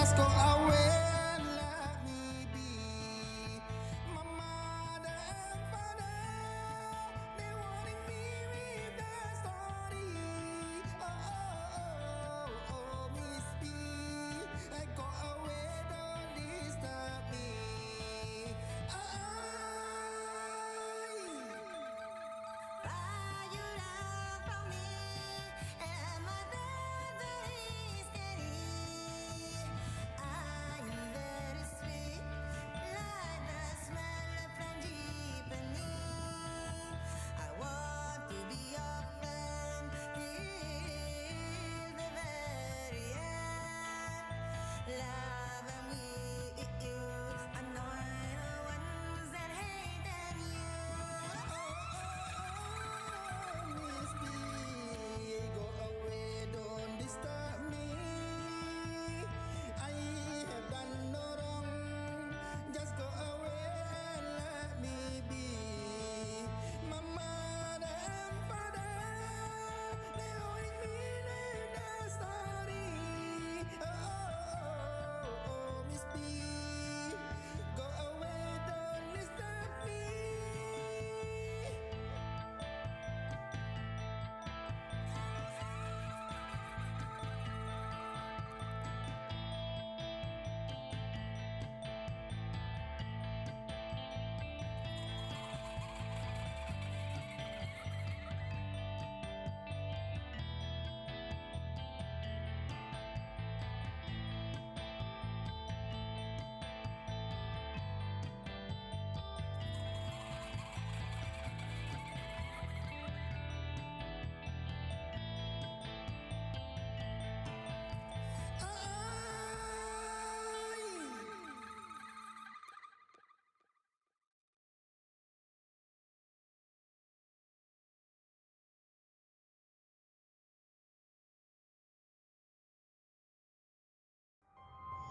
Just go away and let me be. My mother and father, they wanting me with their story. Miss B, go away, don't disturb me. Why you love for me, and my brother is steady. I am very sweet, like the smell of frangipani. I want to be your friend till the very end. Love and with you, I know the ones that hated you. Miss B, go away, don't disturb me. I have done no wrong. Just go away and let me be. My mother and father, they only mean their story. Miss B, go away, don't disturb me.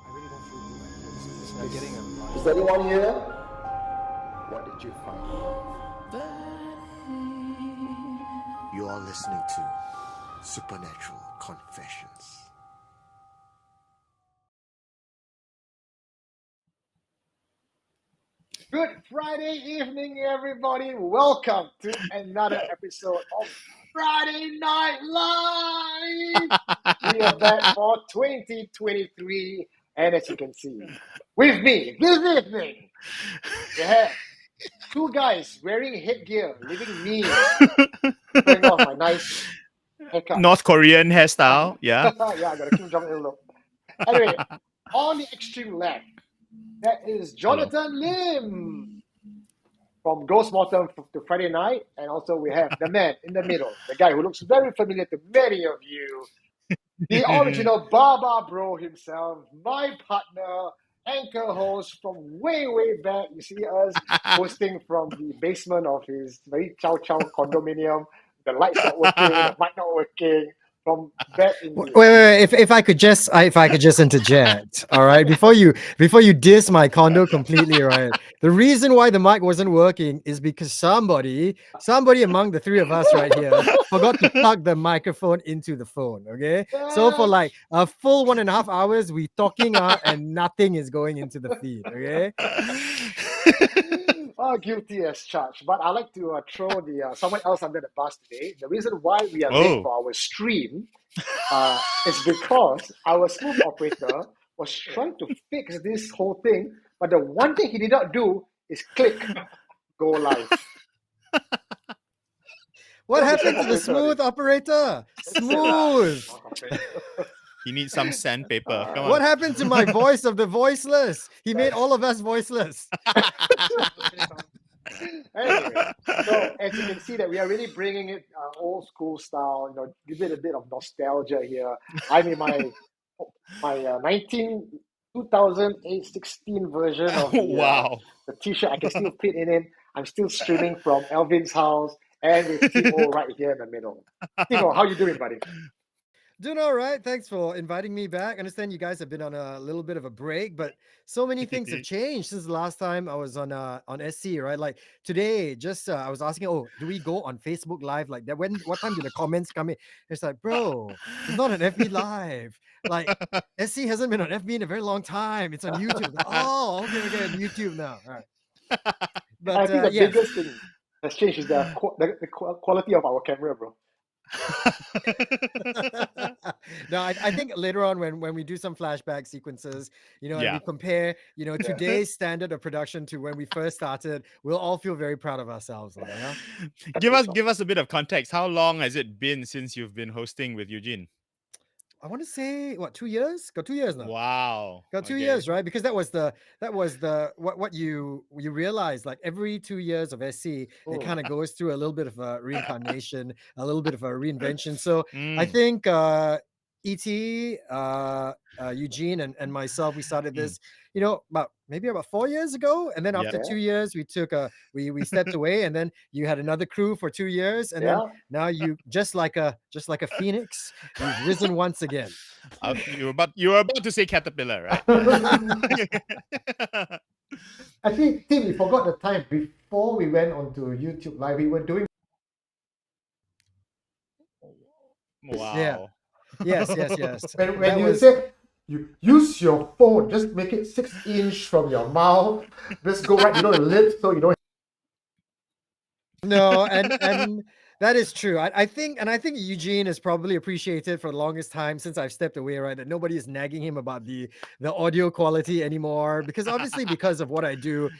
I really don't feel good. We're getting a Is anyone here? What did you find? You are listening to Supernatural Confessions. Good Friday evening, everybody. Welcome to another episode of Friday Night Live. We are back for 2023, and as you can see, with me this evening, we have two guys wearing headgear, leaving me showing off my nice haircut. North Korean hairstyle. Yeah. Yeah, I got a Kim Jong Il look. Anyway, on the extreme left, that is Jonathan Lim from Ghost Mortem to Friday Night, and also we have the man in the middle, the guy who looks very familiar to many of you, the original Baba Bro himself, my partner, anchor host from way, way back. You see us hosting from the basement of his very chow chow condominium. The lights not working, the mic not working. From back in the Wait. If I could just interject, all right. Before you diss my condo completely, right? The reason why the mic wasn't working is because somebody among the three of us right here forgot to plug the microphone into the phone. Okay. So for like a full 1.5 hours, we talking and nothing is going into the feed. Okay. guilty as charged. But I like to throw the someone else under the bus today. The reason why we are late for our stream is because our smooth operator was trying to fix this whole thing, but the one thing he did not do is click go live. What happened to the smooth operator? Smooth. He needs some sandpaper. Come on. What happened to my voice of the voiceless? He made all of us voiceless. Anyway, so as you can see that we are really bringing it old school style, give it a bit of nostalgia here. I'm in my 2016 version of Wow. the t-shirt. I can still fit in it. I'm still streaming from Elvin's house and with Timo right here in the middle. Timo, how you doing, buddy? Doing all right. Thanks for inviting me back. I understand you guys have been on a little bit of a break, but so many things have changed since the last time I was on SC, right? Like today, just I was asking, oh, do we go on Facebook Live like that? What time do the comments come in? It's like, bro, it's not an FB Live. Like SC hasn't been on FB in a very long time. It's on YouTube. Like, oh, okay, on YouTube now. All right. But I think the yeah. biggest thing that's changed is the quality of our camera, bro. No, I think later on when we do some flashback sequences, and Yeah. we compare, today's standard of production to when we first started, we'll all feel very proud of ourselves. Give us a bit of context. How long has it been since you've been hosting with Eugene? I want to say 2 years? Got 2 years now. Wow. Got 2 years, right? Because that was the what you realize, like every 2 years of SC, it kind of goes through a little bit of a reincarnation, a little bit of a reinvention. So I think ET, Eugene and myself, we started this, about 4 years ago, and then after 2 years, we took we stepped away, and then you had another crew for 2 years, and then now you just like a phoenix, you've risen once again. You were about to say caterpillar, right? Actually, Tim, we forgot the time before we went onto YouTube Live. We were doing. Wow. Yeah. Yes. When you said you use your phone, just make it 6 inch from your mouth. Just go right below the lip, so you don't. No, and that is true. I think Eugene is probably appreciated for the longest time since I've stepped away, right? That nobody is nagging him about the audio quality anymore, because obviously because of what I do,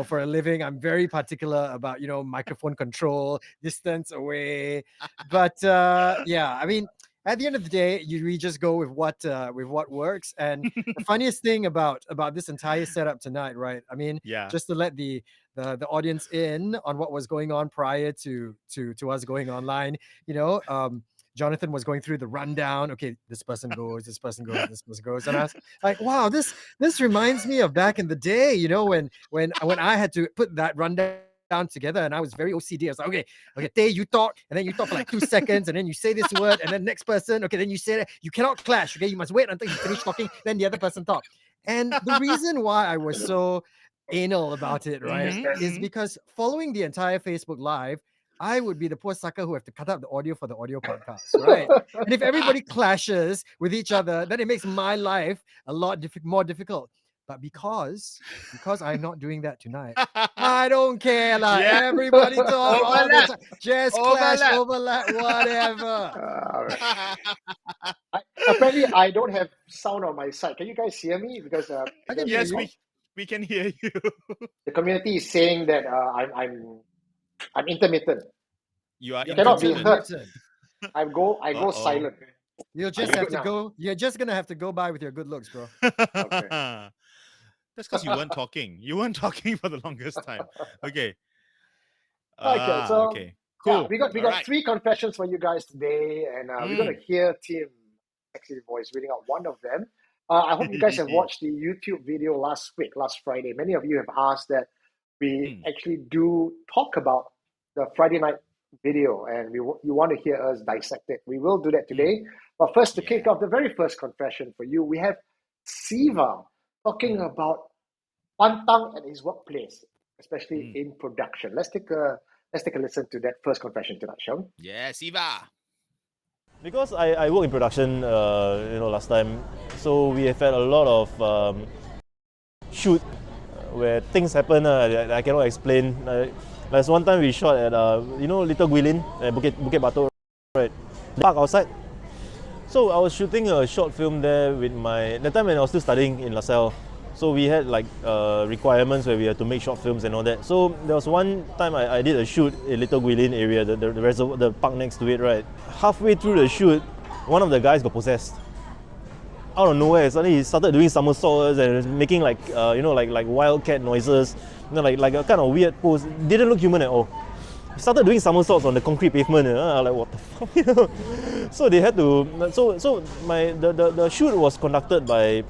for a living, I'm very particular about, microphone control, distance away. But yeah, I mean, at the end of the day, we just go with what works. And the funniest thing about this entire setup tonight, right? I mean, just to let the audience in on what was going on prior to us going online, Jonathan was going through the rundown. Okay, this person goes, this person goes, this person goes, and I was like, wow, this reminds me of back in the day, when I had to put that rundown together, and I was very OCD. I was like, okay, Tay, you talk, and then you talk for like 2 seconds, and then you say this word, and then next person, okay, then you say that. You cannot clash, okay? You must wait until you finish talking, then the other person talk. And the reason why I was so anal about it, right, is because following the entire Facebook Live, I would be the poor sucker who have to cut out the audio for the audio podcast, right? And if everybody clashes with each other, then it makes my life a lot more difficult. But because I'm not doing that tonight, I don't care. Like everybody talk all the time. Just clash, overlap, whatever. Apparently, I don't have sound on my side. Can you guys hear me? Because yes, we can hear you. The community is saying that I'm intermittent. You are cannot be heard. Intermittent. I go silent. You'll just have to go. You're just gonna have to go by with your good looks, bro. Okay. That's because you weren't talking. You weren't talking for the longest time. Okay. Okay, so okay. Cool. We got 3 confessions for you guys today, and we're gonna hear Tim's sexy voice reading out one of them. I hope you guys have watched the YouTube video last Friday. Many of you have asked that we actually do talk about the Friday night video, and you want to hear us dissect it. We will do that today. But first, to kick off the very first confession for you, we have Siva talking about pantang at his workplace, especially in production. Let's take a listen to that first confession tonight, shall we? Yeah, Siva. Because I work in production, last time, so we have had a lot of shoot where things happen that I cannot explain. There's one time we shot at Little Guilin at Bukit Batok, right? The park outside. So I was shooting a short film there with that time when I was still studying in LaSalle. So we had like requirements where we had to make short films and all that. So there was one time I did a shoot in Little Guilin area, the park next to it, right? Halfway through the shoot, one of the guys got possessed. Out of nowhere, suddenly he started doing somersaults and making like wildcat noises, like a kind of weird pose. Didn't look human at all. He started doing somersaults on the concrete pavement. Like what the fuck, So they had to. So the shoot was conducted by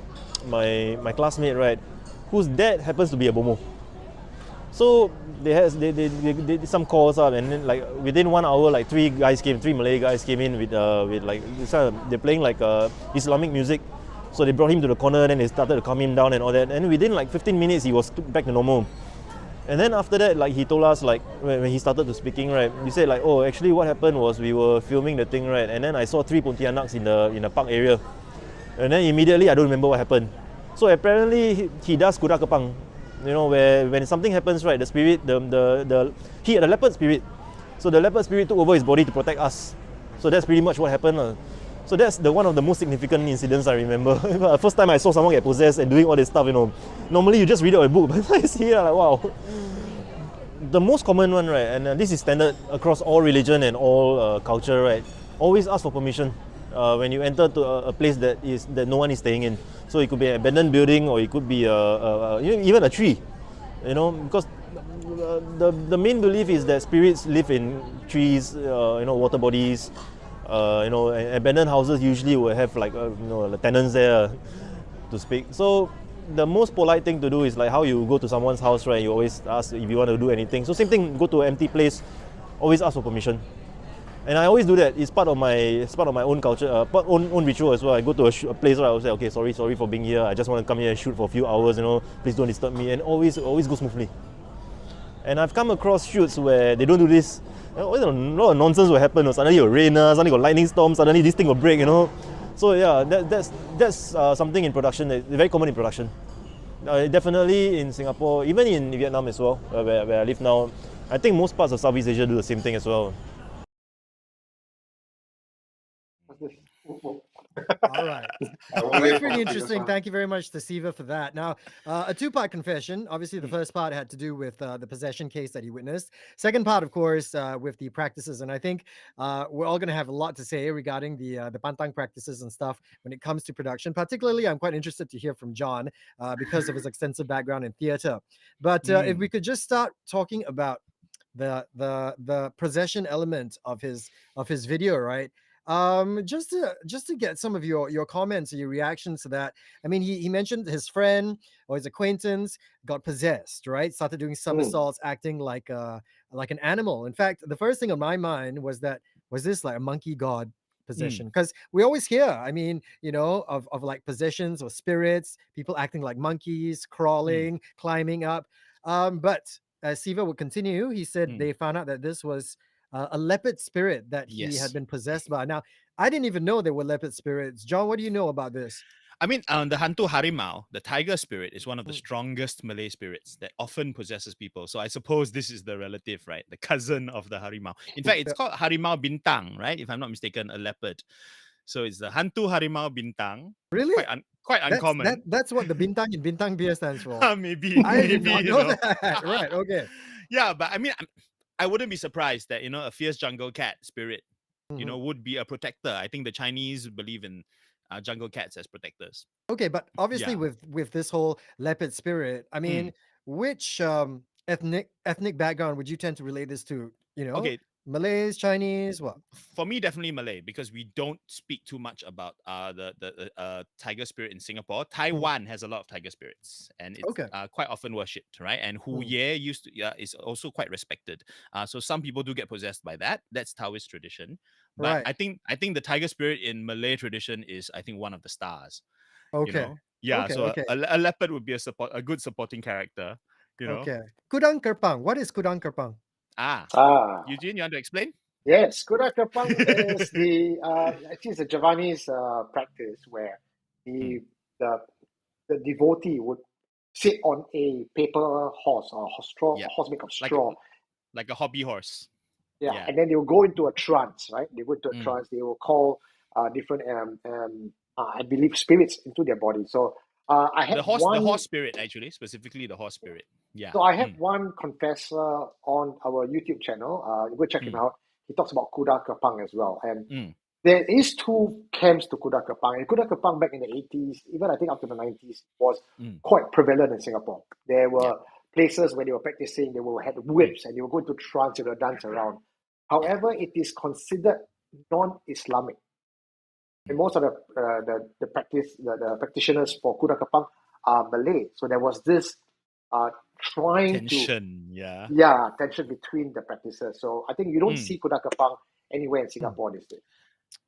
my classmate, right, whose dad happens to be a bomo. So they did some calls up, and then like within 1 hour, like three Malay guys came in with like they're playing like Islamic music. So they brought him to the corner, then they started to calm him down and all that. And within like 15 minutes, he was back to normal. And then after that, like he told us, like when he started to speaking, right, he said like, oh, actually what happened was we were filming the thing, right, and then I saw 3 Pontianaks in the park area, and then immediately I don't remember what happened. So apparently he does kuda kepang, you know, where when something happens, right, the spirit, the leopard spirit, so the leopard spirit took over his body to protect us. So that's pretty much what happened. So that's one of the most significant incidents I remember. First time I saw someone get possessed and doing all this stuff, you know. Normally you just read it on a book, but I see it, like wow. The most common one, right, and this is standard across all religion and all culture, right. Always ask for permission when you enter to a place that no one is staying in. So it could be an abandoned building, or it could be even a tree, you know, because the main belief is that spirits live in trees, water bodies. Abandoned houses usually will have like the tenants there to speak. So the most polite thing to do is like how you go to someone's house, right? You always ask if you want to do anything. So same thing, go to an empty place, always ask for permission. And I always do that. It's part of my own culture, own ritual as well. I go to a place where I will say, okay, sorry for being here. I just want to come here and shoot for a few hours. Please don't disturb me. And always go smoothly. And I've come across shoots where they don't do this. A lot of nonsense will happen. Suddenly it will rain, suddenly got lightning storm, suddenly this thing will break, So yeah, that's something in production, very common in production. Definitely in Singapore, even in Vietnam as well, where I live now. I think most parts of Southeast Asia do the same thing as well. All right. That's pretty interesting. Thank you very much to Siva for that. Now, a two-part confession. Obviously, the first part had to do with the possession case that he witnessed. Second part, of course, with the practices. And I think we're all going to have a lot to say regarding the pantang practices and stuff when it comes to production. Particularly, I'm quite interested to hear from John because of his extensive background in theatre. But if we could just start talking about the possession element of his video, right? Just to get some of your comments and your reactions to that. I mean, he mentioned his friend or his acquaintance got possessed, right? Started doing somersaults, acting like an animal. In fact, the first thing on my mind was this like a monkey god possession? Because we always hear, I mean, of like possessions or spirits, people acting like monkeys, crawling, climbing up. But as Siva would continue, he said they found out that this was a leopard spirit that he had been possessed by. Now, I didn't even know there were leopard spirits. John, what do you know about this? I mean, the hantu harimau, the tiger spirit, is one of the strongest Malay spirits that often possesses people. So I suppose this is the relative, right? The cousin of the harimau. In fact, it's called harimau bintang, right? If I'm not mistaken, a leopard. So it's the hantu harimau bintang. Really? Quite uncommon. That's what the bintang in Bintang Beer stands for. maybe. I did not know that. Right, okay. Yeah, but I mean, I wouldn't be surprised that, a fierce jungle cat spirit, would be a protector. I think the Chinese believe in jungle cats as protectors. Okay, but obviously with this whole leopard spirit, I mean, which ethnic background would you tend to relate this to? Okay. Malays, Chinese, what? For me, definitely Malay, because we don't speak too much about the tiger spirit in Singapore. Taiwan has a lot of tiger spirits, and it's quite often worshipped, right? And Hu Ye is also quite respected. So some people do get possessed by that. That's Taoist tradition. But I think the tiger spirit in Malay tradition is, I think, one of the stars. Okay. Yeah. So a leopard would be a good supporting character. Okay. Kudang Kerpang. What is Kudang Kerpang? Eugene, you want to explain? Yes, kuda kepang is actually it's a Javanese practice where the devotee would sit on a paper horse or a horse made of straw, like a hobby horse. Yeah, and then they will go into a trance, right? They go into a trance. They will call different I believe spirits into their body. So I had the horse spirit, actually, specifically the horse spirit. Yeah. So I have one confessor on our YouTube channel. Go check him out. He talks about kuda kepang as well. And there is two camps to kuda kepang. And kuda kepang back in the 80s, even I think up to the 90s, was quite prevalent in Singapore. There were places where they were practicing, they had whips and they would go into trance, they would dance around. However, it is considered non-Islamic. And most of the practitioners for kuda kepang are Malay. So there was this trying Tension, yeah. tension between the practices. So I think you don't Mm. see kuda kepang anywhere in Singapore these days.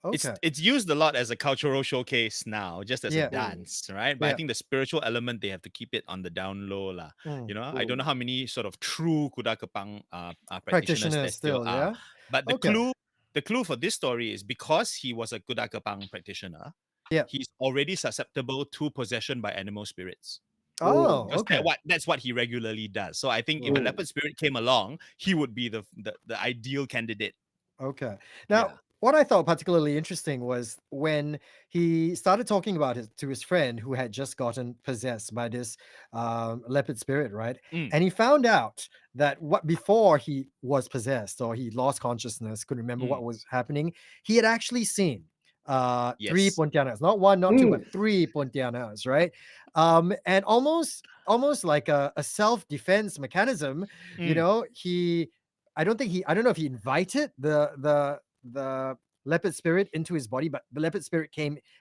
Okay. It's used a lot as a cultural showcase now, just as Yeah. a dance, right? But I Yeah. think the spiritual element, they have to keep it on the down low, lah. Mm. You know, I don't know how many sort of true kuda kepang practitioners there Practitioners still still, are. yeah. But Okay. the clue for this story is because he was a kuda kepang practitioner, Yeah. he's already susceptible to possession by animal spirits. Oh, Because okay. that's what he regularly does. So I think if a Mm. leopard spirit came along, he would be the ideal candidate. Okay. Now, Yeah. what I thought particularly interesting was when he started talking about it to his friend who had just gotten possessed by this leopard spirit, right? Mm. And he found out that what before he was possessed or he lost consciousness, couldn't remember what was happening, he had actually seen three Yes. Pontianas, not one, not two, but three Pontianas, right? And almost like a self-defense mechanism, you know, I don't know if he invited the leopard spirit into his body, but the leopard spirit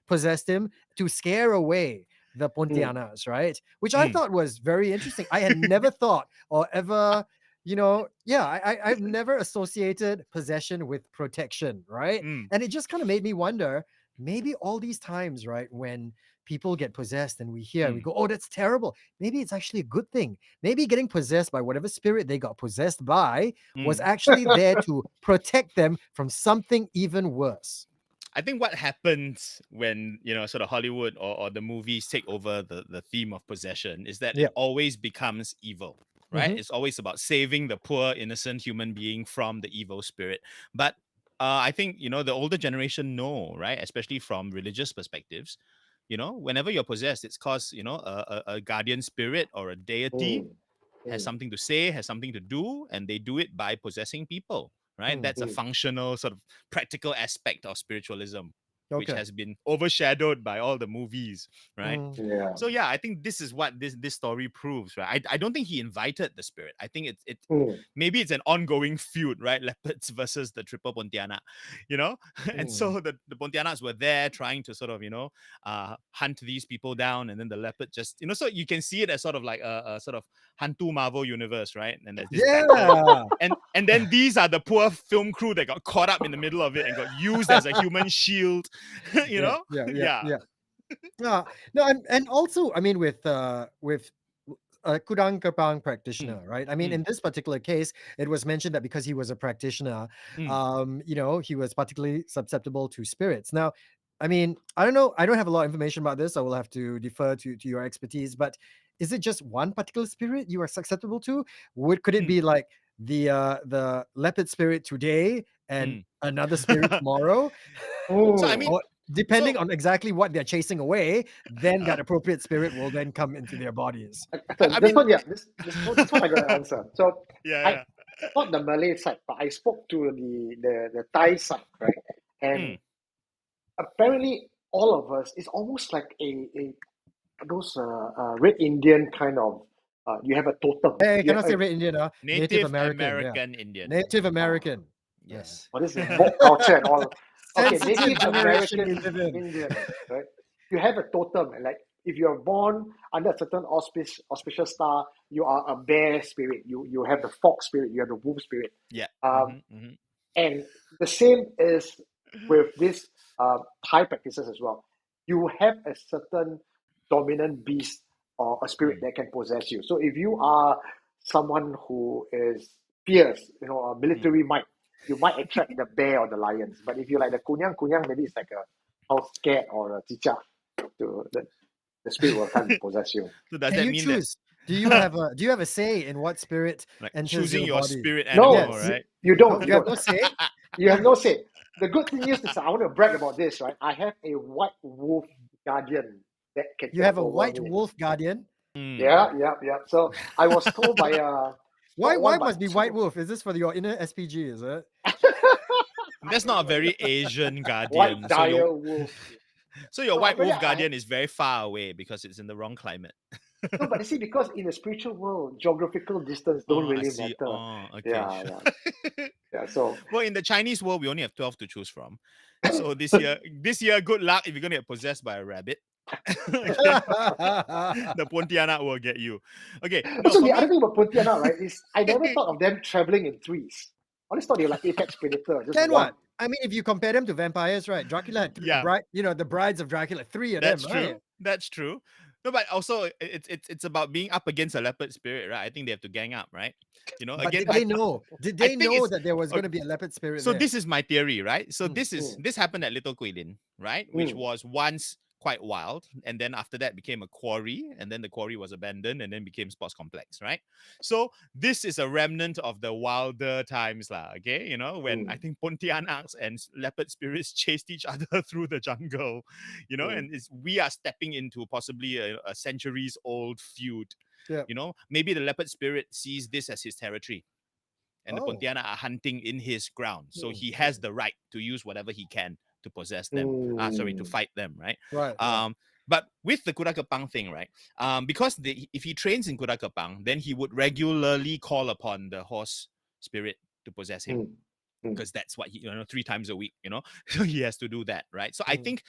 possessed him to scare away the Pontianas, right? Which I thought was very interesting. I had never thought or ever, I've never associated possession with protection, right? And it just kind of made me wonder, maybe all these times, right, when people get possessed and we hear and we go, oh, that's terrible. Maybe it's actually a good thing. Maybe getting possessed by whatever spirit they got possessed by was actually there to protect them from something even worse. I think what happens when, you know, sort of Hollywood or the movies take over the theme of possession is that it always becomes evil, right? It's always about saving the poor, innocent human being from the evil spirit. But I think, you know, the older generation know, right? Especially from religious perspectives, you know, whenever you're possessed, it's because, you know, a guardian spirit or a deity has something to say, has something to do, and they do it by possessing people, right? That's a functional sort of practical aspect of spiritualism, which has been overshadowed by all the movies, right? Yeah. So yeah, I think this is what this story proves, right? I don't think he invited the spirit. I think it maybe it's an ongoing feud, right? Leopards versus the triple Pontiana, you know? And so the Pontianas were there trying to sort of, you know, hunt these people down, and then the leopard just, you know, so you can see it as sort of like a sort of Hantu Marvel universe, right? And there's this battle. And then these are the poor film crew that got caught up in the middle of it and got used as a human shield. You know? No, and also, I mean, with a Kudang Kepang practitioner, right? I mean, in this particular case, it was mentioned that because he was a practitioner, you know, he was particularly susceptible to spirits. Now, I mean, I don't know, I don't have a lot of information about this. I will have to defer to your expertise, but is it just one particular spirit you are susceptible to? Could it be like the leopard spirit today and another spirit tomorrow? So I mean, Or depending on exactly what they're chasing away, then that appropriate spirit will then come into their bodies. This one I got an answer. So yeah. not the Malay side, but I spoke to the Thai side, right? And apparently all of us, it's almost like those Red Indian kind of, you have a totem. Hey, You cannot have say a- Red Indian, Native American. Indian. Native American. Yes. Oh, this is woke culture and all. Okay, Sensitive Native generation American we live in. Indian, right? You have a totem, and like if you're born under a certain auspicious star, you are a bear spirit. You have the fox spirit. You have the wolf spirit. Yeah. And the same is with this Thai practices as well. You have a certain dominant beast or a spirit that can possess you. So if you are someone who is fierce, you know, a military might, you might attract the bear or the lions. But if you like the kunyang, maybe it's like a house cat or a chicha. The spirit will come and possess you. So does Can that you mean choose? Do you have a say in what spirit like enters choosing your body? spirit animal, No, right? you don't. You have no say. You have no say. The good thing is, I want to brag about this, right? I have a white wolf guardian that can. You have a take over white me. wolf guardian. Yeah. So I was told by Why must be white wolf? Is this for your inner SPG? Is it? That's not a very Asian guardian. white dire wolf. So your No, white but wolf yeah, guardian is very far away because it's in the wrong climate. No, but you see, because in the spiritual world, geographical distance don't I really see. matter. Oh, okay. Yeah, Sure. yeah. So Well, in the Chinese world, we only have 12 to choose from. So this year, good luck if you're gonna get possessed by a rabbit. Okay. The Pontianak will get you. Okay. No, Also, for the other me, thing about Pontianak, right, is I never thought of them traveling in threes. I always thought they were like apex predator, just Then one. what? I mean, if you compare them to vampires, right? Dracula had yeah, the brides of Dracula, three of that's them, true. right? That's true. No, but also it's about being up against a leopard spirit, right? I think they have to gang up, right? You know, But again, did they know? Did I they think know it's that there was going okay. to be a leopard spirit So there? this is my theory, right? So Mm, this happened at Little Quilin, right? Which was once quite wild, and then after that became a quarry, and then the quarry was abandoned, and then became sports complex, right? So this is a remnant of the wilder times, lah. Okay, you know, when I think Pontianaks and leopard spirits chased each other through the jungle, you know, and we are stepping into possibly a centuries old feud. Yeah. You know, maybe the leopard spirit sees this as his territory, and the Oh. Pontianak are hunting in his ground. So he has the right to use whatever he can to possess them. To fight them, right? Right. But with the Kuda Kepang thing, right? Because if he trains in Kuda Kepang, then he would regularly call upon the horse spirit to possess him. Because that's what he, 3 times a week, so he has to do that, right? So I think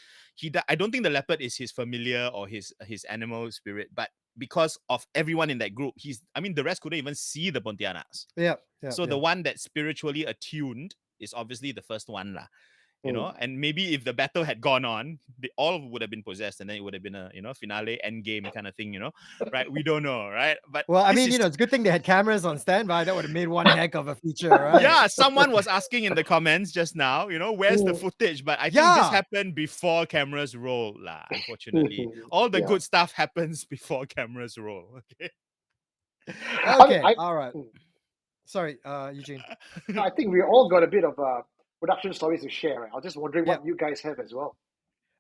I don't think the leopard is his familiar or his animal spirit, but because of everyone in that group, the rest couldn't even see the Pontianaks. Yeah. So the one that's spiritually attuned is obviously the first one, lah. And maybe if the battle had gone on, they all would have been possessed, and then it would have been a finale end game kind of thing, right? We don't know, right? But Well, I this mean, is- it's a good thing they had cameras on standby. That would have made one heck of a feature, right? yeah, someone was asking in the comments just now, where's the footage? But I think this happened before cameras roll, lah. Unfortunately, all the good stuff happens before cameras roll. Okay. Okay. All right. Sorry, Eugene. I think we all got a bit of production stories to share. Right? I was just wondering Yeah. what you guys have as well.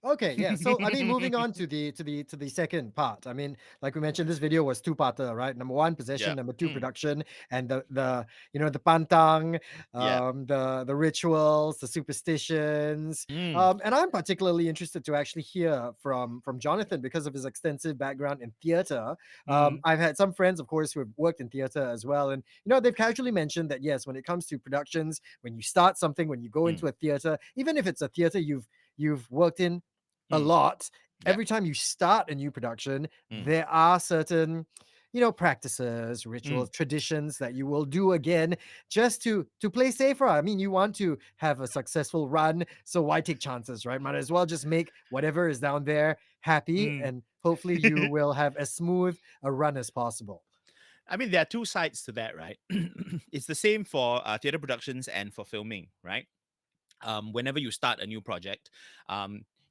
Okay, yeah. So I mean, moving on to the second part. I mean, like we mentioned, this video was two-parter, right? Number 1, possession. Yeah. Number 2, production. And the the pantang, the rituals, the superstitions. And I'm particularly interested to actually hear from Jonathan because of his extensive background in theater. I've had some friends, of course, who have worked in theater as well, and they've casually mentioned that yes, when it comes to productions, when you start something, when you go into a theater, even if it's a theater you've worked in a lot, every time you start a new production, there are certain practices, rituals, traditions that you will do again just to play safer. I mean, you want to have a successful run, so why take chances, right? Might as well just make whatever is down there happy, and hopefully you will have as smooth a run as possible. I mean, there are two sides to that, right? It's the same for theater productions and for filming, right? Whenever you start a new project,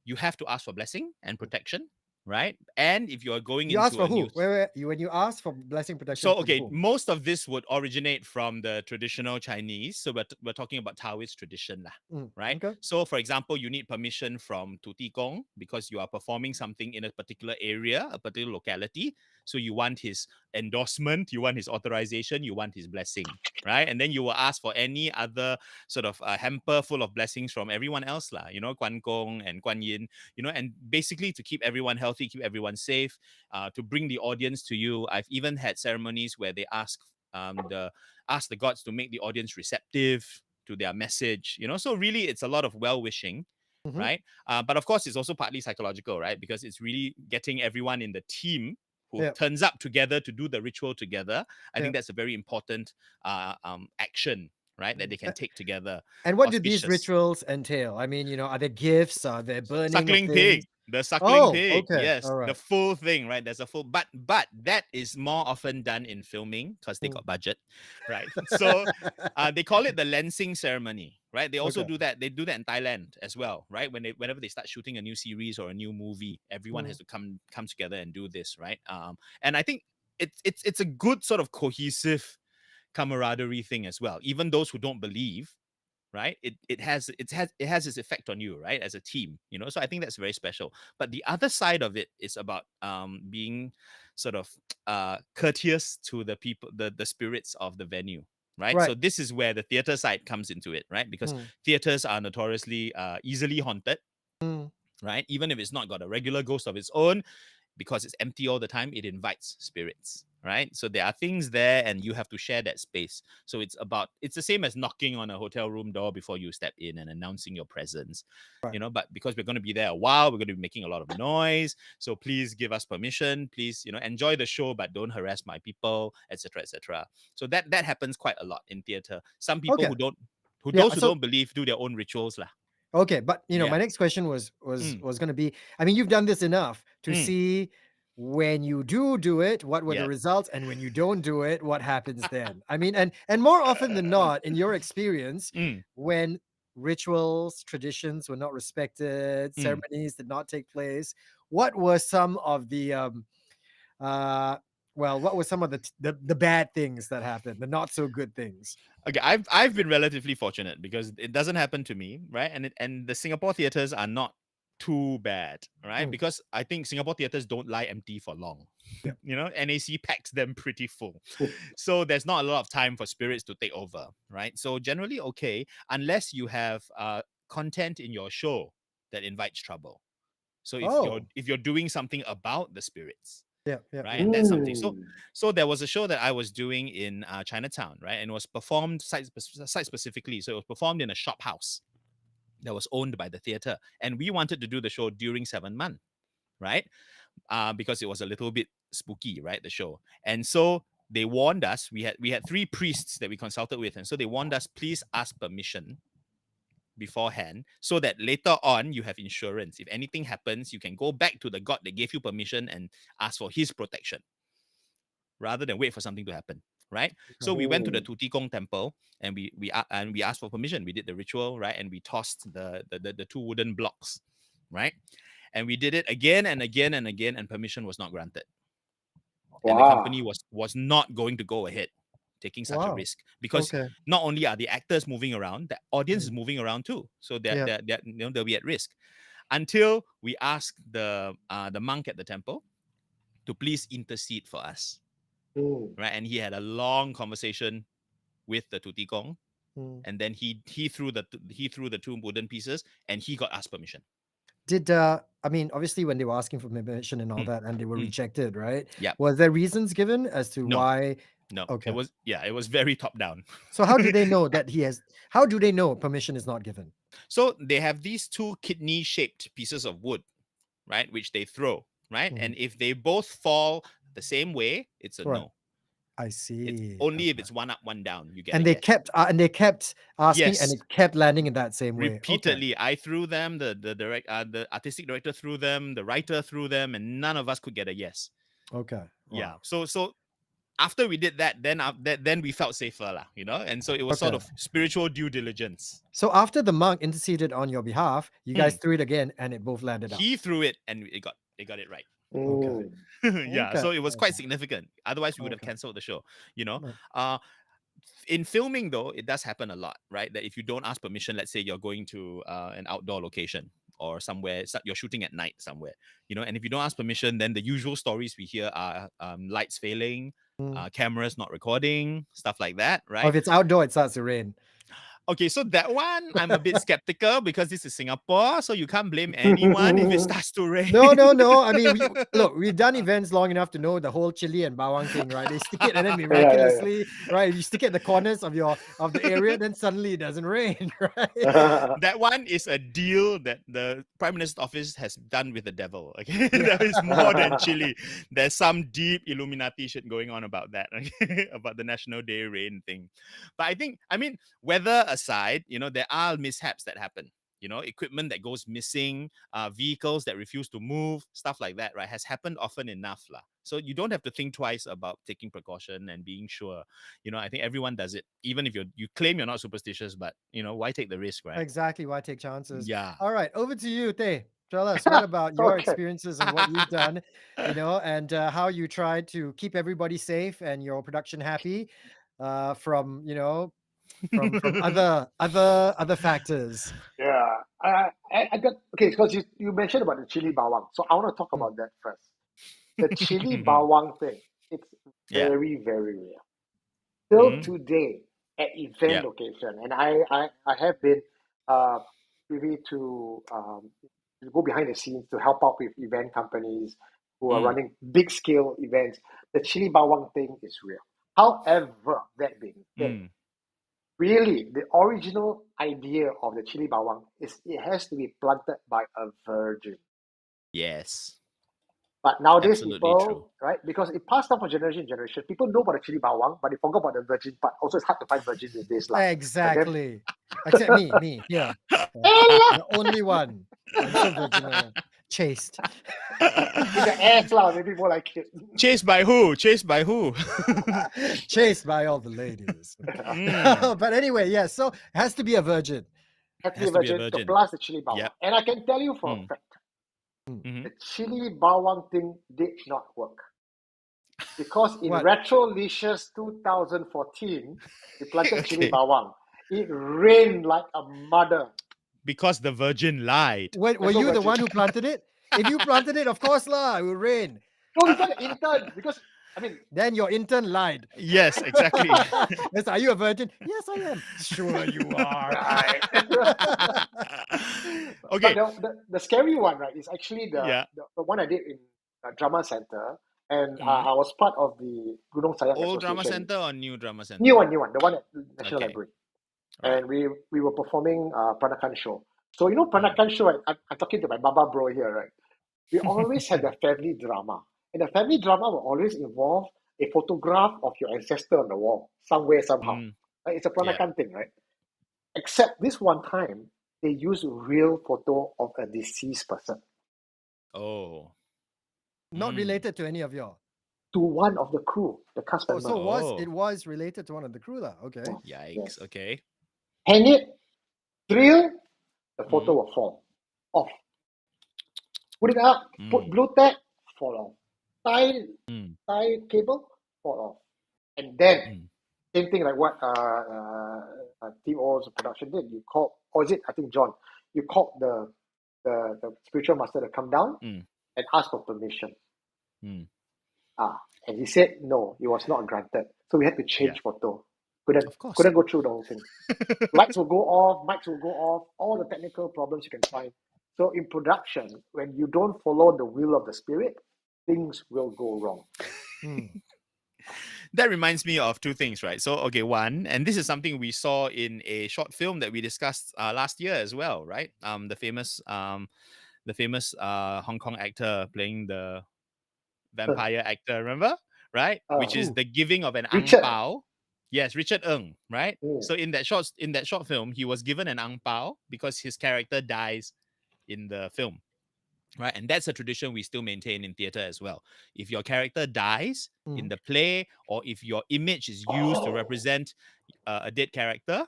you have to ask for blessing and protection, right? And if you are going You into ask for a who? new... When you ask for blessing, protection, So, from okay, whom? most of this would originate from the traditional Chinese. So we're talking about Taoist tradition, lah, right? Okay. So, for example, you need permission from Tuti Gong because you are performing something in a particular area, a particular locality. So you want his endorsement, you want his authorization, you want his blessing, right? And then you will ask for any other sort of hamper full of blessings from everyone else, lah. Guan Gong and Guan Yin, and basically to keep everyone healthy, keep everyone safe, to bring the audience to you. I've even had ceremonies where they ask the gods to make the audience receptive to their message. So really, it's a lot of well-wishing, right? But of course, it's also partly psychological, right? Because it's really getting everyone in the team who turns up together to do the ritual together. I think that's a very important action, right? That they can take together. And what do these Auspicious. rituals entail? I mean, are there gifts? Are there burning of Suckling things? pig. The suckling Oh, pig. okay. Yes. All right. The full thing, right? There's a full, but that is more often done in filming because they got budget, right? So they call it the lensing ceremony, right? They also do that. They do that in Thailand as well, right? Whenever they start shooting a new series or a new movie, everyone has to come together and do this, right? And I think it's a good sort of cohesive camaraderie thing as well. Even those who don't believe, right, it has its effect on you, right, as a team, so I think that's very special. But the other side of it is about being sort of courteous to the people, the spirits of the venue, right? So this is where the theater side comes into it, right? Because theaters are notoriously easily haunted, right? Even if it's not got a regular ghost of its own, because it's empty all the time, it invites spirits, right? So there are things there and you have to share that space. So it's the same as knocking on a hotel room door before you step in and announcing your presence, but because we're going to be there a while, we're going to be making a lot of noise. So please give us permission. Please, enjoy the show, but don't harass my people, etc., etc. So that happens quite a lot in theater. Some people Okay. those who don't believe do their own rituals lah. Okay, but Yeah. my next question was going to be, I mean, you've done this enough to see when you do it, what were the Yes. results, and when you don't do it, what happens then? I mean, and more often than not, in your experience, when rituals, traditions were not respected, ceremonies did not take place, what were some of the what were some of the bad things that happened, the not so good things? Okay, I've been relatively fortunate because it doesn't happen to me, right? And the Singapore theaters are not too bad, right? Because I think Singapore theaters don't lie empty for long. Yeah. NAC packs them pretty full. So there's not a lot of time for spirits to take over, right? So generally okay, unless you have content in your show that invites trouble. So if you're doing something about the spirits, right, and that's something. So there was a show that I was doing in Chinatown, right, and it was performed site specifically. So it was performed in a shop house that was owned by the theater, and we wanted to do the show during 7 month, right, because it was a little bit spooky, right, the show. And so they warned us. We had 3 priests that we consulted with, and so they warned us, please ask permission beforehand so that later on you have insurance. If anything happens, you can go back to the god that gave you permission and ask for his protection rather than wait for something to happen, right? So we went to the Tutikong temple and we asked for permission. We did the ritual, right? And we tossed the 2 wooden blocks, right? And we did it again and again and again, and permission was not granted. And the company was not going to go ahead taking such a risk, because not only are the actors moving around, the audience is moving around too. So they'll be at risk. Until we asked the monk at the temple to please intercede for us. Right. And he had a long conversation with the Tutikong. And then he threw the 2 wooden pieces and he got us permission. Did I mean, obviously when they were asking for permission and all that and they were rejected, right? Yeah. Was there reasons given as to why? No. Okay. It was very top down. So how do they know that how do they know permission is not given? So they have these 2 kidney shaped pieces of wood, right, which they throw, right? And if they both fall the same way, it's a no. I see. It's only if it's one up, one down, you get. And they kept asking, and it kept landing in that same way repeatedly. I threw them. The artistic director threw them. The writer threw them, and none of us could get a yes. Okay. Wow. Yeah. So after we did that, then we felt safer, lah. And so it was sort of spiritual due diligence. So after the monk interceded on your behalf, you guys threw it again, and it both landed up. He threw it, and it got it right. Okay. Yeah. So it was quite significant. Otherwise, we would have cancelled the show. In filming, though, it does happen a lot, right? That if you don't ask permission, let's say you're going to an outdoor location or somewhere, you're shooting at night somewhere, and if you don't ask permission, then the usual stories we hear are lights failing, cameras not recording, stuff like that, right? Or if it's outdoor, it starts to rain. Okay, so that one, I'm a bit skeptical because this is Singapore, so you can't blame anyone if it starts to rain. No. I mean, we've done events long enough to know the whole chili and bawang thing, right? They stick it and then miraculously, right? If you stick it at the corners of the area, then suddenly it doesn't rain, right? That one is a deal that the Prime Minister's office has done with the devil. Okay, there is more than chili. There's some deep Illuminati shit going on about that, okay? About the National Day rain thing. But I mean, weather aside, there are mishaps that happen. Equipment that goes missing, vehicles that refuse to move, stuff like that, right, has happened often enough, lah. So you don't have to think twice about taking precaution and being sure. I think everyone does it, even if you claim you're not superstitious, but why take the risk, right? Exactly, why take chances? Yeah. All right, over to you, Tay. Tell us what about your experiences and what you've done, and how you tried to keep everybody safe and your production happy from other factors. Yeah, I got because you mentioned about the chili bawang, so I want to talk about that first. The chili bawang thing, it's very, very rare. Till today, at event location, and I have been privy to go behind the scenes to help out with event companies who are running big scale events. the chili bawang thing is real. However, that being said, really, the original idea of the chili bawang is it has to be planted by a virgin. Yes. But nowadays, Absolutely people, true. right, because it passed down from generation to generation, people know about the chili bawang, but they forgot about the virgin part. Also, it's hard to find virgins these days. Exactly. Except me. Yeah. The only one. I'm so virginal. Chaste. In the ass, maybe more like it. Chased by who? Chased by who? Chased by all the ladies. But anyway, yeah, so it has to be a virgin. Has to be a virgin to plus the chili bawang. Yep. And I can tell you for a fact, the chili bawang thing did not work. Because in Retrolicious 2014, we planted chili bawang. It rained like a mother. Because the virgin lied. Wait, were you the one who planted it? If you planted it, of course it will rain. No, we got an intern because then your intern lied. Yes, exactly. Yes, are you a virgin? Yes, I am. Sure you are. Okay. But the scary one, right, is actually the one I did in Drama Center. And I was part of the Gunung Sayang Old Association. Drama Center or new Drama Center? New one. The one at National Library. Right. And we were performing Peranakan show. So, Peranakan show, I'm talking to my Baba bro here, right? We always had the family drama. And the family drama will always involve a photograph of your ancestor on the wall, somewhere, somehow. Right? It's a Peranakan thing, right? Except this one time, they used a real photo of a deceased person. Oh. Not related to any of y'all. To one of the crew, the cast member. So it was related to one of the crew, okay. Yikes. Yes. Okay. Hang it, drill, the photo will fall off. Put it up, put blue tag, fall off. Tie cable, fall off. And then, same thing like what Team O's production did. You called, or is it, I think, John, you called the spiritual master to come down and ask for permission. And he said no, it was not granted. So we had to change photo. Couldn't go through the whole thing. Lights will go off, mics will go off, all the technical problems you can find. So in production, when you don't follow the will of the spirit, things will go wrong. That reminds me of two things, right? So, okay, one, and this is something we saw in a short film that we discussed last year as well, right? The famous Hong Kong actor playing the vampire actor, remember? Right? Which is the giving of an ang pao. Yes, Richard Ng, right? So in that short film, he was given an ang pao because his character dies in the film. Right, and that's a tradition we still maintain in theater as well. If your character dies in the play, or if your image is used to represent a dead character,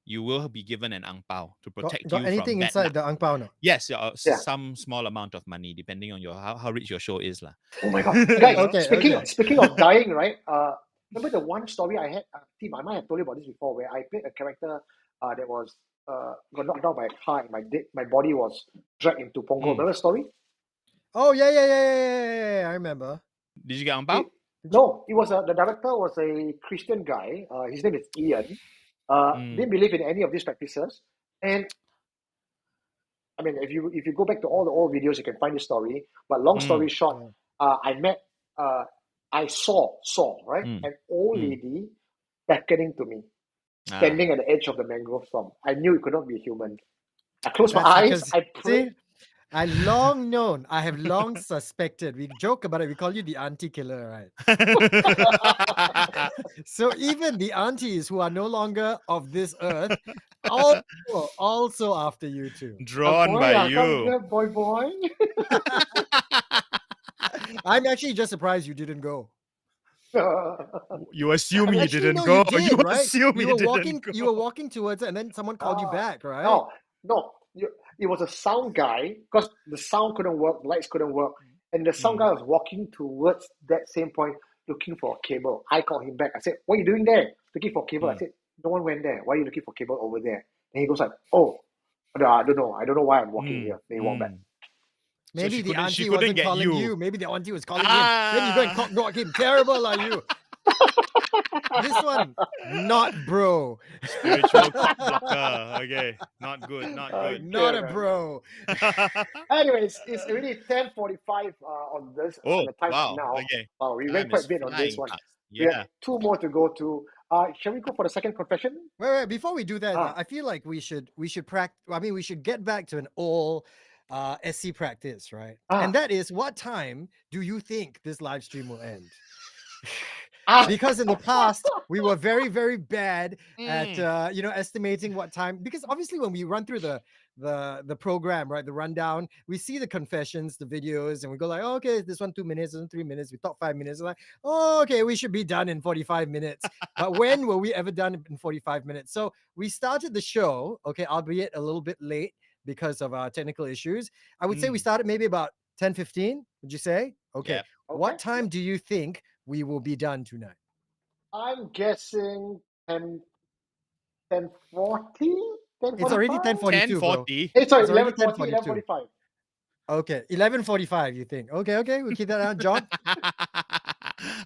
you will be given an ang pao to protect got you anything from bad inside luck. the ang pao now? Yes, some small amount of money, depending on your how rich your show is, lah. Oh my god, guys! Speaking of dying, right? Remember the one story I had, Tim? I might have told you about this before, where I played a character that was got knocked down by a car, and my body was dragged into Punggol. Remember the story? Oh yeah, I remember. Did you get ang pao? No, it was the director was a Christian guy. His name is Ian. Didn't believe in any of these practices, and I mean, if you go back to all the old videos, you can find this story. But long story short, I saw right, an old lady beckoning to me, standing at the edge of the mangrove swamp. I knew it could not be human. I closed my eyes. I prayed. I have long suspected. We joke about it. We call you the auntie killer, right? So even the aunties who are no longer of this earth, also after you too. Drawn by you. Here, boy. I'm actually just surprised you didn't go. You assume you didn't no, go. You did, right? Assume you didn't go. You were walking towards it, and then someone called you back, right? No. It was a sound guy, because the sound couldn't work, the lights couldn't work, and the sound guy was walking towards that same point, looking for a cable. I called him back. I said, "What are you doing there? Looking for a cable?" I said, "No one went there. Why are you looking for cable over there?" And he goes like, "Oh, I don't know. I don't know why I'm walking here." Then he walked back. Maybe So the auntie wasn't calling you. Maybe the auntie was calling him. Then you go and knock him. Terrible are you? This one, not bro. Spiritual cock blocker. Okay, not good. Not good. Not a man. bro. Anyways, it's already 10:45 on this on Oh, the time right wow. now. Okay. We Time went quite is a bit on this flying one. past. We have Yeah. 2 more to go to. Shall we go for the second confession? Wait. Before we do that, Ah. I feel like we should practice. I mean, we should get back to an old SC practice, right? And that is, what time do you think this live stream will end? Because in the past we were very, very bad at estimating what time. Because obviously when we run through the program, right, the rundown, we see the confessions, the videos, and we go like, oh, okay, this one 2 minutes, this one 3 minutes, we talk 5 minutes, like, oh, okay, we should be done in 45 minutes. But when were we ever done in 45 minutes? So we started the show, okay, albeit a little bit late because of our technical issues. I would say we started maybe about 10:15. Would you say? Okay. Yep. What time do you think we will be done tonight? I'm guessing 10:40. It's already 10:42, bro. 10:40. Hey, sorry, It's already 11:40, 10:42. 11:45. Okay, 11:45. You think? Okay, we'll keep that down, John.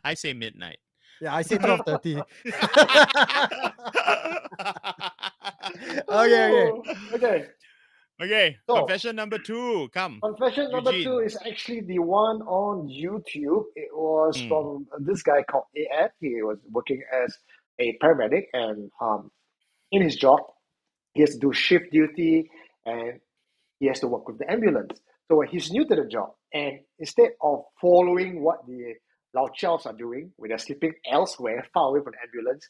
I say midnight. Yeah, I say 12:30. Okay. Okay. Okay. So, Confession number 2. Come. Confession number Eugene. 2 is actually the one on YouTube. It was Mm. from this guy called AF. He was working as a paramedic, and in his job, he has to do shift duty and he has to work with the ambulance. So he's new to the job, and instead of following what the Lao Chows are doing, when they're sleeping elsewhere, far away from the ambulance,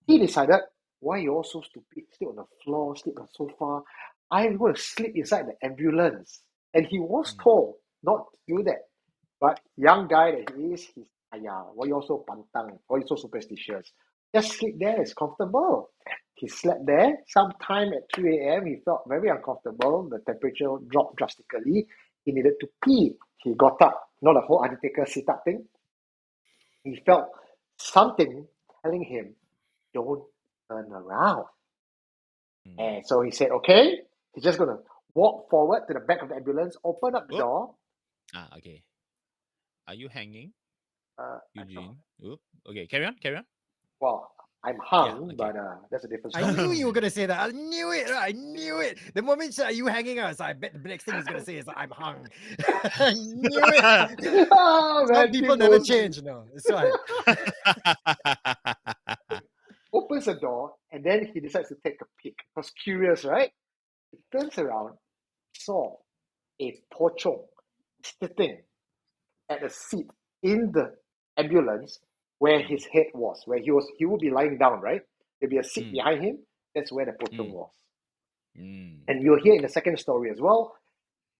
he decided, why you all so stupid? Sleep on the floor, sleep on the sofa. I'm going to sleep inside the ambulance. And he was told not to do that. But young guy that he is, he's, why you all so pantang? Why you so superstitious? Just sleep there, it's comfortable. He slept there. Sometime at 3 a.m., he felt very uncomfortable. The temperature dropped drastically. He needed to pee. He got up, not a whole Undertaker sit-up thing. He felt something telling him, don't turn around. And so he said, okay, he's just going to walk forward to the back of the ambulance, open up the door. Okay. Are you hanging, Eugene? No. Okay, carry on. Well, I'm hung, okay. but that's a different I story. knew you were gonna say that. I knew it. The moment you said, "Are you hanging out?" I bet the next thing he's gonna say is, "I'm hung." I knew it. Oh, Some man, people never knows. change. No, it's fine. Opens the door, and then he decides to take a peek. He was curious, right? He turns around, saw a pochong sitting at a seat in the ambulance where his head was, where he would be lying down, right? There'd be a seat behind him. That's where the pochong was. And you'll hear in the second story as well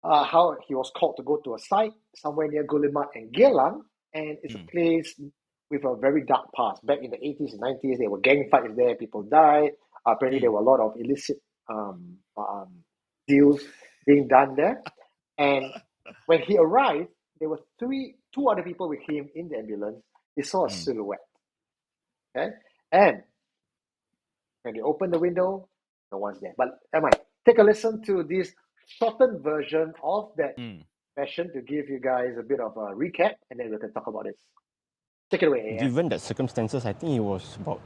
how he was called to go to a site somewhere near Guillemard and Geylang, and it's a place with a very dark past. Back in the 80s and 90s, there were gang fights there, people died. Apparently, there were a lot of illicit deals being done there. And when he arrived, there were two other people with him in the ambulance. They saw a silhouette. Okay? And when they opened the window, no one's there. But never mind. Take a listen to this shortened version of that session to give you guys a bit of a recap, and then we can talk about this. Take it away, AF. Given the circumstances, I think it was about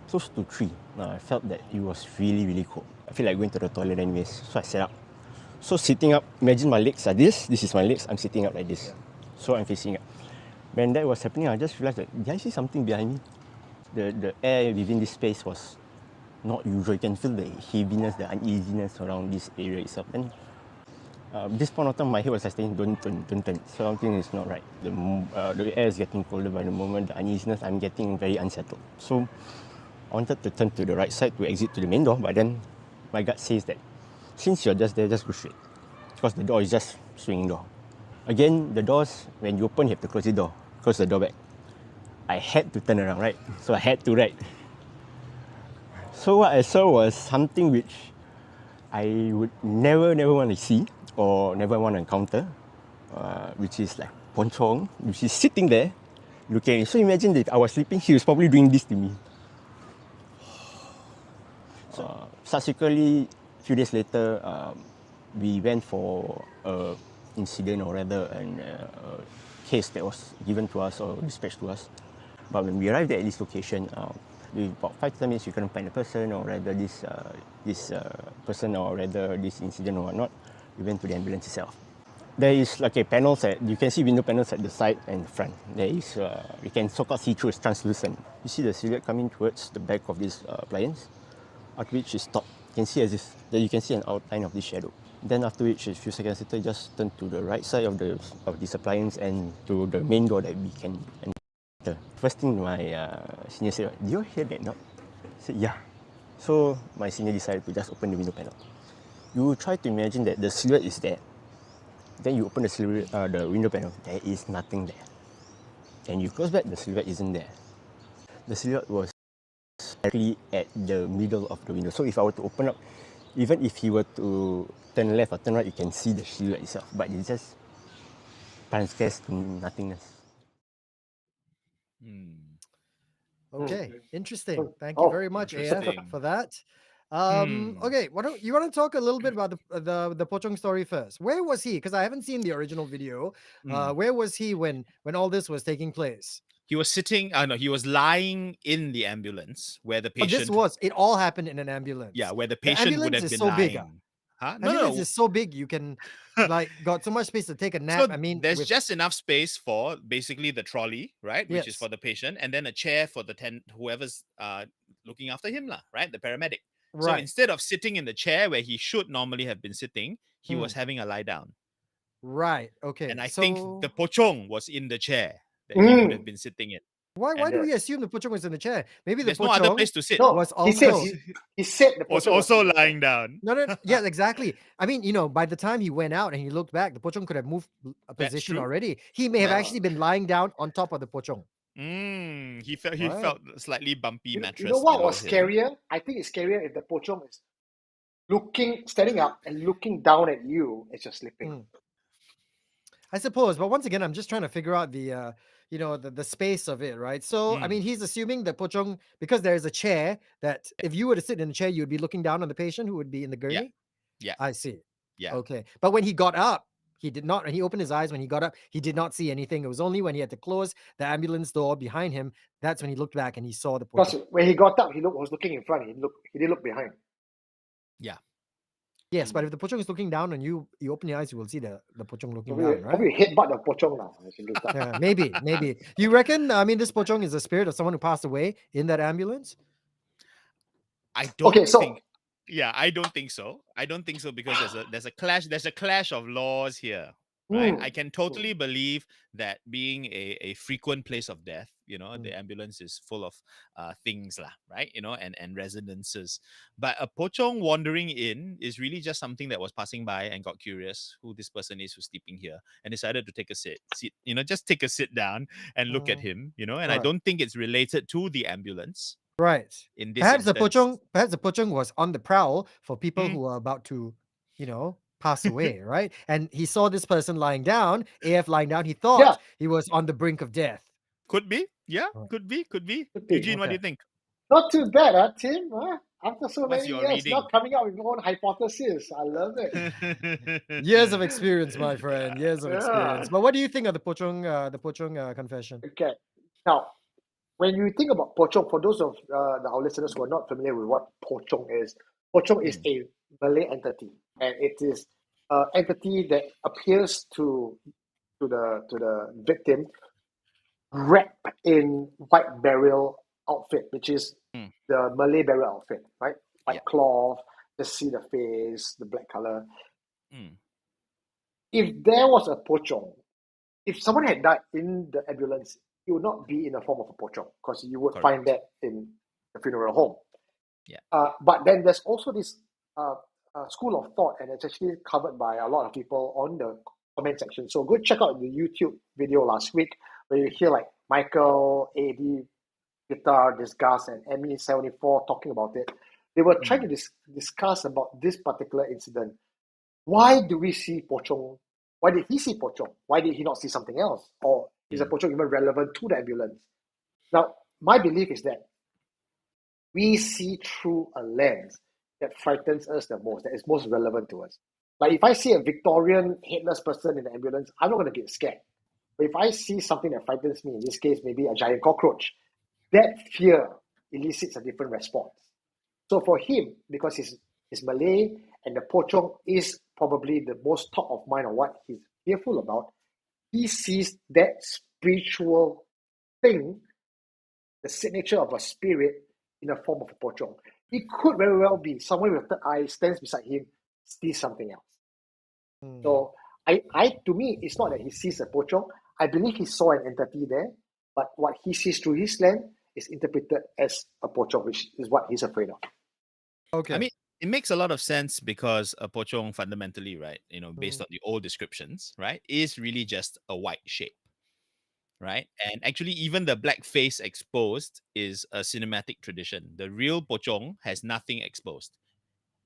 close to 3. I felt that it was really, really cold. I feel like going to the toilet anyways, so I sat up. So sitting up, imagine my legs are this is my legs, I'm sitting up like this. So I'm facing up. When that was happening, I just realized that, did I see something behind me? The air within this space was not usual. You can feel the heaviness, the uneasiness around this area itself. And this point of time, my head was saying, don't turn. Something is not right. The air is getting colder by the moment. The uneasiness, I'm getting very unsettled. So I wanted to turn to the right side to exit to the main door, but then my gut says that since you're just there, just go straight. Because the door is just swinging door. Again, the doors, when you open, you have to close the door. Close the door back. I had to turn around, right? So I had to, right? So what I saw was something which I would never want to see or never want to encounter, which is like Ponchong, which is sitting there looking at me. So imagine if I was sleeping, he was probably doing this to me. So subsequently, a few days later, we went for an incident, or rather a case that was given to us or dispatched to us. But when we arrived at this location, with about 5 to 10 minutes, we couldn't find the person, or rather this person, or rather this incident or whatnot. We went to the ambulance itself. There is like a panels you can see window panels at the side and front. There is, you can so-called see through, it's translucent. You see the silhouette coming towards the back of this appliance, after which it stopped. You can see you can see an outline of this shadow. Then after which, a few seconds later, just turn to the right side of this appliance and to the main door that we can enter. First thing my senior said, "Do you hear that knock?" I said, "Yeah." So my senior decided to just open the window panel. You try to imagine that the silhouette is there. Then you open the window panel, there is nothing there. And you close back, the silhouette isn't there. The silhouette was directly at the middle of the window. So if I were to open up, even if he were to turn left or turn right, you can see the silhouette itself. But it's just transgressed to nothingness. Okay, interesting. Thank Oh, you very much, AF, interesting. for that. Okay, why don't you want to talk a little bit about the Pochong story first? Where was he? Because I haven't seen the original video. Where was he when all this was taking place? He was sitting. No, he was lying in the ambulance where the But patient. it all happened in an ambulance. Yeah, where the The patient would ambulance have is been so big. lying. Huh? Ambulance is so big, you can got so much space to take a nap. So I mean, there's just enough space for basically the trolley, right, which is Yes. for the patient, and then a chair for the whoever's looking after him, right, the paramedic. So right, instead of sitting in the chair where he should normally have been sitting, he was having a lie down. right, okay. And I So think the Pochong was in the chair that he would have been sitting in. why and do we assume the Pochong was in the chair? Maybe the There's no other Pochong place to sit. No, was he said also he said the Was Pochong also in the lying chair. down. No, yeah, exactly. I mean, by the time he went out and he looked back, the Pochong could have moved a That's position true. already. He may have Yeah. actually been lying down on top of the Pochong. He felt Right. a slightly bumpy mattress. You know what below was him. scarier? I think it's scarier if the Pochong is standing up and looking down at you as you're sleeping. I suppose, but once again, I'm just trying to figure out the the space of it, right? So I mean, he's assuming that Pochong, because there is a chair, that if you were to sit in a chair, you'd be looking down on the patient who would be in the gurney. Yeah. I see. Yeah. Okay, but when he got up, he did not. And he opened his eyes when he got up. He did not see anything. It was only when he had to close the ambulance door behind him that's when he looked back and he saw the Because Pochong. when he got up, he was looking in front. He didn't look behind. Yeah. Yes, but if the Pochong is looking down on you, you open your eyes, you will see the Pochong looking Probably, down, right? probably headbutt the Pochong now. As you look up. Yeah, maybe. You reckon? I mean, this Pochong is the spirit of someone who passed away in that ambulance? I don't Okay, so- think. Yeah, I don't think so. I don't think so because there's a clash of laws here, right? I can totally believe that being a frequent place of death, the ambulance is full of things lah, right? And residences. But a Pochong wandering in is really just something that was passing by and got curious who this person is who's sleeping here and decided to take a sit, just take a sit down and look at him, and I Right. don't think it's related to the ambulance. Right. In this Perhaps instance. the Pochong was on the prowl for people who are about to, pass away, right? And he saw this person lying down, AF lying down. He thought he was on the brink of death. Could be. Yeah, Right. could be. Could be. Eugene, what do you think? Not too bad, Tim. Huh? After so What's many your years, reading? now coming out with your own hypothesis. I love it. Years of experience, my friend. Years of Yeah. experience. But what do you think of the Pochong confession? Okay. Now, when you think about Pochong, for those of our listeners who are not familiar with what Pochong is a Malay entity, and it is an entity that appears to the victim wrapped in white burial outfit, which is the Malay burial outfit, right? White cloth, just see the face, the black color. If there was a Pochong, if someone had died in the ambulance, it would not be in the form of a Pochong, because you would find that in the funeral home. Yeah. But then there's also this school of thought, and it's actually covered by a lot of people on the comment section. So go check out the YouTube video last week where you hear like Michael, AD, Guitar, Disgust, and Emmy74 talking about it. They were trying to discuss about this particular incident. Why do we see Pochong? Why did he see Pochong? Why did he not see something else? Or is a Pochong even relevant to the ambulance? Now, my belief is that we see through a lens that frightens us the most, that is most relevant to us. Like if I see a Victorian headless person in the ambulance, I'm not going to get scared. If I see something that frightens me, in this case, maybe a giant cockroach, that fear elicits a different response. So for him, because he's Malay and the pocong is probably the most top of mind of what he's fearful about, he sees that spiritual thing, the signature of a spirit, in the form of a pocong. It could very well be someone with a third eye stands beside him, sees something else. So to me, it's not that he sees a pocong. I believe he saw an entity there, but what he sees through his lens is interpreted as a pocong, which is what he's afraid of. Okay. I mean, it makes a lot of sense because a pocong fundamentally, right, based on the old descriptions, right, is really just a white shape, right? And actually, even the black face exposed is a cinematic tradition. The real pocong has nothing exposed,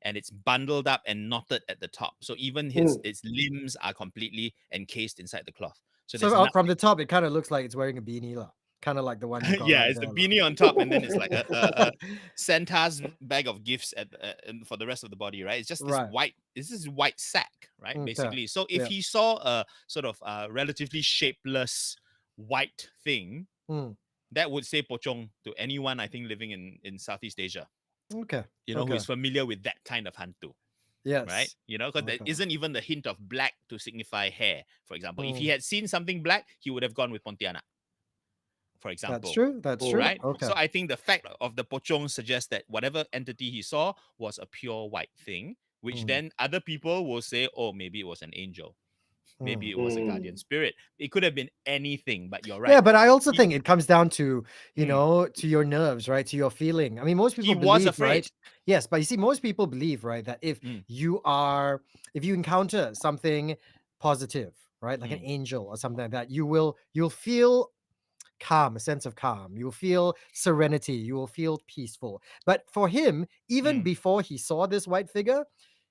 and it's bundled up and knotted at the top. So even its limbs are completely encased inside the cloth. So there's So from the top, it kind of looks like it's wearing a beanie, lah. Kind of like the one you got. yeah, right it's the there, beanie on top, and then it's like a Santa's bag of gifts for the rest of the body, right? It's just this Right. white. This is white sack, right? Okay. Basically. So if Yeah. he saw a sort of relatively shapeless white thing, that would say pocong to anyone, I think, living in Southeast Asia. Okay. Who is familiar with that kind of hantu. Yes. Right? Because there isn't even the hint of black to signify hair, for example. If he had seen something black, he would have gone with Pontianak, for example. That's true. That's true. Right? Okay. So I think the fact of the pocong suggests that whatever entity he saw was a pure white thing, which then other people will say, oh, maybe it was an angel. Maybe it was a guardian spirit. It could have been anything, but you're right. Yeah, but I also think it comes down to, to your nerves, right? To your feeling. I mean, most people believe, was afraid. right? Yes, but you see, most people believe, right, that if you encounter something positive, right, like an angel or something like that, you'll feel calm, a sense of calm. You'll feel serenity. You will feel peaceful. But for him, even before he saw this white figure,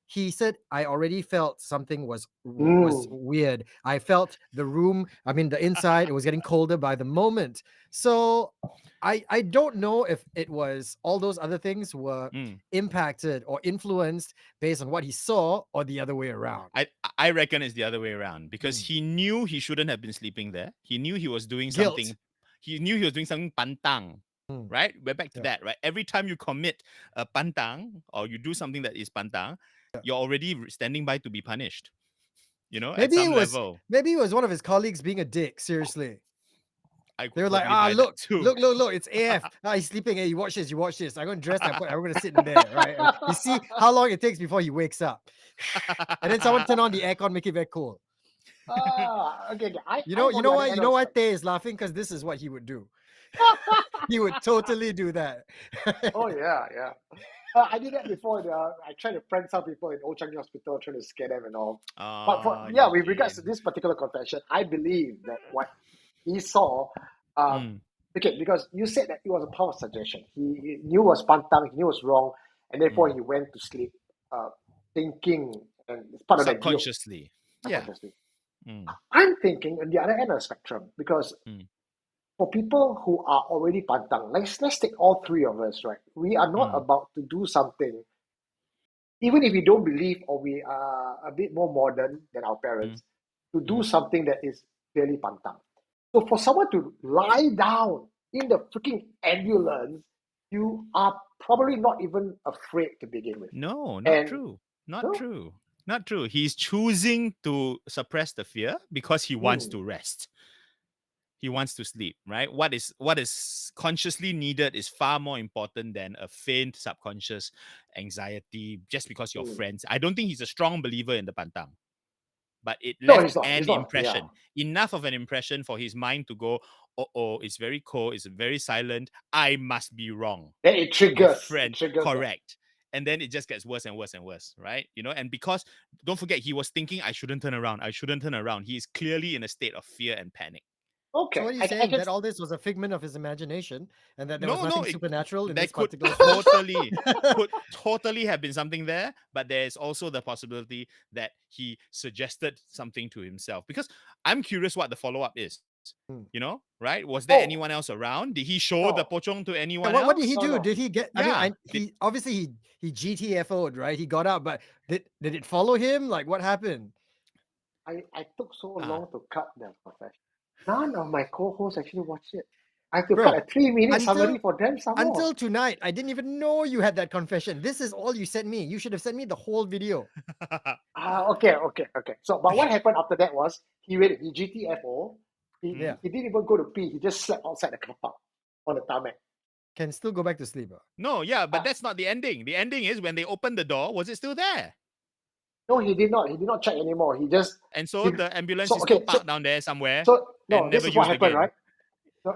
he said, I already felt something was weird. I felt the room, the inside, it was getting colder by the moment. So I don't know if it was all those other things were impacted or influenced based on what he saw or the other way around. I reckon it's the other way around because he knew he shouldn't have been sleeping there. He knew he was doing something. He knew he was doing something pantang. Right? We're back to that, right? Every time you commit a pantang or you do something that is pantang, you're already standing by to be punished. At some level. Maybe it was one of his colleagues being a dick, seriously. They were like, look, it's AF. He's sleeping. Hey, you watch this. I'm going to dress that. I'm going to sit in there, right? You see how long it takes before he wakes up. And then someone turn on the aircon, make it very cool. Okay. You know why Tay is laughing? Because this is what he would do. He would totally do that. Oh, yeah. I did that before. I tried to prank some people in Old Changi Hospital, trying to scare them and all. But with regards to this particular confession, I believe that what he saw, because you said that it was a power suggestion. He knew it was pantang, he knew it was wrong, and therefore he went to sleep thinking, and it's part of that guilt. Subconsciously. I'm thinking on the other end of the spectrum, because for people who are already pantang, let's take all three of us, right? We are not about to do something, even if we don't believe or we are a bit more modern than our parents, to do something that is clearly pantang. So for someone to lie down in the freaking ambulance, you are probably not even afraid to begin with. No, not true. Not true. He's choosing to suppress the fear because he wants to rest. He wants to sleep, right? What is consciously needed is far more important than a faint subconscious anxiety just because you're friends. I don't think he's a strong believer in the pantang. But it left an impression. Enough of an impression for his mind to go, it's very cold, it's very silent. I must be wrong. Then it triggers. Correct. And then it just gets worse and worse and worse, right? And because, don't forget, he was thinking, I shouldn't turn around. He is clearly in a state of fear and panic. Okay. So what are you saying? That all this was a figment of his imagination and that there was nothing supernatural in this could particular could totally have been something there, but there's also the possibility that he suggested something to himself. Because I'm curious what the follow-up is. Right? Was there anyone else around? Did he show the pocong to anyone else? What did he do? Did he get? He obviously he GTFO'd, right? He got out, but did it follow him? Like what happened? I took so long to cut the confession. None of my co-hosts actually watched it. I have to Bro, cut a 3-minute until- summary for them some more. Until tonight, I didn't even know you had that confession. This is all you sent me. You should have sent me the whole video. Okay. So, but what happened after that was he GTFO. He Yeah. he didn't even go to pee. He just slept outside the car park on the tarmac. Can still go back to sleep. No, yeah, but that's not the ending. The ending is when they opened the door, was it still there? No, he did not. He did not check anymore. He just And so he- the ambulance so, is still okay, so- parked down there somewhere. so no. and This never is what used happened, again. right?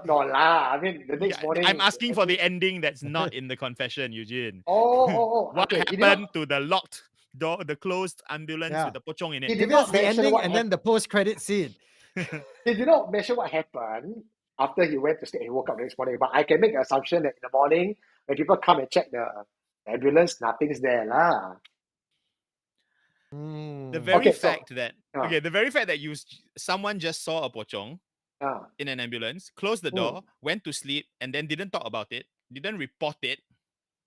No lah. I mean, the next Yeah, morning. I'm asking for the actually- ending that's not in the confession, Eugene. Oh. What Okay. He did happened not- to the locked door, the closed ambulance Yeah. with the pochong in He it? did Give not us the mention ending what and then the post-credit scene. He did not mention what happened after he went to sleep. He woke up the next morning. But I can make an assumption that in the morning, when people come and check the ambulance, nothing's there lah. The Mm. very Okay, so- fact that Ah. the very fact that someone just saw a pochong Ah, in an ambulance, closed the door, went to sleep, and then didn't talk about it, didn't report it,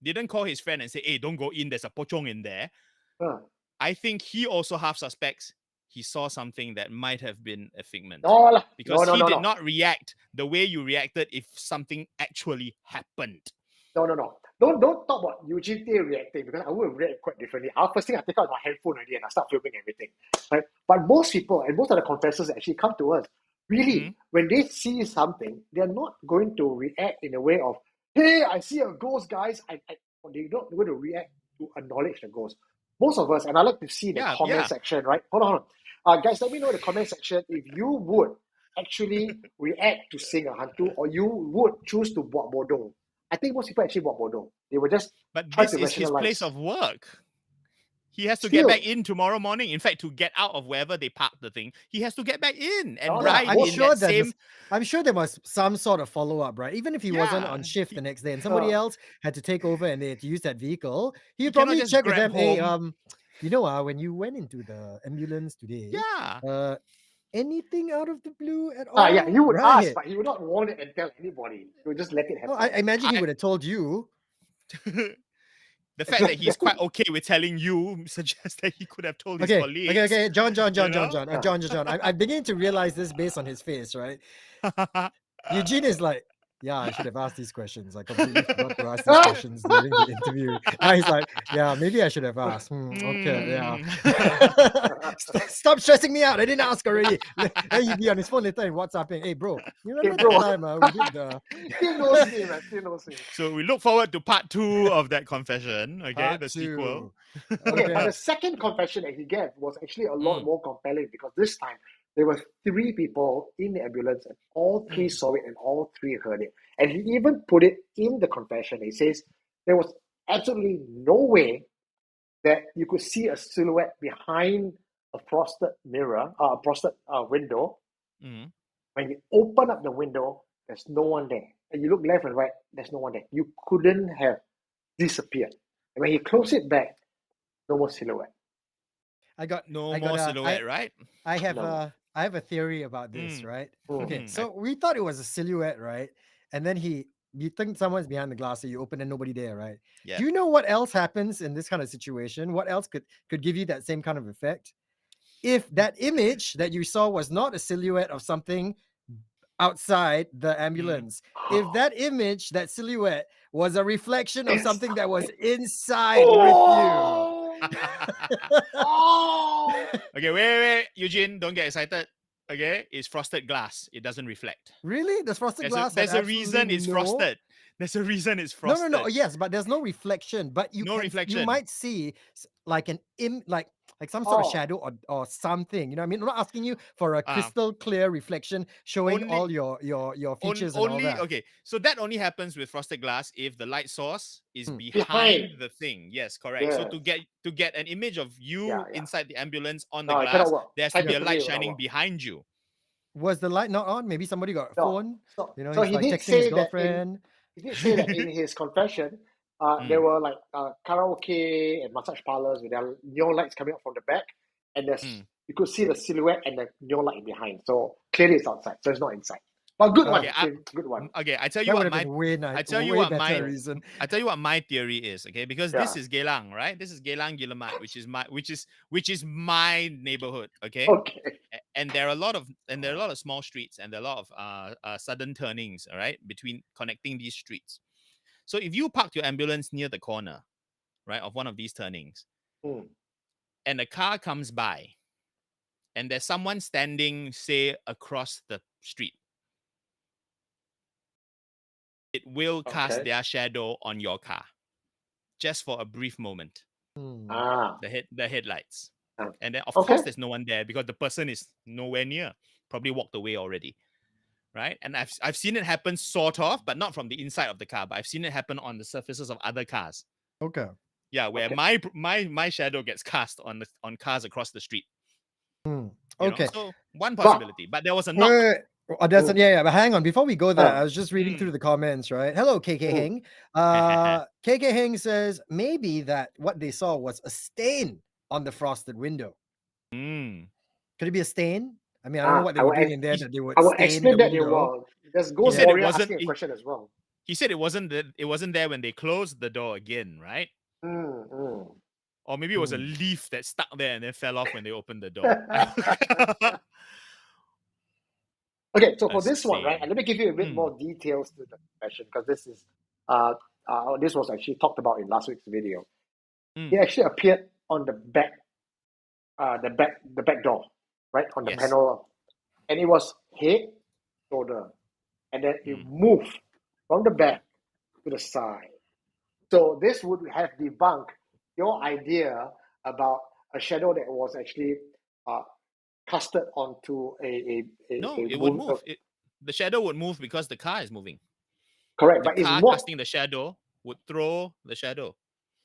didn't call his friend and say, "Hey, don't go in. There's a pochong in there." ah. I think he also half suspects he saw something that might have been a figment. No lah. Because no, he no, did no. not react the way you reacted if something actually happened. No. Don't talk about Eugene Tay reacting because I would react quite differently. First thing I take out my handphone already and I start filming everything. Right? But most people and most of the confessors actually come to us. Really, when they see something, they're not going to react in a way of, "Hey, I see a ghost, guys." They're not going to react to acknowledge the ghost. Most of us, and I like to see the Yeah, comment yeah. section, right? Hold on. Guys, let me know in the comment section if you would actually react to seeing a hantu or you would choose to buat bodoh. I think most people actually buat bodoh. They will just But try this to is his place rationalize. of work. He has to Still. get back in tomorrow morning. In fact, to get out of wherever they parked the thing, he has to get back in and No, ride I'm in sure that that same. I'm sure there was some sort of follow-up, right? Even if he wasn't Yeah, on shift the next day and somebody Uh. else had to take over and they had to use that vehicle, He he'd cannot probably just check with grab them, "Hey, home." when you went into the ambulance today, Yeah. anything out of the blue at all?" Yeah, he would Right. ask, but he would not want it and tell anybody. He would just let it happen. No, I imagine he would have told you. The fact that he's quite okay with telling you suggests that he could have told his Okay, colleagues. okay. John. know? John. I'm beginning to realize this based on his face, right? Eugene is like, "Yeah, I should have asked these questions. I completely forgot to ask these questions during the interview." Now he's like, "Yeah, maybe I should have asked." Okay, yeah. Stop stressing me out. I didn't ask already. Then he'd be on his phone later and WhatsApping, "Hey, bro, you remember bro." that time we did the Still knows me, man. Still knows me. So we look forward to part 2 of that confession. Okay, part the sequel. 2?" Okay, but Okay. the second confession that he gave was actually a lot more compelling because this time there were 3 people in the ambulance and all 3 saw it and all 3 heard it. And he even put it in the confession. He says there was absolutely no way that you could see a silhouette behind a frosted mirror, frosted window. Mhm. When you open up the window, there's no one there. And you look left and right, there's no one there. You couldn't have disappeared. And when he closed it back, no more silhouette. I got No I more got, silhouette, right? I have No. I have a theory about this, Mm. right? Mm. Okay, Mm. so we thought it was a silhouette, right? And then you think someone's behind the glass, so you open and nobody there, right? Yeah. Do you know what else happens in this kind of situation? What else could give you that same kind of effect? If that image that you saw was not a silhouette of something outside the ambulance, if that image, that silhouette, was a reflection of something that was inside with Oh! Okay, wait, Eugene, don't get excited. Okay, it's frosted glass. It doesn't reflect. you. Really? Does frosted There's glass? there's have a reason absolutely it's no- frosted. There's a reason it's No, frosted. no. Yes, but there's no reflection. But you No can, reflection. you might see like an like some sort Oh. of shadow or something. You know what I mean? I'm not asking you for a Ah. crystal clear reflection showing Only- all your features and all Only that. okay. So that only happens with frosted glass if the light source is Hmm. behind Behind. the thing. Yes, correct. So Yes. to get an image of you Yeah, yeah. inside the ambulance on the No, it cannot glass, work. there has to be a Scientifically, light it will not shining work. behind you. Was the light not on? Maybe somebody got a No. phone. So, You know, so he's he like did texting his say that girlfriend. he did say that in his confession, there were like karaoke and massage parlors with their neon lights coming up from the back, and there's you could see the silhouette and the neon light behind. So clearly it's outside, so it's not inside. But good one, Okay, good one. Okay, I tell you That would what have my been way nice. I tell you way what better my reason. I tell you what my theory is, okay? Because this Yeah. is Geylang, right? This is Geylang Guillemard, which is my neighborhood, okay? Okay. and there are a lot of small streets, and there are a lot of sudden turnings, all right, between connecting these streets. So if you park your ambulance near the corner, right, of one of these turnings, and a car comes by, and there's someone standing, say, across the street, it will cast their shadow on your car, just for a brief moment. The headlights. And then, of course, there's no one there because the person is nowhere near, probably walked away already, right? And I've seen it happen sort of, but not from the inside of the car, but I've seen it happen on the surfaces of other cars. Okay. Yeah, where my shadow gets cast on cars across the street. Okay. So one possibility, but there was a knock. Wait. But hang on. Before we go there, I was just reading through the comments, right? Hello, KK Heng. KK Heng says maybe that what they saw was a stain on the frosted window. Could it be a stain? I mean, I don't know what they were doing in there that they would I will stain explain the that they window. will. There's Ghost Warrior asking a question as well. He said it wasn't there when they closed the door again, right? Or maybe it was a leaf that stuck there and then fell off when they opened the door. Okay, so for this one, right, and let me give you a bit more details to the confession, because this is this was actually talked about in last week's video. He actually appeared on the back door, right, on the panel, and it was head, shoulder, and then it moved from the back to the side. So this would have debunked your idea about a shadow that was actually casted onto a it would move. The shadow would move because the car is moving. Correct, the but car it's more casting the shadow would throw the shadow.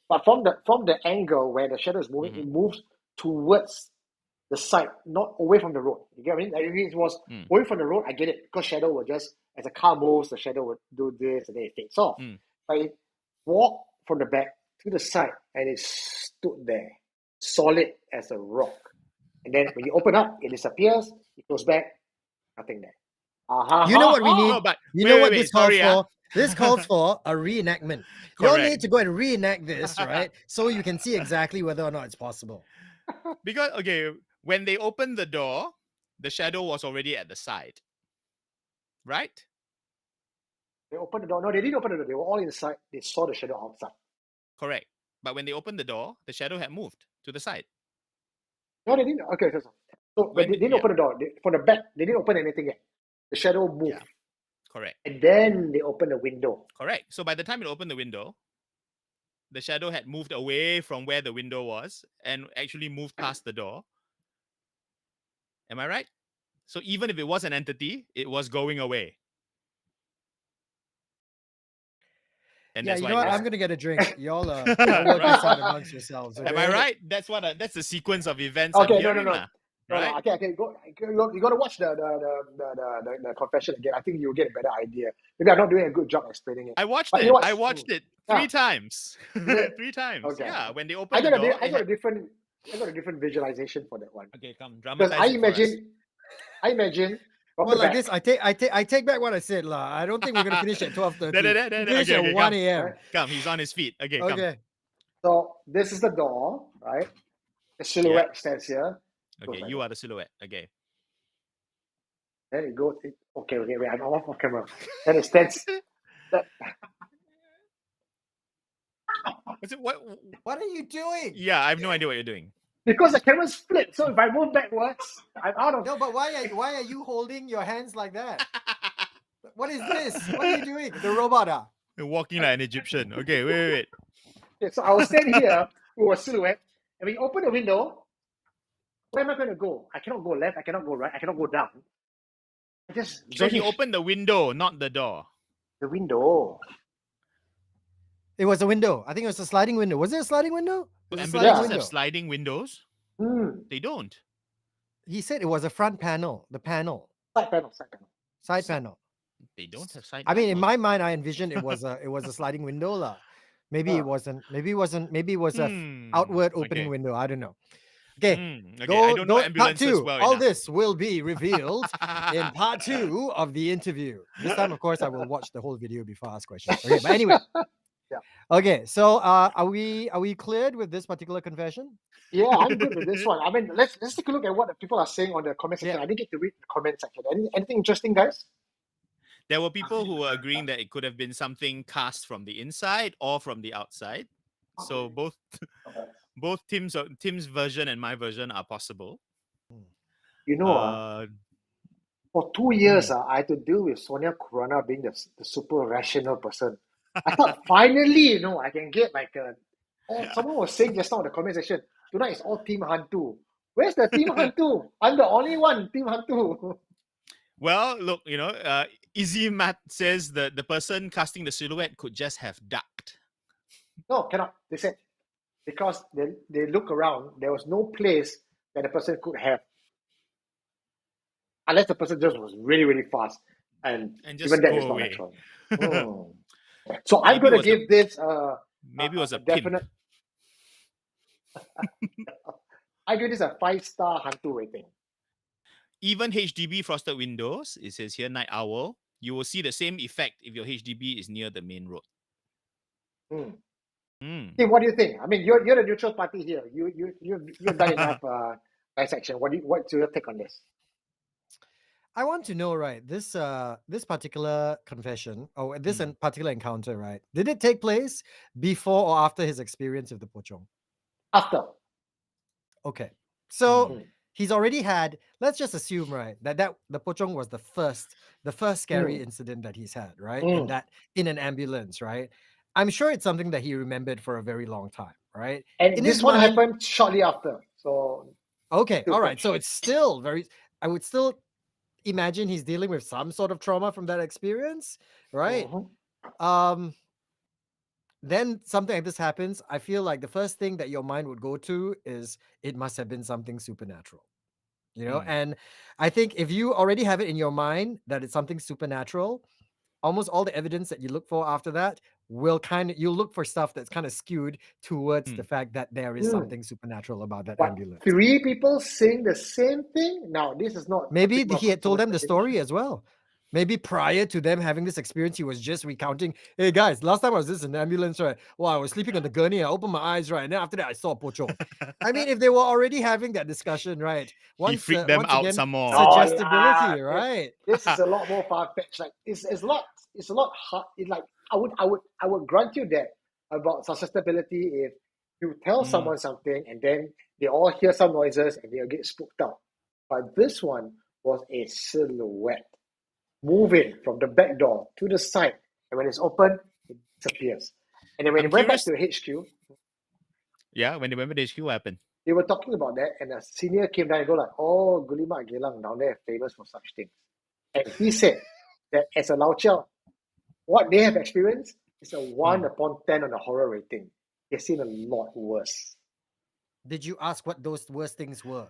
But from the angle where the shadow is moving, it moves towards the side, not away from the road. You get what I mean? Like if it was away from the road, I get it, because shadow will just, as the car moves, the shadow would do this and then it fades off. But it walked from the back to the side and it stood there, solid as a rock. And then when you open up, it disappears, it goes back, nothing there. You know what we need? No, but This calls for? This calls for a reenactment. You all need to go and reenact this, right? So you can see exactly whether or not it's possible. Because, when they opened the door, the shadow was already at the side. Right? They opened the door. No, they didn't open the door. They were all inside. They saw the shadow outside. Correct. But when they opened the door, the shadow had moved to the side. No, they didn't. Okay, so when they didn't open the door, from the back, they didn't open anything yet. The shadow moved. Yeah. Correct. And then they opened the window. Correct. So by the time it opened the window, the shadow had moved away from where the window was and actually moved past the door. Am I right? So even if it was an entity, it was going away. And Yeah, that's you why know what? I'm gonna get a drink. Y'all work this out amongst yourselves. Okay? Am I right? That's the sequence of events. Okay, I'm hearing, no. Right? Okay, go. You got to watch the confession again. I think you'll get a better idea. Maybe I'm not doing a good job explaining it. I watched But it. you know what? I watched it 3 times. 3 times. Okay. Yeah, when they I opened got the door. I got a different visualization for that one. Okay, come. Because Dramatize it for us. I imagine. from Well, the like back, this, I take back what I said, lah. I don't think we're gonna finish at 12:30. Finish Okay, at 1 come. a.m. Come, he's on his feet. Okay, come. Okay. So this is the door, right? The silhouette stands here. Okay, like you that. are the silhouette. Okay. Then it goes. Okay, wait. I'm off of camera. Then it stands. What are you doing? Yeah, I have no idea what you're doing. Because the camera's flipped, so if I move backwards, I'm out of. No, but why are you holding your hands like that? What is this? What are you doing? The robot, ah? You're walking like an Egyptian. Okay, wait. Okay, so I will stand here with a silhouette, and when you open the window, where am I going to go? I cannot go left. I cannot go right. I cannot go down. I just So he vanish. opened the window, not the door. The window. It was a window. I think it was a sliding window. Was it a sliding window? It was a sliding Ambulances window. have sliding windows. They don't. He said it was a front panel. The panel. Side panel. Side panel. They don't have side. I mean, in panels. my mind, I envisioned it was a sliding window, lah. Maybe it wasn't. Maybe it wasn't. Maybe it was a outward opening window. I don't know. Okay. Okay, I don't know part ambulances 2. well All enough. this will be revealed in part 2 of the interview. This time, of course, I will watch the whole video before I ask questions. Okay, but anyway, Okay, so are we cleared with this particular confession? Yeah, I'm good with this one. I mean, let's take a look at what the people are saying on the comment section. Yeah. I didn't get to read the comment section. Anything interesting, guys? There were people who were agreeing that it could have been something cast from the inside or from the outside. So both Tim's version and my version are possible. You know, for 2 years, I had to deal with Sonia Kurana being the super rational person. I thought finally, I can get like someone was saying just now in the comment section, tonight is all Team Hantu. Where's the Team Hantu? I'm the only one, Team Hantu. Well, look, Easy Matt says that the person casting the silhouette could just have ducked. No, cannot. They said, because they look around, there was no place that the person could have. Unless the person just was really, really fast. And just even that go is not away. natural. So I'm going to give this maybe it was a definite. I give this a 5-star Hantu rating. Even HDB frosted windows, it says here, Night Owl, you will see the same effect if your HDB is near the main road. Tim, what do you think? I mean, you're the neutral party here. You've done enough dissection. What's your take on this? I want to know, right, this particular confession, or this particular encounter, right? Did it take place before or after his experience with the pocong? After. Okay. So he's already had, let's just assume, right, that the pocong was the first scary incident that he's had, right? In an ambulance, right? I'm sure it's something that he remembered for a very long time, right? And in this his one mind, happened shortly after. So okay, all right. So it's still very, I would still imagine he's dealing with some sort of trauma from that experience, right? Then something like this happens. I feel like the first thing that your mind would go to is it must have been something supernatural, and I think if you already have it in your mind that it's something supernatural, almost all the evidence that you look for after that you'll look for stuff that's kind of skewed towards the fact that there is something supernatural about that ambulance. 3 people saying the same thing? Now, this is not. Maybe he had told them the story as well. Maybe prior to them having this experience, he was just recounting, hey guys, last time I was in an ambulance, right? Well, I was sleeping on the gurney, I opened my eyes, right? And then after that, I saw a pocong. I mean, if they were already having that discussion, right? He freaked them out again, some more. Suggestibility, right? This is a lot more far-fetched. Like it's a lot hard. It's like I would grant you that about suggestibility if you tell someone something and then they all hear some noises and they'll get spooked out. But this one was a silhouette moving from the back door to the side, and when it's open, it disappears. And then when it went back to the HQ, when they went back to HQ, what happened? they were talking about that, and a senior came down and go like, "Oh, Gulimak Gelang down there famous for such things." And he said that as a Lao Chiao, what they have experienced is a 1 upon 10 on the horror rating. They've seen a lot worse. Did you ask what those worst things were?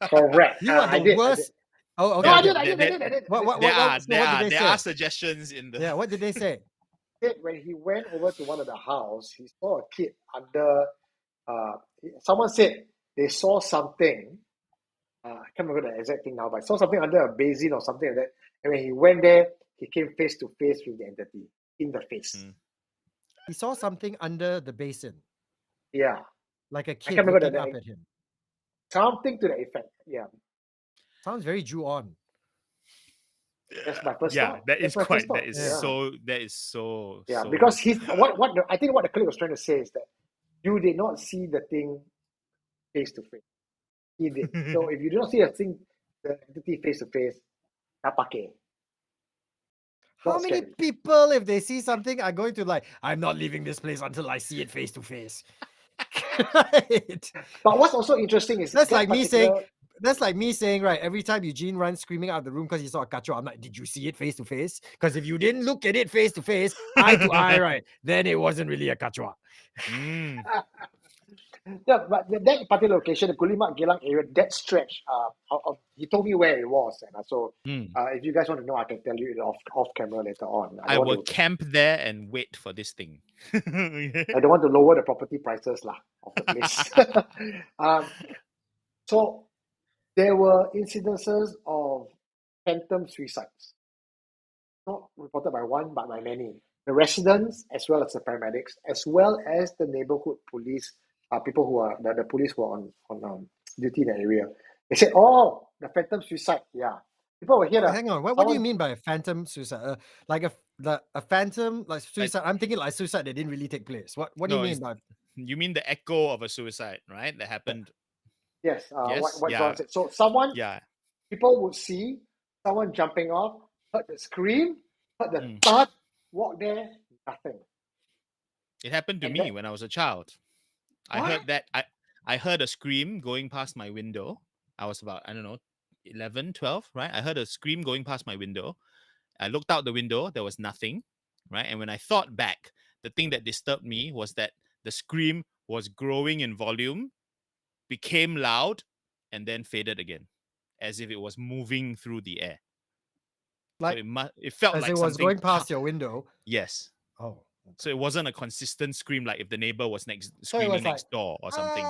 Correct. You are the worst. Oh, okay. No, I did. There are suggestions in the. Yeah, what did they say? When he went over to one of the house, he saw a kid under. Someone said they saw something. I can't remember the exact thing now, but saw something under a basin or something like that. And when he went there, he came face to face with the entity in the face. He saw something under the basin. Yeah, like a kid looking up at him. Something to that effect. Yeah. Sounds very Ju-on. That's my first thought. That is so. Yeah, because I think what the colleague was trying to say is that you did not see the thing face to face. He did. So if you do not see the entity face to face, tak pakai. How many people, if they see something, are going to like, I'm not leaving this place until I see it face to face? Right. But what's also interesting is that's like me saying, right, every time Eugene runs screaming out of the room because he saw a kacho, I'm like, did you see it face to face? Because if you didn't look at it face to face, eye to eye, right, then it wasn't really a kacho. Yeah, but that particular location, the Gulimak Gelang area, that stretch, he told me where it was, and so if you guys want to know, I can tell you off camera later on. I will camp there and wait for this thing. I don't want to lower the property prices of the place. So there were incidences of phantom suicides, not reported by one, but by many. the residents, as well as the paramedics, as well as the neighborhood police, people who are the police who are on duty in the area. They said, "Oh, the phantom suicide." Yeah, people were here. Hang on. What do you mean by a phantom suicide? Like a phantom like suicide? I'm thinking like suicide that didn't really take place. What do you mean by? You mean the echo of a suicide, right? That happened. Yes. Yes. What John said. So someone. Yeah. People would see someone jumping off, heard the scream, heard the thud, walk there, nothing. It happened to me when I was a child. I heard that. I heard a scream going past my window. I was about, I don't know, 11, 12, right? I heard a scream going past my window. I looked out the window. There was nothing, right? And when I thought back, the thing that disturbed me was that the scream was growing in volume, became loud, and then faded again, as if it was moving through the air. Like so it felt as like it was something going past your window. Yes. Oh. So it wasn't a consistent scream like if the neighbor was screaming next door or something.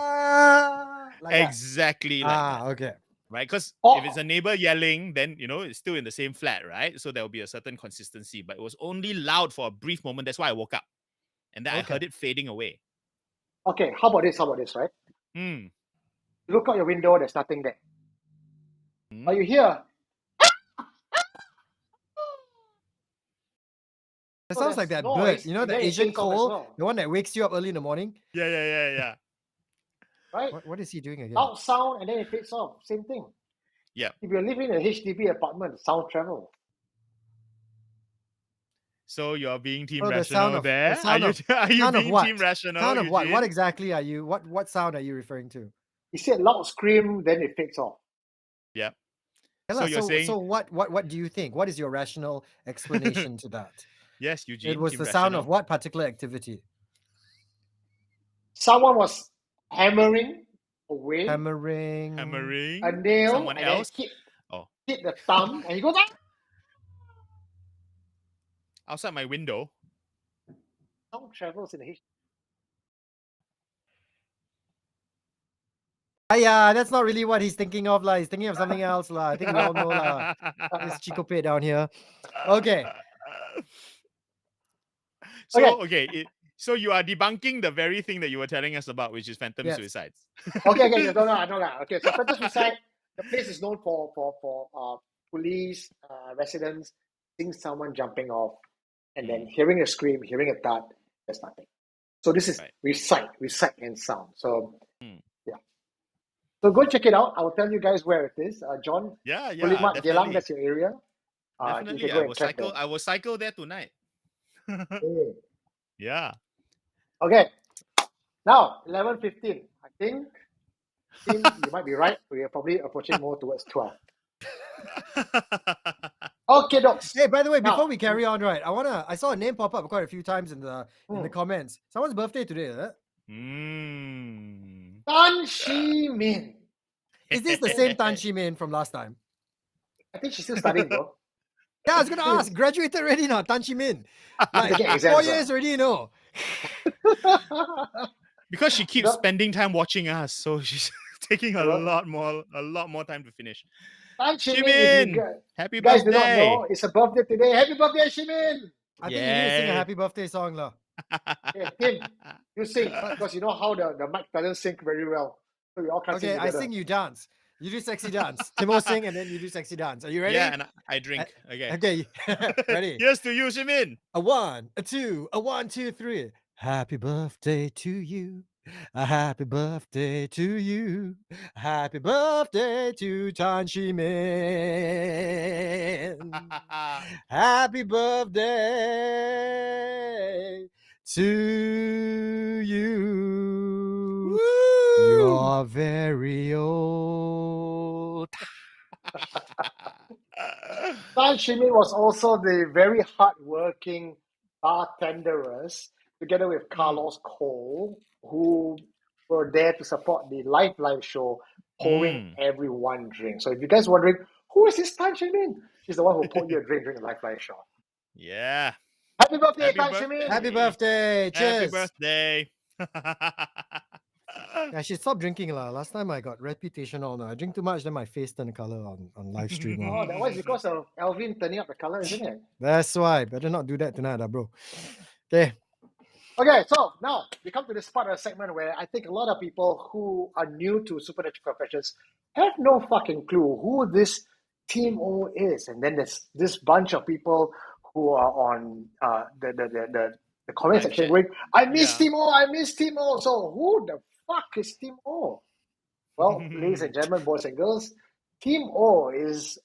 Like exactly like that. Okay. Right? Because if it's a neighbor yelling, then it's still in the same flat, right? So there will be a certain consistency. But it was only loud for a brief moment. That's why I woke up. And then I heard it fading away. Okay, how about this, right? Look out your window, there's nothing there. Are you here? It sounds like that bird, the Asian call, the one that wakes you up early in the morning. Yeah. Right? What is he doing again? Loud sound and then it fades off. Same thing. Yeah. If you're living in a HDB apartment, sound travels. So you're being team the rational sound of, there? The sound Are you being what? team rational? Sound of Eugene? what? What exactly are you? What sound are you referring to? He said loud scream, then it fades off. Yeah. So you're saying. So what do you think? What is your rational explanation to that? Yes, Eugene. It was the sound of what particular activity? Someone was hammering away. Hammering. A nail. Someone else? Hit the thumb, and he goes, outside my window. Sound travels in the HDB. Yeah, that's not really what he's thinking of. He's thinking of something else. I think we all know. It's Chico Pate down here. Okay. So, so you are debunking the very thing that you were telling us about, which is phantom suicides. Okay, no. Okay, so phantom suicide, the place is known for police, residents, seeing someone jumping off, and then hearing a scream, hearing a thud, there's nothing. So this is recite and sound. So, yeah. So go check it out. I will tell you guys where it is. John, Yeah, Pulimat, Geylang, that's your area. Definitely, I will cycle there tonight. Yeah. Okay. Now, 11:15. I think you might be right. We are probably approaching more towards 12. Okay, docs. Hey, by the way, before we carry on, right? I saw a name pop up quite a few times in the comments. Someone's birthday today, is it? Tan Shi Min. Is this the same Tan Shi Min from last time? I think she's still studying, bro. Yeah, I was gonna ask. Graduated already now, Tan Shi Min. 4 years already, Because she keeps spending time watching us, so she's taking a lot more time to finish. Tan Shi Min, happy birthday! Guys do not know it's a birthday today. Happy birthday, Shi Min! I think you need to sing a happy birthday song, lah. Yeah, Tim, you sing because you know how the mic doesn't sync very well, so we all can't sing together. I sing, you dance. You do sexy dance. Timo sing and then you do sexy dance. Are you ready? Yeah, and I drink. Okay. Okay. Ready? Here's to you, Shi Min. A 1, a 2, a 1, 2, 3. Happy birthday to you. A happy birthday to you. Happy birthday to Tan Shi Min. Happy birthday to you. Woo! You're very old. Tan Shi Min was also the very hardworking bartenderess, together with Carlos Cole, who were there to support the Lifeline show, pouring everyone drink. So if you guys are wondering, who is this Tan Shi Min? She's the one who poured you a drink during the Lifeline show. Yeah. Happy birthday, Tan Shi Min! Happy birthday! Cheers! Happy birthday! I should stop drinking lah. Last time I got reputation on. I drink too much, then my face turned color on live stream. Oh, that was because of Alvin turning up the color, isn't it? That's why. Better not do that tonight, bro. Okay. Okay, so now we come to this part of the segment where I think a lot of people who are new to Supernatural Confessions have no fucking clue who this Team O is. And then there's this bunch of people who are on the comment Live section chat. going, I miss Yeah. Team O, I miss Team O. So who the fuck is Team O? Well, ladies and gentlemen, boys and girls, Team O is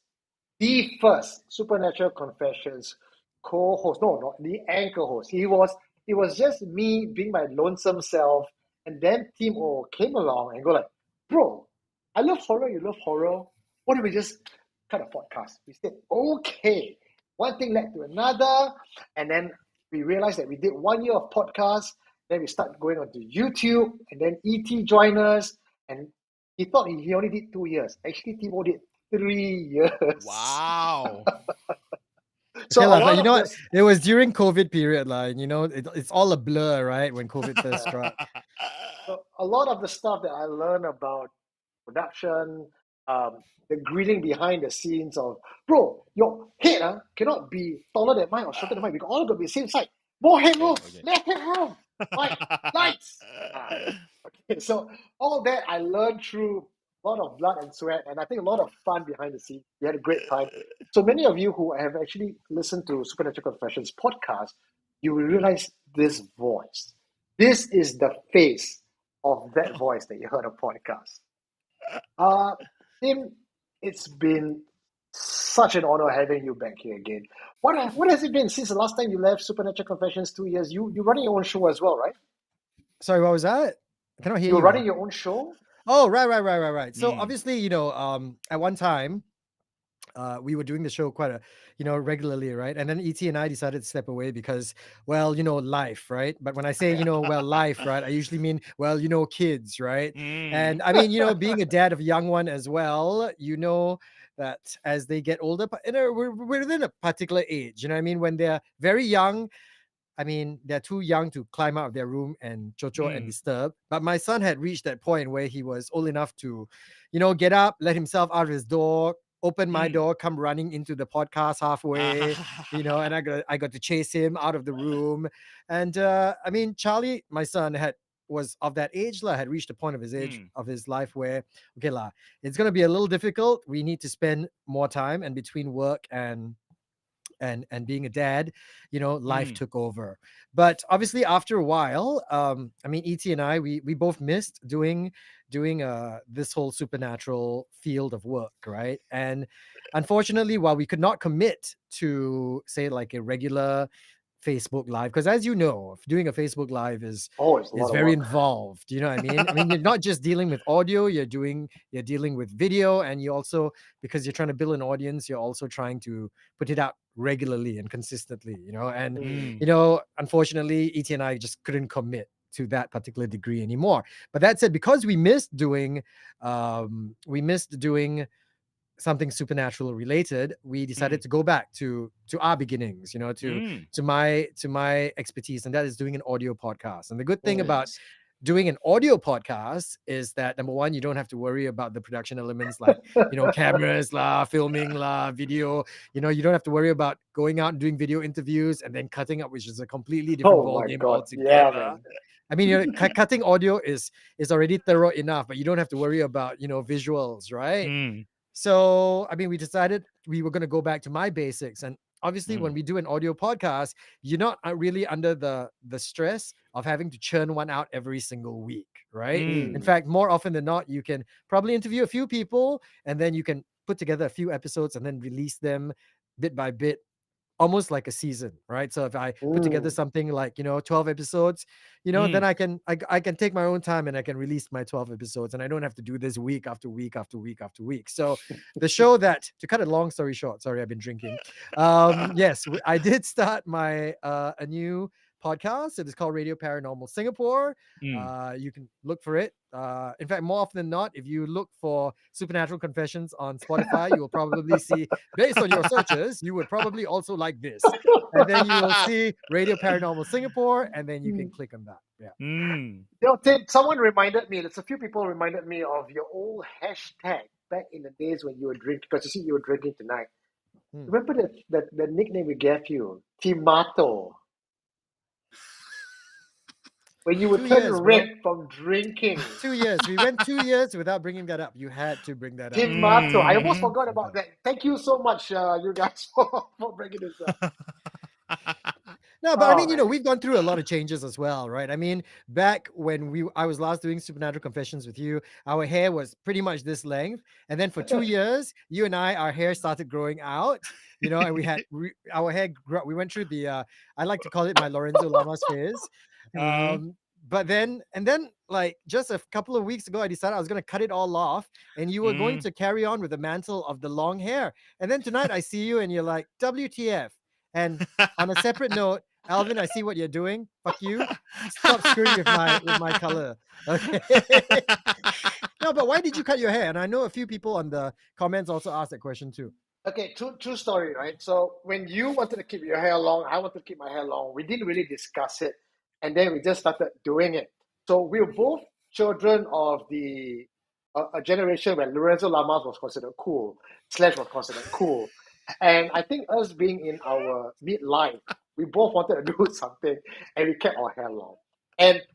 the first Supernatural Confessions co-host. No, not the anchor host. It was just me being my lonesome self, and then Team O came along and go like, bro, I love horror, you love horror. Why don't we just cut a podcast? We said, okay. One thing led to another, and then we realized that we did 1 year of podcast. Then we started going onto YouTube, and then ET joined us, and he thought he only did 2 years. Actually, Team O did 3 years. Wow. So Okay, a lah, lot but you of know what? this, It was during COVID period, like it's all a blur, right? When COVID first struck. so a lot of the stuff that I learned about production, the grilling behind the scenes of, bro, your head cannot be taller than mine or shorter than mine. We got all got to be the same side. More headroom, Okay. less headroom. Right, lights. Okay, so all that I learned through a lot of blood and sweat, and I think a lot of fun behind the scenes. We had a great time. So many of you who have actually listened to Supernatural Confessions podcast, you will realize this voice. This is the face of that voice that you heard on podcast. Tim, it's been such an honor having you back here again. What has it been since the last time you left Supernatural Confessions 2 years? You're running your own show as well, right? Sorry, what was that? I cannot hear You're you. running your own show? Oh, right. So Mm. obviously, at one time, we were doing the show quite regularly, right? And then ET and I decided to step away because, well, life, right? But when I say, life, right, I usually mean, well, kids, right? And I mean, being a dad of a young one as well, that as they get older, we're within a particular age, you know what I mean? When they're very young, I mean, they're too young to climb out of their room and chocho and disturb. But my son had reached that point where he was old enough to, get up, let himself out of his door, open my door, come running into the podcast halfway, and I got to chase him out of the room. And I mean, Charlie, my son, was of that age, had reached a point of his age of his life where, okay, it's gonna be a little difficult. We need to spend more time, and between work and being a dad, life took over. But obviously after a while, I mean, ET and I, we both missed doing this whole supernatural field of work, right? And unfortunately, while we could not commit to, say, like a regular Facebook Live, because as you know, doing a Facebook Live is very involved. You know what I mean? I mean, you're not just dealing with audio, you're dealing with video, and you also, because you're trying to build an audience, you're also trying to put it out regularly and consistently, and unfortunately, ET and I just couldn't commit to that particular degree anymore. But that said, because we missed doing something supernatural related, we decided to go back to our beginnings, to my expertise, and that is doing an audio podcast. And the good thing about doing an audio podcast is that, number one, you don't have to worry about the production elements like cameras filming video. You don't have to worry about going out and doing video interviews and then cutting up, which is a completely different ballgame altogether. Yeah, I mean, cutting audio is already thorough enough, but you don't have to worry about visuals, right? So, I mean, we decided we were going to go back to my basics. And obviously, when we do an audio podcast, you're not really under the stress of having to churn one out every single week, right? In fact, more often than not, you can probably interview a few people, and then you can put together a few episodes and then release them bit by bit, almost like a season, right? So if I put together something like 12 episodes, then I can take my own time and I can release my 12 episodes, and I don't have to do this week after week after week after week. So the show that, to cut a long story short, sorry, I've been drinking. Yes, I did start my a new podcast. It is called Radio Paranormal Singapore. You can look for it. In fact, more often than not, if you look for Supernatural Confessions on Spotify, you will probably see, based on your searches, you would probably also like this. And then you will see Radio Paranormal Singapore, and then you can click on that. Yeah. You know, Tim, someone reminded me, there's a few people reminded me of your old hashtag back in the days when you were drinking, because you see you were drinking tonight. Remember the nickname we gave you, Timato? When you would 2 turn years, red from drinking. 2 years. We went 2 years without bringing that up. You had to bring that up. Timato. I almost forgot about that. Thank you so much, you guys, for bringing this up. No, but I mean, you know, we've gone through a lot of changes as well, right? I mean, back when I was last doing Supernatural Confessions with you, our hair was pretty much this length, and then for 2 years, you and our hair started growing out, you know, and we had our hair grew. We went through the I like to call it my Lorenzo Lamas phase. But then like just a couple of weeks ago, I decided I was going to cut it all off, and you were going to carry on with the mantle of the long hair. And then tonight I see you and you're like, WTF. And on a separate note, Alvin, I see what you're doing. Fuck you. Stop screwing with my color. Okay. No, but why did you cut your hair? And I know a few people on the comments also asked that question too. Okay, true story, right? So when you wanted to keep your hair long, I wanted to keep my hair long. We didn't really discuss it, and then we just started doing it. So we were both children of the a generation when Lorenzo Lamas was considered cool, Slash was considered cool, and I think us being in our midlife, we both wanted to do something, and we kept our hair long.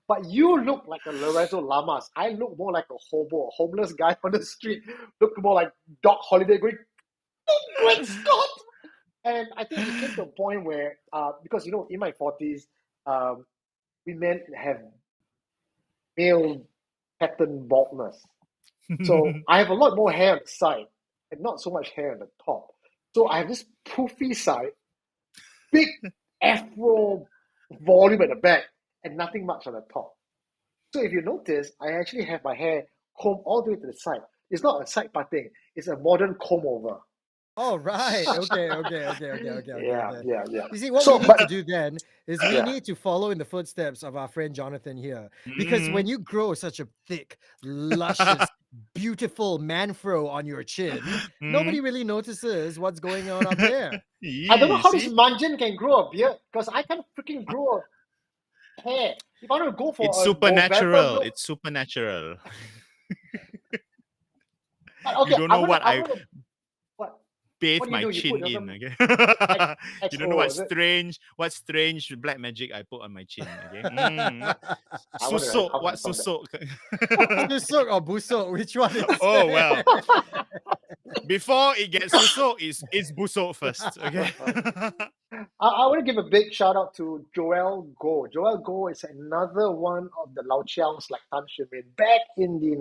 But you look like a Lorenzo Lamas. I look more like a hobo, a homeless guy on the street. Look more like Doc Holliday going, "Great Scott!" And I think it came to a point where, because you know, in my 40s, we men have male pattern baldness. So I have a lot more hair on the side and not so much hair on the top. So I have this poofy side, big afro volume at the back, and nothing much on the top. So if you notice, I actually have my hair combed all the way to the side. It's not a side parting, it's a modern comb over. Oh, right. Okay. Yeah. You see, what we need to do then is we need to follow in the footsteps of our friend Jonathan here. Because when you grow such a thick, luscious, beautiful manfro on your chin, nobody really notices what's going on up there. I don't know how this Manjan can grow a beard, because I can't freaking grow a hair. If I want to go for It's a supernatural. November, It's supernatural. okay, You don't know what I bathe what do my you do? You chin put in. some Okay. You don't know XO, is it? what strange black magic I put on my chin. Okay. I wonder Susok. how What come that- susok? Susok or busok? Which one is Oh it? well. Before it gets susok, it's busok first. Okay. I want to give a big shout out to Joel Go. Joel Go is another one of the Lao Chiangs like Tan Shin Min back in the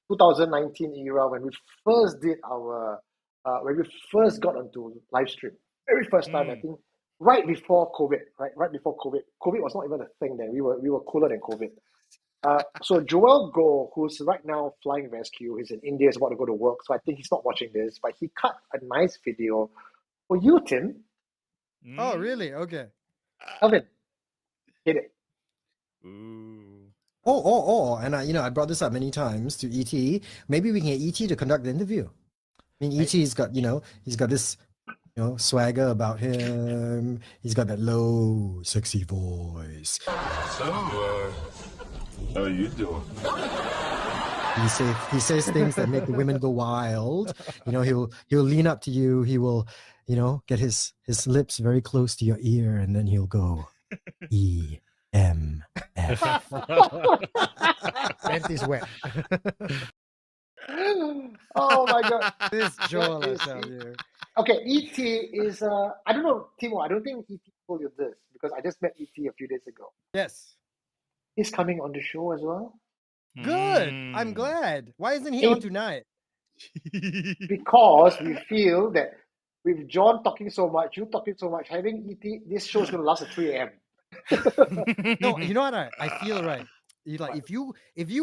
2019 era when we first did our when we first got onto live stream. Very first time, I think, right before COVID, right? Right before COVID. COVID was not even a thing then. We were cooler than COVID. So Joel Go, who's right now flying rescue, he's in India, is about to go to work, so I think he's not watching this, but he cut a nice video for you, Tim. Oh, really? Okay. Alvin, hit it. Ooh. And I brought this up many times to ET. Maybe we can get ET to conduct the interview. I mean, ET's got, he's got this, swagger about him. He's got that low, sexy voice. So, how you doing? He says things that make the women go wild. He'll lean up to you. He will, get his lips very close to your ear, and then he'll go EMF. Panties wet. Oh my god. This Joel, I Is tell he- you. Okay, ET is I don't know, Timo, I don't think ET told you this because I just met ET a few days ago. Yes. He's coming on the show as well. Good. I'm glad. Why isn't he on tonight? Because we feel that with John talking so much, you talking so much, having ET, this show is gonna last at 3 a.m. No, you know what I feel, right? If you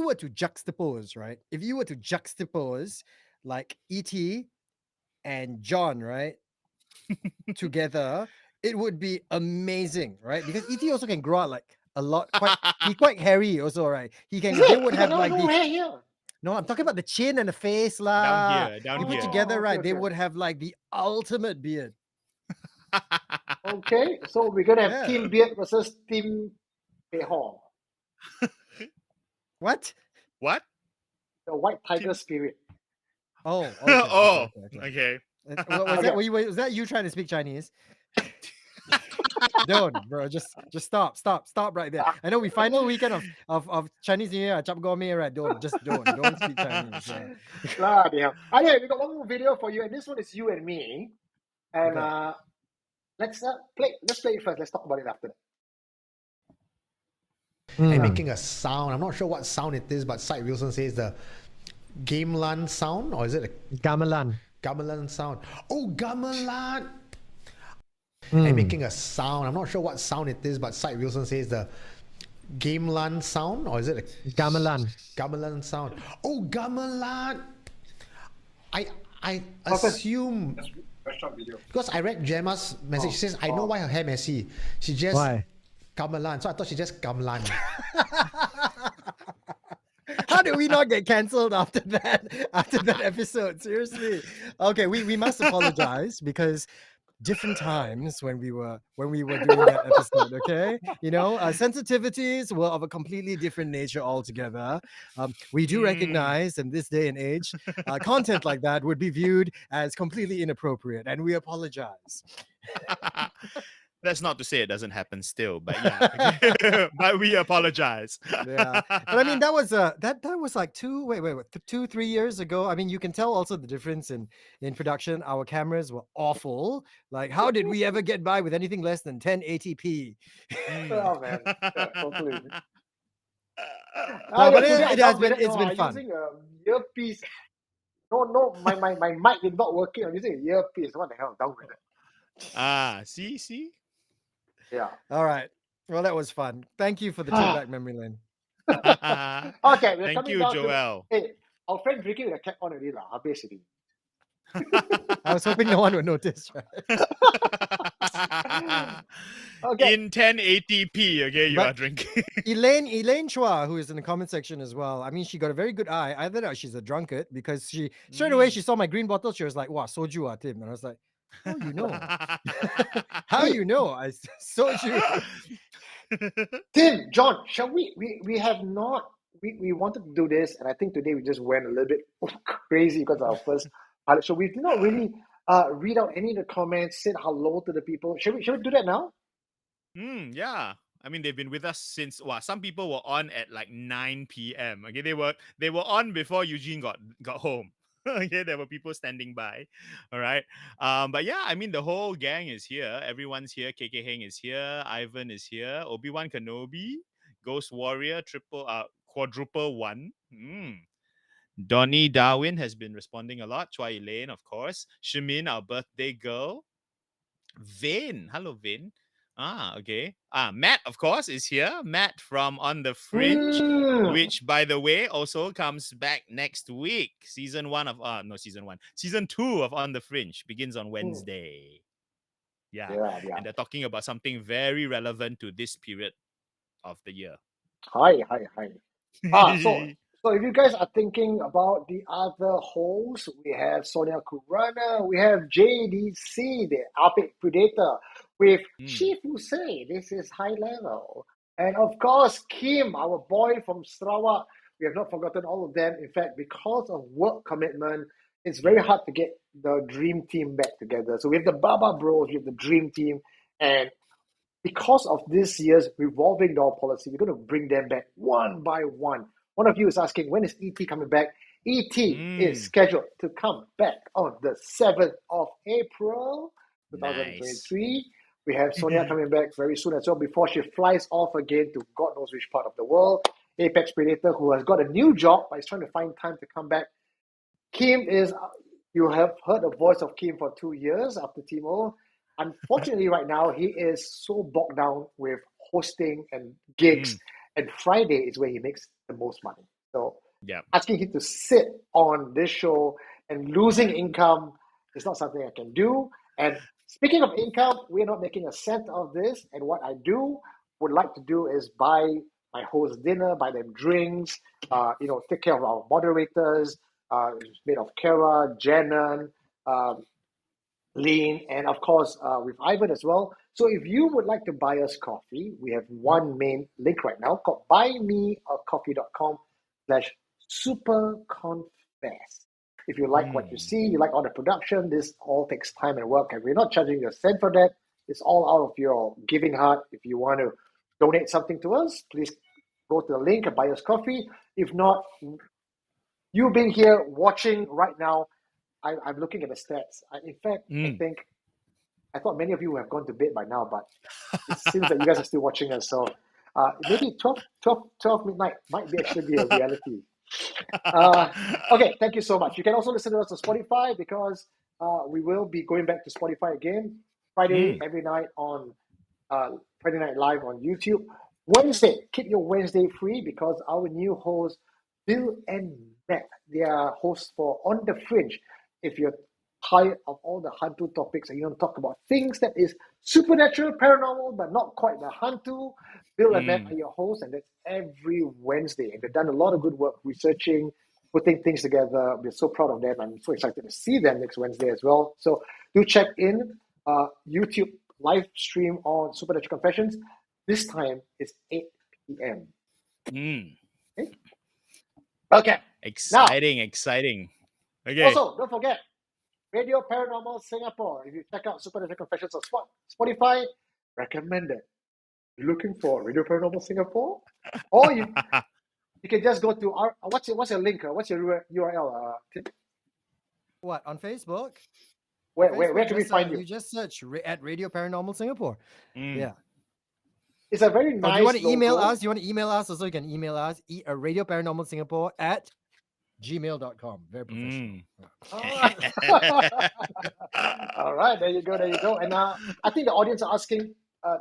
were to juxtapose, right? If you were to juxtapose like ET and John, right, together, it would be amazing, right? Because ET also can grow out like a lot. He's quite hairy also, right? They would have like no hair here. No, I'm talking about the chin and the face, lah. Down You put here. together, right? They okay. would have like the ultimate beard. Okay, so we're gonna have Yeah. Team Beard versus Team Pehor. What? What? The White Tiger Spirit. Oh. Okay, Oh, okay. okay. Was that? Was that you trying to speak Chinese? Don't, bro. Just stop right there. I know we final weekend of Chinese New Year. Chap Gourmet, right? Don't speak Chinese. Yeah. Anyway, we got one more video for you, and this one is you and me. And Okay. let's play it first. Let's talk about it after that. And making a sound. I'm not sure what sound it is, but Syed Wilson says the gamelan sound, or is it a Gamelan sound? Oh, gamelan! And making a sound. I'm not sure what sound it is, but Syed Wilson says the gamelan sound, or is it a gamelan sound? Oh, gamelan! I assume because I read Gemma's message. She says, "I know why her hair messy. She just gamelan." So I thought she just gamelan. How did we not get cancelled after that episode? Seriously. Okay, we must apologize because different times when we were doing that episode, okay? Sensitivities were of a completely different nature altogether. We do recognize in this day and age, content like that would be viewed as completely inappropriate, and we apologize. That's not to say it doesn't happen still, but yeah. But we apologize. Yeah, but I mean that was like 2-3 years ago. I mean, you can tell also the difference in production. Our cameras were awful. Like, how did we ever get by with anything less than 1080p? Oh man, totally. But it's been fun. Using a earpiece. No, my mic is not working. I'm using an earpiece. What the hell? Down with it. See. Yeah. All right. Well, that was fun. Thank you for the trip back memory lane. Okay, we're Thank coming you, down Joel. Hey, our friend drinking with a cap on already, lah. Basically. I was hoping no one would notice, right? Okay. In 1080p, okay, you are drinking. Elaine Chua, who is in the comment section as well. I mean, she got a very good eye. I thought she's a drunkard because she straight away she saw my green bottle. She was like, "Wow, soju, Tim," and I was like, "How you know? How you know? I soju." Tim, John, shall we have not. We wanted to do this, and I think today we just went a little bit crazy because of our first pilot show. We did not really read out any of the comments, said hello to the people. Should we do that now? Yeah. I mean, they've been with us since. Some people were on at like 9 p.m. Okay, they were on before Eugene got home. Okay, there were people standing by. All right. But yeah, I mean, the whole gang is here. Everyone's here. KK Heng is here. Ivan is here. Obi-Wan Kenobi, Ghost Warrior, quadruple one. Donnie Darwin has been responding a lot. Chua Elaine, of course. Shimin, our birthday girl. Vin. Hello, Vin. Okay. Matt, of course, is here. Matt from On the Fringe, which, by the way, also comes back next week. Season 2 of On the Fringe begins on Wednesday. Yeah. And they're talking about something very relevant to this period of the year. Hi. So if you guys are thinking about the other hosts, we have Sonia Kurana, we have JDC, the Epic Predator, with Shifu Say, this is high level. And of course, Kim, our boy from Sarawak. We have not forgotten all of them. In fact, because of work commitment, it's very hard to get the dream team back together. So we have the Baba Bros, we have the dream team, and because of this year's revolving door policy, we're going to bring them back one by one. One of you is asking, when is ET coming back? ET is scheduled to come back on the 7th of April, 2023. Nice. We have Sonia coming back very soon as well before she flies off again to God knows which part of the world. Apex Predator, who has got a new job, but is trying to find time to come back. Kim is, you have heard the voice of Kim for 2 years after Timo. Unfortunately, right now, he is so bogged down with hosting and gigs. And Friday is where he makes the most money. So asking him to sit on this show and losing income is not something I can do. And Speaking of income, we're not making a cent of this. And what I would like to do is buy my host dinner, buy them drinks, take care of our moderators, made of Kara, Janan, Lean, and of course with Ivan as well. So if you would like to buy us coffee, we have one main link right now called buymeacoffee.com/superconfess. If you like what you see, you like all the production, this all takes time and work, and we're not charging you a cent for that. It's all out of your giving heart. If you want to donate something to us, please go to the link and buy us coffee. If not, you being here watching right now, I'm looking at the stats. In fact, I thought many of you have gone to bed by now, but it seems that you guys are still watching us. So maybe 12 midnight might actually be a reality. Okay, thank you so much. You can also listen to us on Spotify because we will be going back to Spotify again Friday every night on Friday Night Live on YouTube. Wednesday, keep your Wednesday free because our new host Bill and Matt, they are hosts for On the Fringe. If you're tired of all the Hantu topics and you want to talk about things that is supernatural, paranormal, but not quite the Hantu, Bill and Matt are your hosts, and that's every Wednesday. And they've done a lot of good work researching, putting things together. We're so proud of them. I'm so excited to see them next Wednesday as well. So do check in YouTube live stream on Supernatural Confessions. This time it's 8 p.m. Okay. Exciting. Okay. Also, don't forget, Radio Paranormal Singapore. If you check out Supernatural Confessions on Spotify, recommended. You're looking for Radio Paranormal Singapore? Or you can just go to our what's your link? What's your URL? What, on Facebook? Where can we find you? You just search at Radio Paranormal Singapore. Yeah. It's a very nice. You want to email us? You want to email us? Also, you can email us Radio Paranormal Singapore at gmail.com. Very professional. All right, there you go. And I think the audience are asking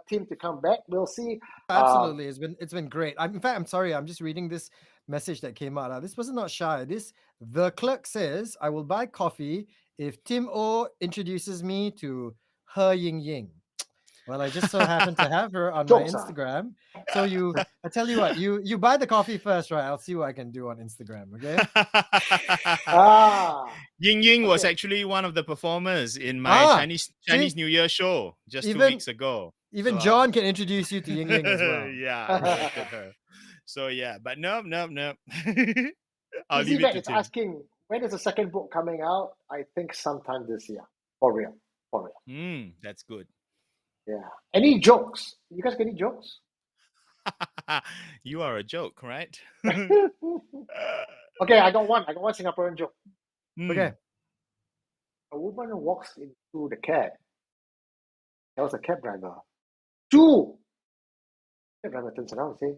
Tim to come back. We'll see. Absolutely, it's been great. In fact, I'm sorry. I'm just reading this message that came out. This person not shy. The clerk says, "I will buy coffee if Tim O introduces me to He Ying Ying." Well, I just so happen to have her on my Instagram. So I tell you what, you buy the coffee first, right? I'll see what I can do on Instagram, okay? Ying Ying was actually one of the performers in my Chinese New Year show just 2 weeks ago. Even John can introduce you to Ying Ying as well. Yeah, I invited her. So yeah, but no. I'll leave it to Tim. Asking, when is the second book coming out? I think sometime this year. For real. That's good. Yeah. Any jokes? You guys got any jokes? You are a joke, right? Okay, I got one Singaporean joke. Okay. A woman walks into the cab. Tells the cab driver, "Chu!" Cab driver turns around and says,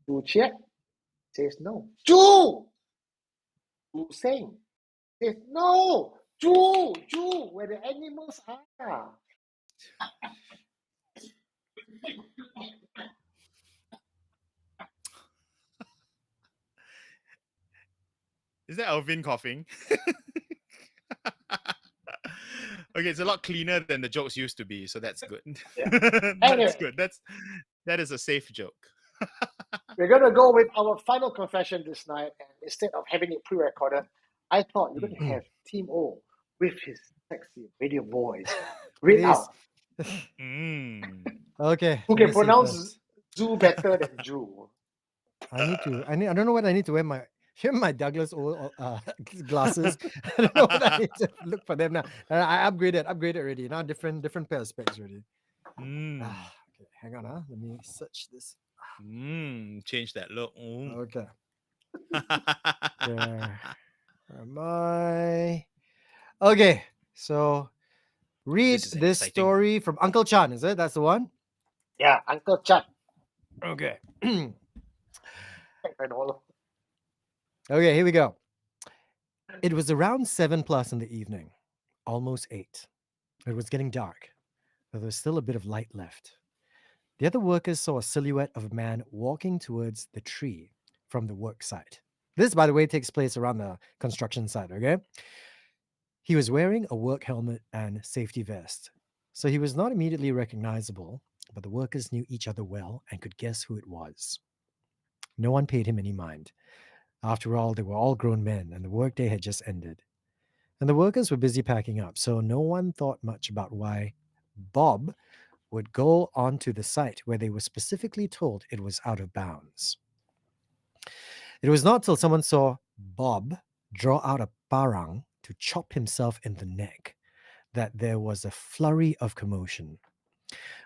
"Chu Chiat?" Says no. "Chu! Chu Seng?" Says no. "Chu! Where the animals are." Is that Alvin coughing? Okay, it's a lot cleaner than the jokes used to be, so that's good. Yeah. That's good. That is a safe joke. We're gonna go with our final confession this night, and instead of having it pre-recorded, I thought you're gonna have Team O with his sexy radio voice read out. Okay. Who can pronounce Zoo better than Jew? I don't know what I need to wear my Douglas glasses. I don't know what I need to look for them now. I upgraded already. Now different pair of specs already. Okay, hang on. Let me search this. Change that look. Okay. Where am I? Okay, so read this story from Uncle Chan. Is it? That's the one? Yeah, Uncle Chan. Okay. Okay, here we go. It was around 7+ in the evening, almost 8. It was getting dark, but there was still a bit of light left. The other workers saw a silhouette of a man walking towards the tree from the work site. This, by the way, takes place around the construction site, okay? He was wearing a work helmet and safety vest, so he was not immediately recognizable, but the workers knew each other well and could guess who it was. No one paid him any mind. After all, they were all grown men, and the workday had just ended. And the workers were busy packing up, so no one thought much about why Bob would go onto the site where they were specifically told it was out of bounds. It was not till someone saw Bob draw out a parang to chop himself in the neck that there was a flurry of commotion.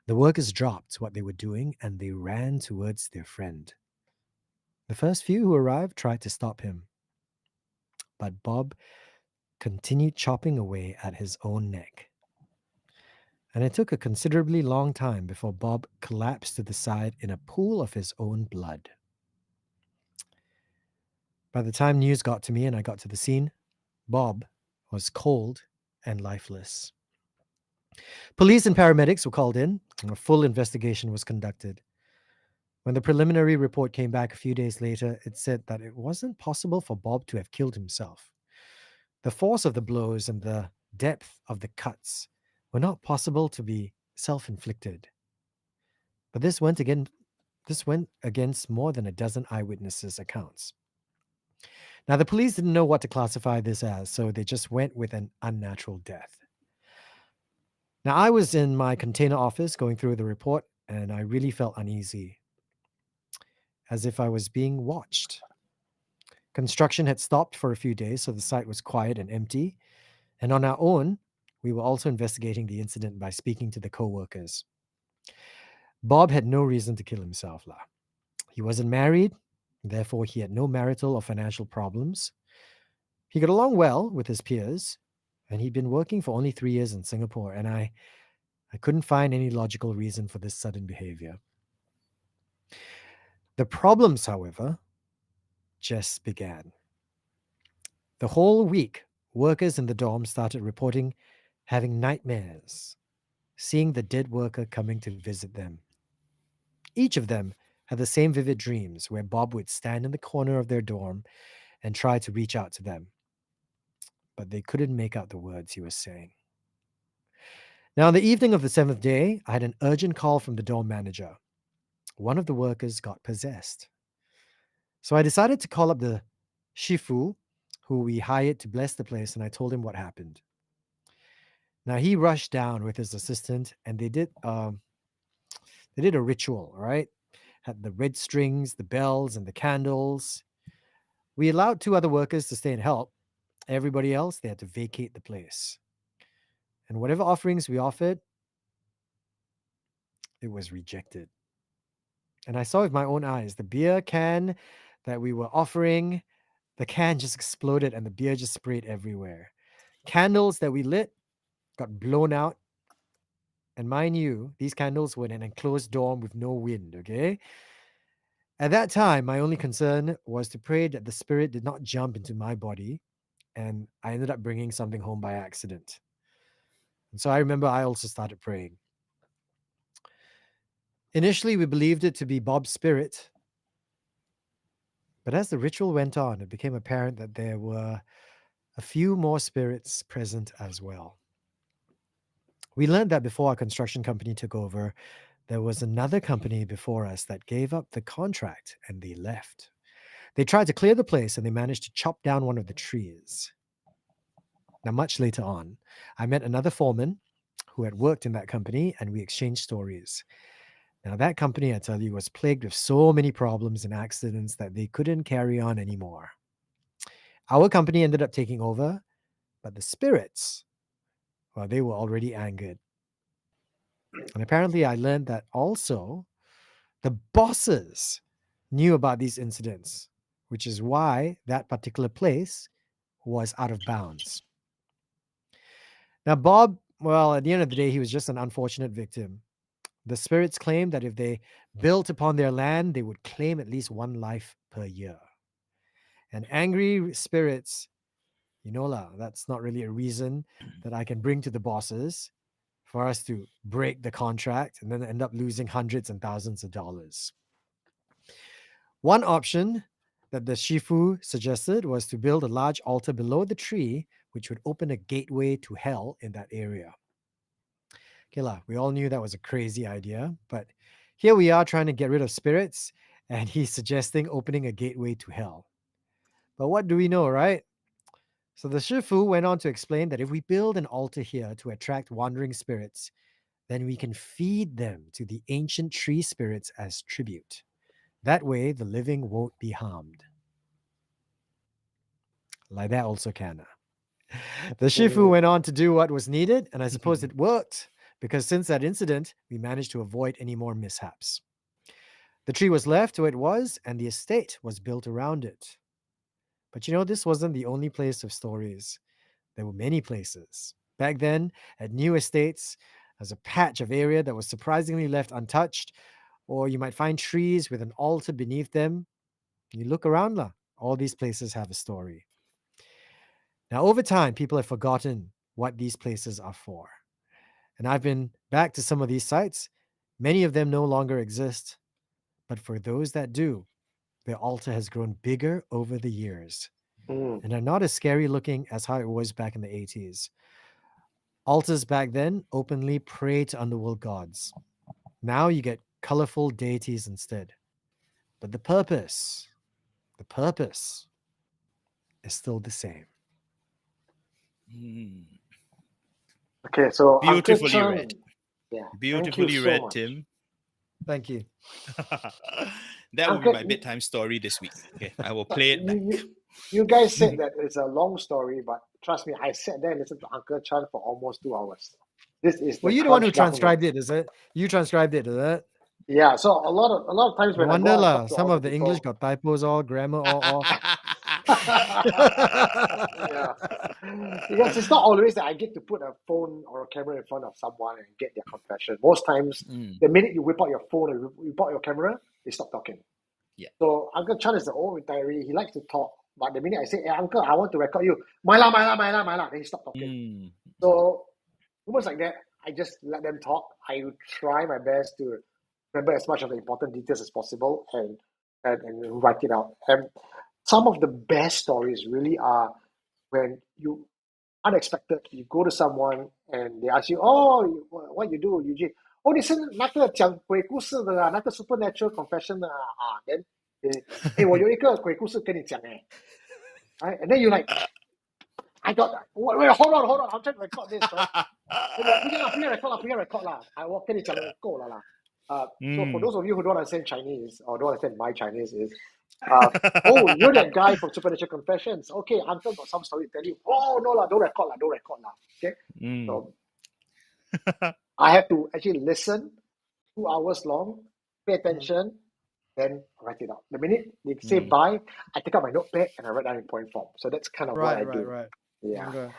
The workers dropped what they were doing and they ran towards their friend. The first few who arrived tried to stop him, but Bob continued chopping away at his own neck. And it took a considerably long time before Bob collapsed to the side in a pool of his own blood. By the time news got to me and I got to the scene, Bob was cold and lifeless. Police and paramedics were called in, and a full investigation was conducted. When the preliminary report came back a few days later, it said that it wasn't possible for Bob to have killed himself. The force of the blows and the depth of the cuts were not possible to be self-inflicted. But this went against more than a dozen eyewitnesses' accounts. Now, the police didn't know what to classify this as, so they just went with an unnatural death. Now, I was in my container office going through the report, and I really felt uneasy, as if I was being watched. Construction had stopped for a few days, so the site was quiet and empty. And on our own, we were also investigating the incident by speaking to the co-workers. Bob had no reason to kill himself. He wasn't married, therefore he had no marital or financial problems. He got along well with his peers, and he'd been working for only 3 years in Singapore, and I couldn't find any logical reason for this sudden behavior. The problems, however, just began. The whole week, workers in the dorm started reporting having nightmares, seeing the dead worker coming to visit them. Each of them had the same vivid dreams where Bob would stand in the corner of their dorm and try to reach out to them. But they couldn't make out the words he was saying. Now, on the evening of the 7th day, I had an urgent call from the dorm manager. One of the workers got possessed. So I decided to call up the Shifu, who we hired to bless the place, and I told him what happened. Now, he rushed down with his assistant, and they did a ritual, right? Had the red strings, the bells, and the candles. We allowed 2 other workers to stay and help. Everybody else, they had to vacate the place. And whatever offerings we offered, it was rejected. And I saw with my own eyes, the beer can that we were offering, the can just exploded and the beer just sprayed everywhere. Candles that we lit got blown out. And mind you, these candles were in an enclosed dorm with no wind, okay? At that time, my only concern was to pray that the spirit did not jump into my body, and I ended up bringing something home by accident. And so I remember I also started praying. Initially, we believed it to be Bob's spirit, but as the ritual went on, it became apparent that there were a few more spirits present as well. We learned that before our construction company took over, there was another company before us that gave up the contract and they left. They tried to clear the place and they managed to chop down one of the trees. Now, much later on, I met another foreman who had worked in that company and we exchanged stories. Now, that company, I tell you, was plagued with so many problems and accidents that they couldn't carry on anymore. Our company ended up taking over, but the spirits, well, they were already angered. And apparently I learned that also the bosses knew about these incidents, which is why that particular place was out of bounds. Now, Bob, well, at the end of the day, he was just an unfortunate victim. The spirits claimed that if they built upon their land, they would claim at least 1 life per year. And angry spirits, that's not really a reason that I can bring to the bosses for us to break the contract and then end up losing hundreds and thousands of dollars. One option that the Shifu suggested was to build a large altar below the tree, which would open a gateway to hell in that area. Okay, we all knew that was a crazy idea, but here we are trying to get rid of spirits, and he's suggesting opening a gateway to hell. But what do we know, right? So the Shifu went on to explain that if we build an altar here to attract wandering spirits, then we can feed them to the ancient tree spirits as tribute. That way, the living won't be harmed. Like that also can. The Shifu went on to do what was needed, and I suppose it worked, because since that incident, we managed to avoid any more mishaps. The tree was left where it was, and the estate was built around it. But this wasn't the only place of stories. There were many places. Back then, at new estates, there's a patch of area that was surprisingly left untouched, or you might find trees with an altar beneath them. You look around, all these places have a story. Now, over time, people have forgotten what these places are for. And I've been back to some of these sites. Many of them no longer exist. But for those that do, their altar has grown bigger over the years. And are not as scary looking as how it was back in the 80s. Altars back then openly prayed to underworld gods. Now you get colorful deities instead. But the purpose is still the same. Okay, so Beautifully Uncle Chan, read. yeah, Beautifully thank you so read, much. Tim. Thank you. That will be Uncle, my bedtime story this week. Okay, I will play it back. you guys said that it's a long story, but trust me, I sat there and listened to Uncle Chan for almost 2 hours. This is Well, the you're the one who crunch down transcribed it, is it? You transcribed it, is it? Yeah, so a lot of times No when I go wonder out and talk to some all of the people, English got typos all, grammar all off. yeah, because it's not always that I get to put a phone or a camera in front of someone and get their confession. Most times, the minute you whip out your phone and you whip out your camera, they stop talking. Yeah. So Uncle Chan is the old retiree. He likes to talk, but the minute I say, "Hey, Uncle, I want to record you," Myla, then he stop talking. So almost like that, I just let them talk. I will try my best to remember as much of the important details as possible and write it out. And some of the best stories really are when you unexpected, you go to someone and they ask you, "Oh, what you do, Eugene?" "Oh, 你是那个讲鬼故事的啊，那个 supernatural confession 的啊。Then, 我有一个鬼故事跟你讲right? And then you like, I got, wait, hold on, I'm trying to record this, right? 不要 record 啦，我跟你讲够了啦。So for those of you who don't understand Chinese or don't understand my Chinese is, oh, you're that guy from Supernatural Confessions. Okay, Uncle got some story to tell you. Oh, no lah, don't record lah. Okay? So I have to actually listen 2 hours long, pay attention, then write it out. The minute they say bye, I take out my notepad and I write down in point form. So that's kind of what I do. Right. Yeah. Okay.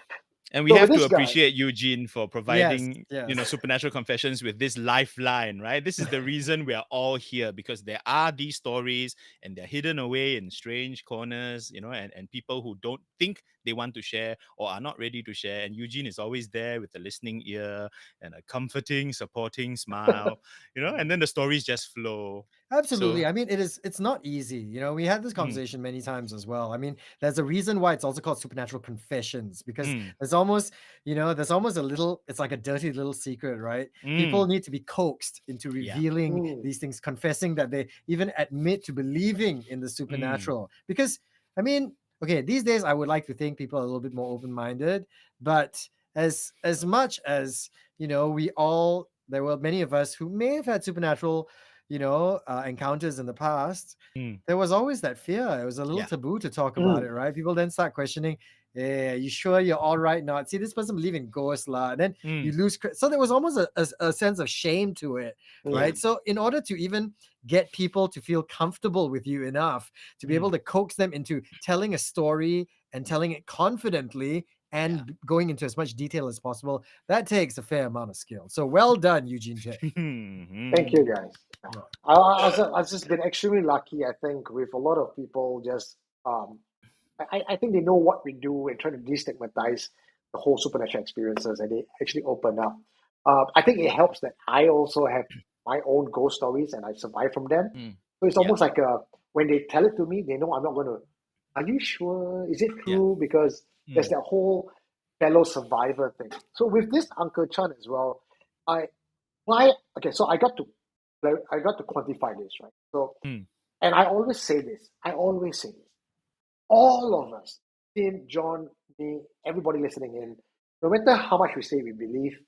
And we So have with to this guy- appreciate Eugene for providing, Yes. Supernatural Confessions with this lifeline, right? This is the reason we are all here, because there are these stories and they're hidden away in strange corners, and people who don't think they want to share or are not ready to share. And Eugene is always there with a listening ear and a comforting, supporting smile, and then the stories just flow. Absolutely. So- I mean, it's not easy. We had this conversation many times as well. I mean, there's a reason why it's also called Supernatural Confessions, because there's almost a little, it's like a dirty little secret, right? People need to be coaxed into revealing these things, confessing that they even admit to believing in the supernatural. Because, I mean, okay, these days I would like to think people are a little bit more open-minded, but as much as, there were many of us who may have had supernatural encounters in the past, there was always that fear. It was a little taboo to talk about it, right? People then start questioning, "Hey, are you sure you're all right now? See, this person believe in ghosts lah." And then you lose. So there was almost a sense of shame to it, right? So in order to even get people to feel comfortable with you enough to be able to coax them into telling a story and telling it confidently and going into as much detail as possible, that takes a fair amount of skill. So well done, Eugene Tay. Thank you, guys. I've just been extremely lucky, I think, with a lot of people just, I think they know what we do and trying to destigmatize the whole supernatural experiences, and they actually open up. I think it helps that I also have my own ghost stories and I survived from them. So it's almost like when they tell it to me, they know I'm not going to. Are you sure? Is it true? Because there's that whole fellow survivor thing. So with this Uncle Chan as well, so I got to quantify this, right? So, and I always say this. All of us, Tim, John, me, everybody listening in, no matter how much we say we believe,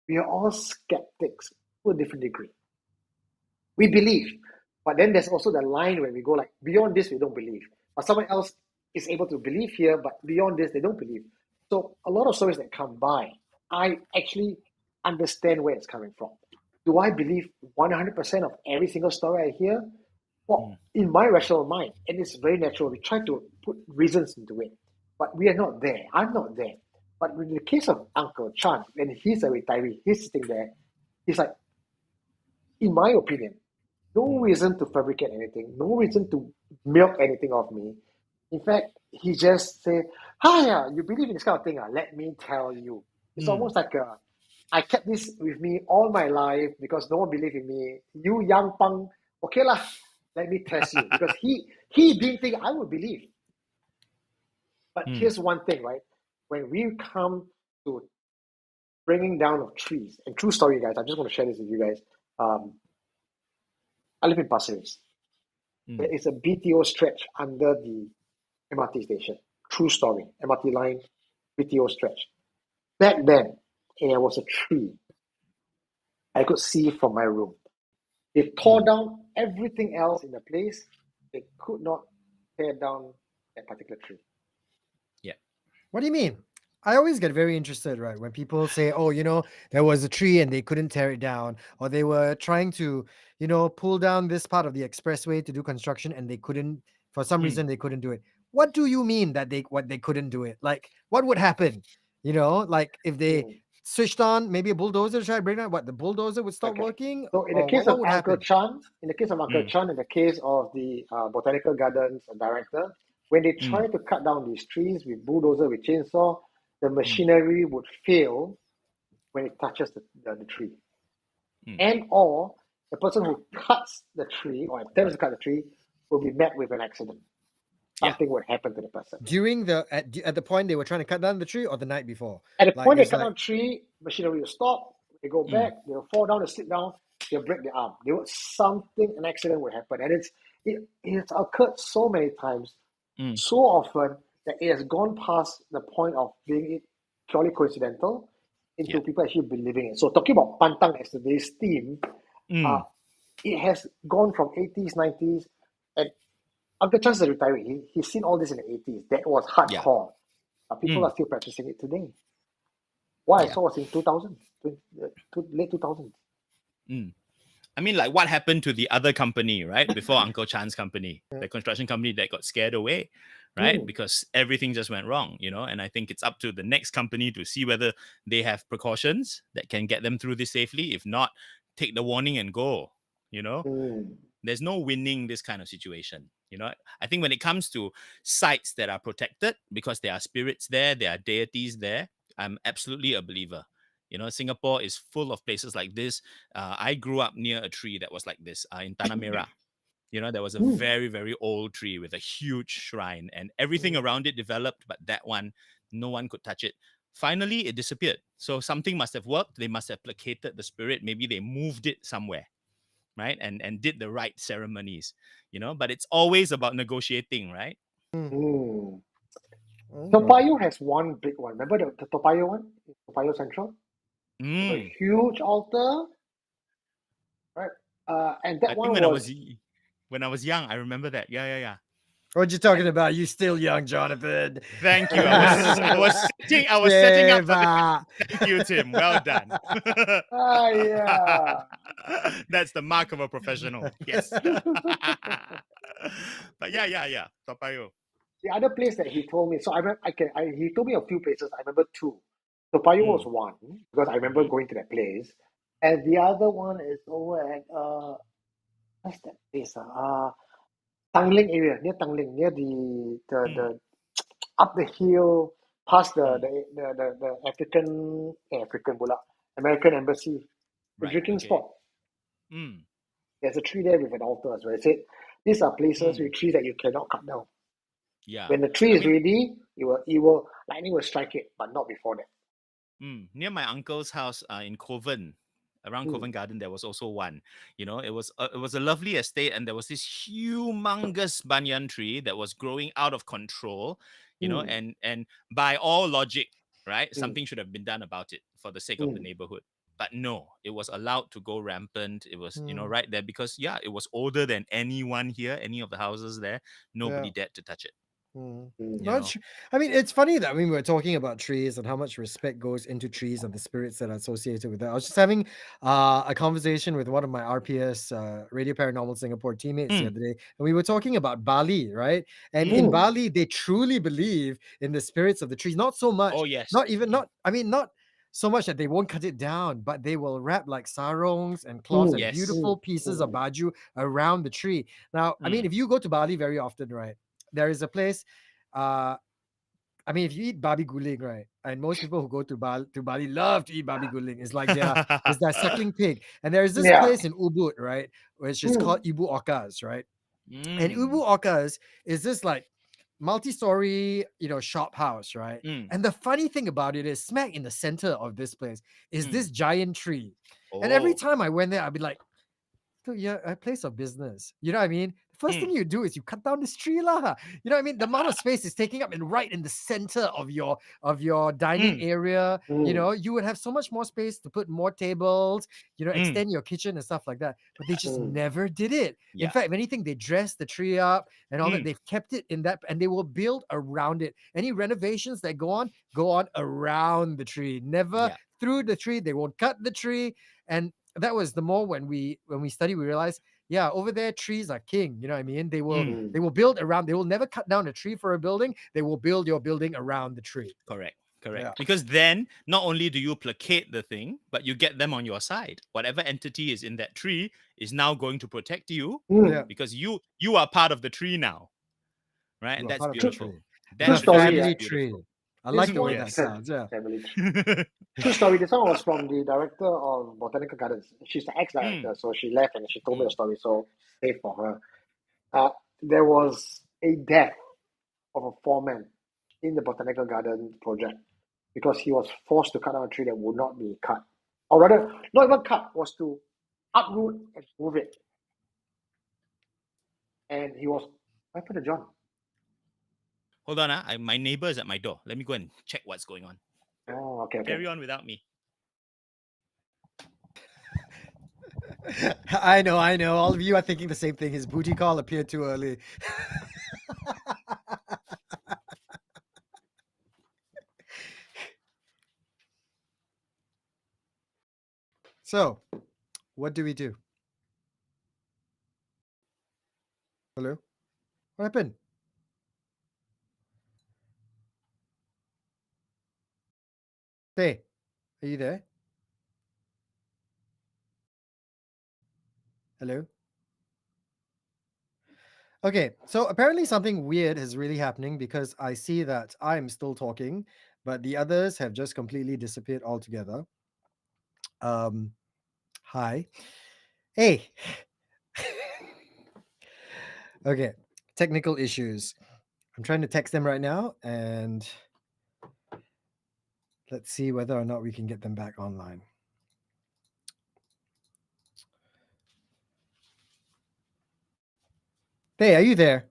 we are all skeptics to a different degree. We believe, but then there's also the line where we go like, beyond this, we don't believe. But someone else is able to believe here, but beyond this, they don't believe. So a lot of stories that come by, I actually understand where it's coming from. Do I believe 100% of every single story I hear? Well, in my rational mind, and it's very natural, we try to put reasons into it, but we are not there. I'm not there. But in the case of Uncle Chan, when he's a retiree, he's sitting there, he's like, in my opinion, no reason to fabricate anything, no reason to milk anything off me. In fact, he just said, "Hi, you believe in this kind of thing? Let me tell you." It's almost like I kept this with me all my life because no one believed in me. You young punk, okay lah, let me test you. Because he didn't think I would believe. But here's one thing, right? When we come to bringing down of trees, and true story, guys, I'm just going to share this with you guys. I live in Pasir Ris. There is a BTO stretch under the MRT station. True story. MRT line, BTO stretch. Back then, there was a tree I could see from my room. They tore down everything else in the place. They could not tear down that particular tree. Yeah. What do you mean? I always get very interested, right? When people say, oh, there was a tree and they couldn't tear it down, or they were trying to, pull down this part of the expressway to do construction and they couldn't, for some reason, they couldn't do it. What do you mean that they couldn't do it? Like, what would happen? Like if they switched on maybe a bulldozer to try to bring down, the bulldozer would stop working? So in the case of Uncle Chan, in the case of the Botanical Gardens director, when they try to cut down these trees with bulldozer, with chainsaw, the machinery would fail when it touches the tree. And or the person who cuts the tree or attempts to cut the tree will be met with an accident. Something would happen to the person. During at the point they were trying to cut down the tree, or the night before? At the point they cut down the tree, machinery will stop, they go back, they'll fall down, they'll slip down, they'll break their arm. An accident would happen. And it's occurred so many times, so often, that it has gone past the point of being purely coincidental into people actually believing it. So talking about Pantang as today's theme, it has gone from 80s, 90s, and Uncle Chan's a retiree. He's seen all this in the 80s. That was hardcore. People are still practicing it today. Why? I saw it was in 2000, late 2000s. I mean, like what happened to the other company, right? Before Uncle Chan's company, the construction company that got scared away, right? Because everything just went wrong, and I think it's up to the next company to see whether they have precautions that can get them through this safely. If not, take the warning and go, There's no winning this kind of situation. I think when it comes to sites that are protected because there are spirits there are deities there, I'm absolutely a believer. Singapore is full of places like this. I grew up near a tree that was like this in Tanah Merah. There was a very, very old tree with a huge shrine and everything around it developed, but that one, no one could touch it. Finally, it disappeared. So something must have worked. They must have placated the spirit. Maybe they moved it somewhere, right? And did the right ceremonies, but it's always about negotiating, right? Toa Payoh has one big one. Remember the Toa Payoh one? Toa Payoh Central? A huge altar, right? And that one when I was young, I remember that. Yeah. What you talking about? You still young, Jonathan. Thank you. I was setting up. Thank you, Tim. Well done. Yeah. That's the mark of a professional. Yes. But yeah. Toa Payoh. The other place that he told me, so he told me a few places. I remember two. Toa Payoh was one because I remember going to that place, and the other one is over at what's that place? Tanglin area, near Tanglin, near the up the hill, past the American embassy, the drinking spot. There's a tree there with an altar as well. I said these are places with trees that you cannot cut down. Yeah. When the tree is ready, lightning will strike it, but not before that. Near my uncle's house in Kovan, around Covent Garden, there was also one. It was a lovely estate, and there was this humongous banyan tree that was growing out of control. And by all logic, right, something should have been done about it for the sake of the neighborhood. But no, it was allowed to go rampant. It was, right there because it was older than anyone here, any of the houses there. Nobody dared to touch it. I mean, it's funny that we're talking about trees and how much respect goes into trees and the spirits that are associated with that. I was just having a conversation with one of my RPS Radio Paranormal Singapore teammates the other day, and we were talking about Bali, right? And in Bali, they truly believe in the spirits of the trees. Not so much. Oh yes. Not so much that they won't cut it down, but they will wrap like sarongs and cloths and beautiful pieces of baju around the tree. Now, I mean, if you go to Bali very often, right, there is a place. I mean, if you eat babi guling, right, and most people who go to Bali love to eat babi guling. It's like it's that suckling pig. And there is this place in Ubud, right, which is called Ibu Okas, right? And Ibu Okas is this like multi-story, shop house, right? And the funny thing about it is, smack in the center of this place is this giant tree. And every time I went there, I'd be like, "Yeah, a place of business." You know what I mean? The first thing you do is you cut down this tree, lah. You know what I mean? The amount of space is taking up, and right in the center of your dining area, you would have so much more space to put more tables, extend your kitchen and stuff like that. But they just never did it. In fact, if anything, they dressed the tree up and all that. They've kept it in that, and they will build around it. Any renovations that go on around the tree, never through the tree. They won't cut the tree. And that was the more when we study, we realized, over there, trees are king. You know what I mean? They will build around. They will never cut down a tree for a building. They will build your building around the tree. Correct. Yeah. Because then not only do you placate the thing, but you get them on your side. Whatever entity is in that tree is now going to protect you because you are part of the tree now, right? And that's beautiful. That's the family tree. I like the way that sounds. Yeah. True story. This one was from the director of Botanical Gardens. She's the ex-director, so she left and she told me the story. So safe for her. There was a death of a foreman in the Botanical Garden project because he was forced to cut down a tree that would not be cut, or rather, not even cut, was to uproot and move it. And he was. What happened to John? Hold on, my neighbor is at my door. Let me go and check what's going on. Oh, okay. Carry on without me. I know. All of you are thinking the same thing. His booty call appeared too early. So, what do we do? Hello? What happened? Hey, are you there? Hello? Okay, so apparently something weird is really happening because I see that I'm still talking, but the others have just completely disappeared altogether. Hi. Hey. Okay, technical issues. I'm trying to text them right now, and let's see whether or not we can get them back online. Hey, are you there?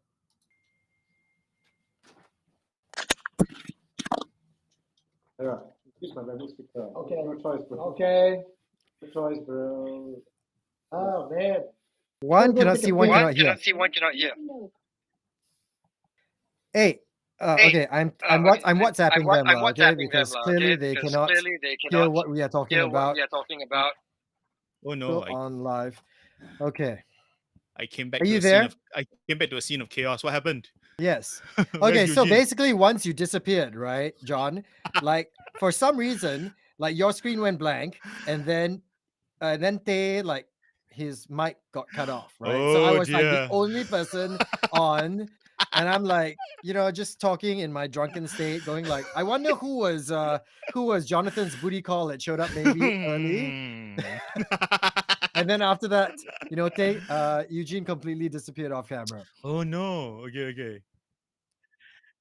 Yeah. Use my memory speaker. Okay. No choice, bro. Okay. No choice, bro. Oh, man. One cannot see, one cannot hear. Hey, okay, I'm WhatsApping them, okay, because clearly they cannot hear what we are talking about. Oh no! Still on live. Okay. I came back. Are you there? I came back to a scene of chaos. What happened? Yes. Where's Okay, so Eugene? basically, once you disappeared, right, John? Like for some reason, like your screen went blank, and then Tay, like his mic got cut off, right? So I Oh, was like the dear. only person on, and I'm like, just talking in my drunken state, going like, I wonder who was Jonathan's booty call that showed up maybe early. And then after that, Eugene completely disappeared off camera. Oh no. Okay.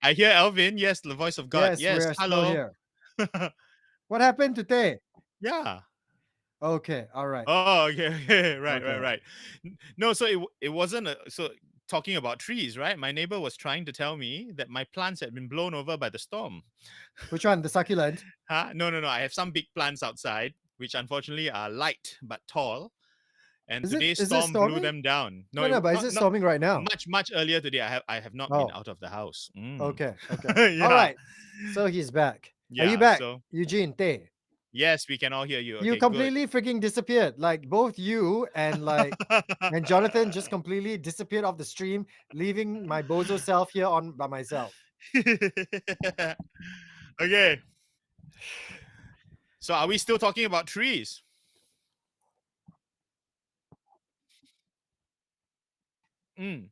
I hear Alvin. Yes, the voice of God. Yes, Yes. we're still Hello. here. What happened to Tay? Yeah. Okay, all right. Oh, okay. Right. Okay. No, so it wasn't so talking about trees, right? My neighbor was trying to tell me that my plants had been blown over by the storm. Which one? The succulent? Huh? No. I have some big plants outside, which unfortunately are light but tall. And today's is it storm blew storming? them down. No, but is it storming right now? Much earlier today. I have not been Oh. out of the house. Okay. Yeah. All right. So he's back. Are you Yeah, back, so Eugene Tay? yes, we can all hear you. You Okay, completely freaking disappeared. Like both you and and Jonathan just completely disappeared off the stream, leaving my bozo self here on by myself. Okay. So are we still talking about trees? Mm.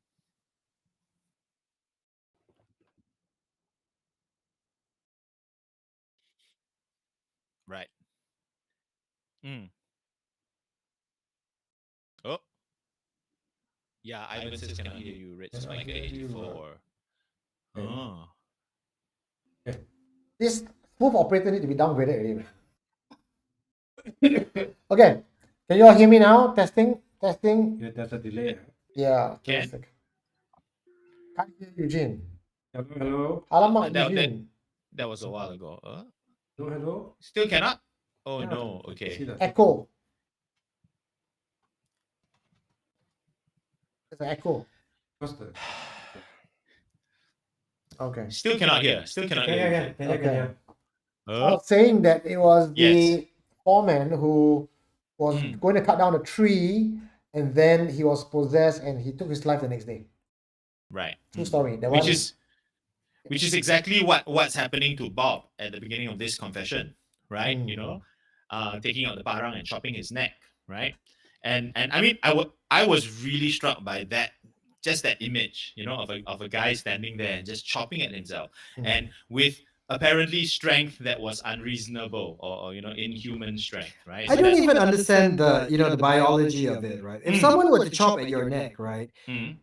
Right. Mm. Oh. Yeah, Ivan says cannot hear you. Red Spiker 84. Oh. This smooth operator need to be downgraded already. Okay. Can you all hear me now? Testing. Yeah, there's a delay. Yeah. Can? Can't hear Eugene. Hello. Alamak, That- Eugene. That was a while ago. Hello. Still cannot? Oh Yeah, no. see Okay. that. Echo. There's an echo. What's the? Okay. Still cannot hear. Still cannot hear. Okay. I Oh. was saying that it was the Yes. foreman who was Mm. going to cut down a tree, and then he was possessed and he took his life the next day. Right. True story. That Which one, is exactly what's happening to Bob at the beginning of this confession, right? Mm. You know, taking out the parang and chopping his neck, right? And I mean, I was really struck by that, just that image, you know, of a guy standing there and just chopping at himself, and with apparently strength that was unreasonable or inhuman strength, right? I So don't that's- even understand the biology of it, right? If someone were to chop at your neck, right? Mm.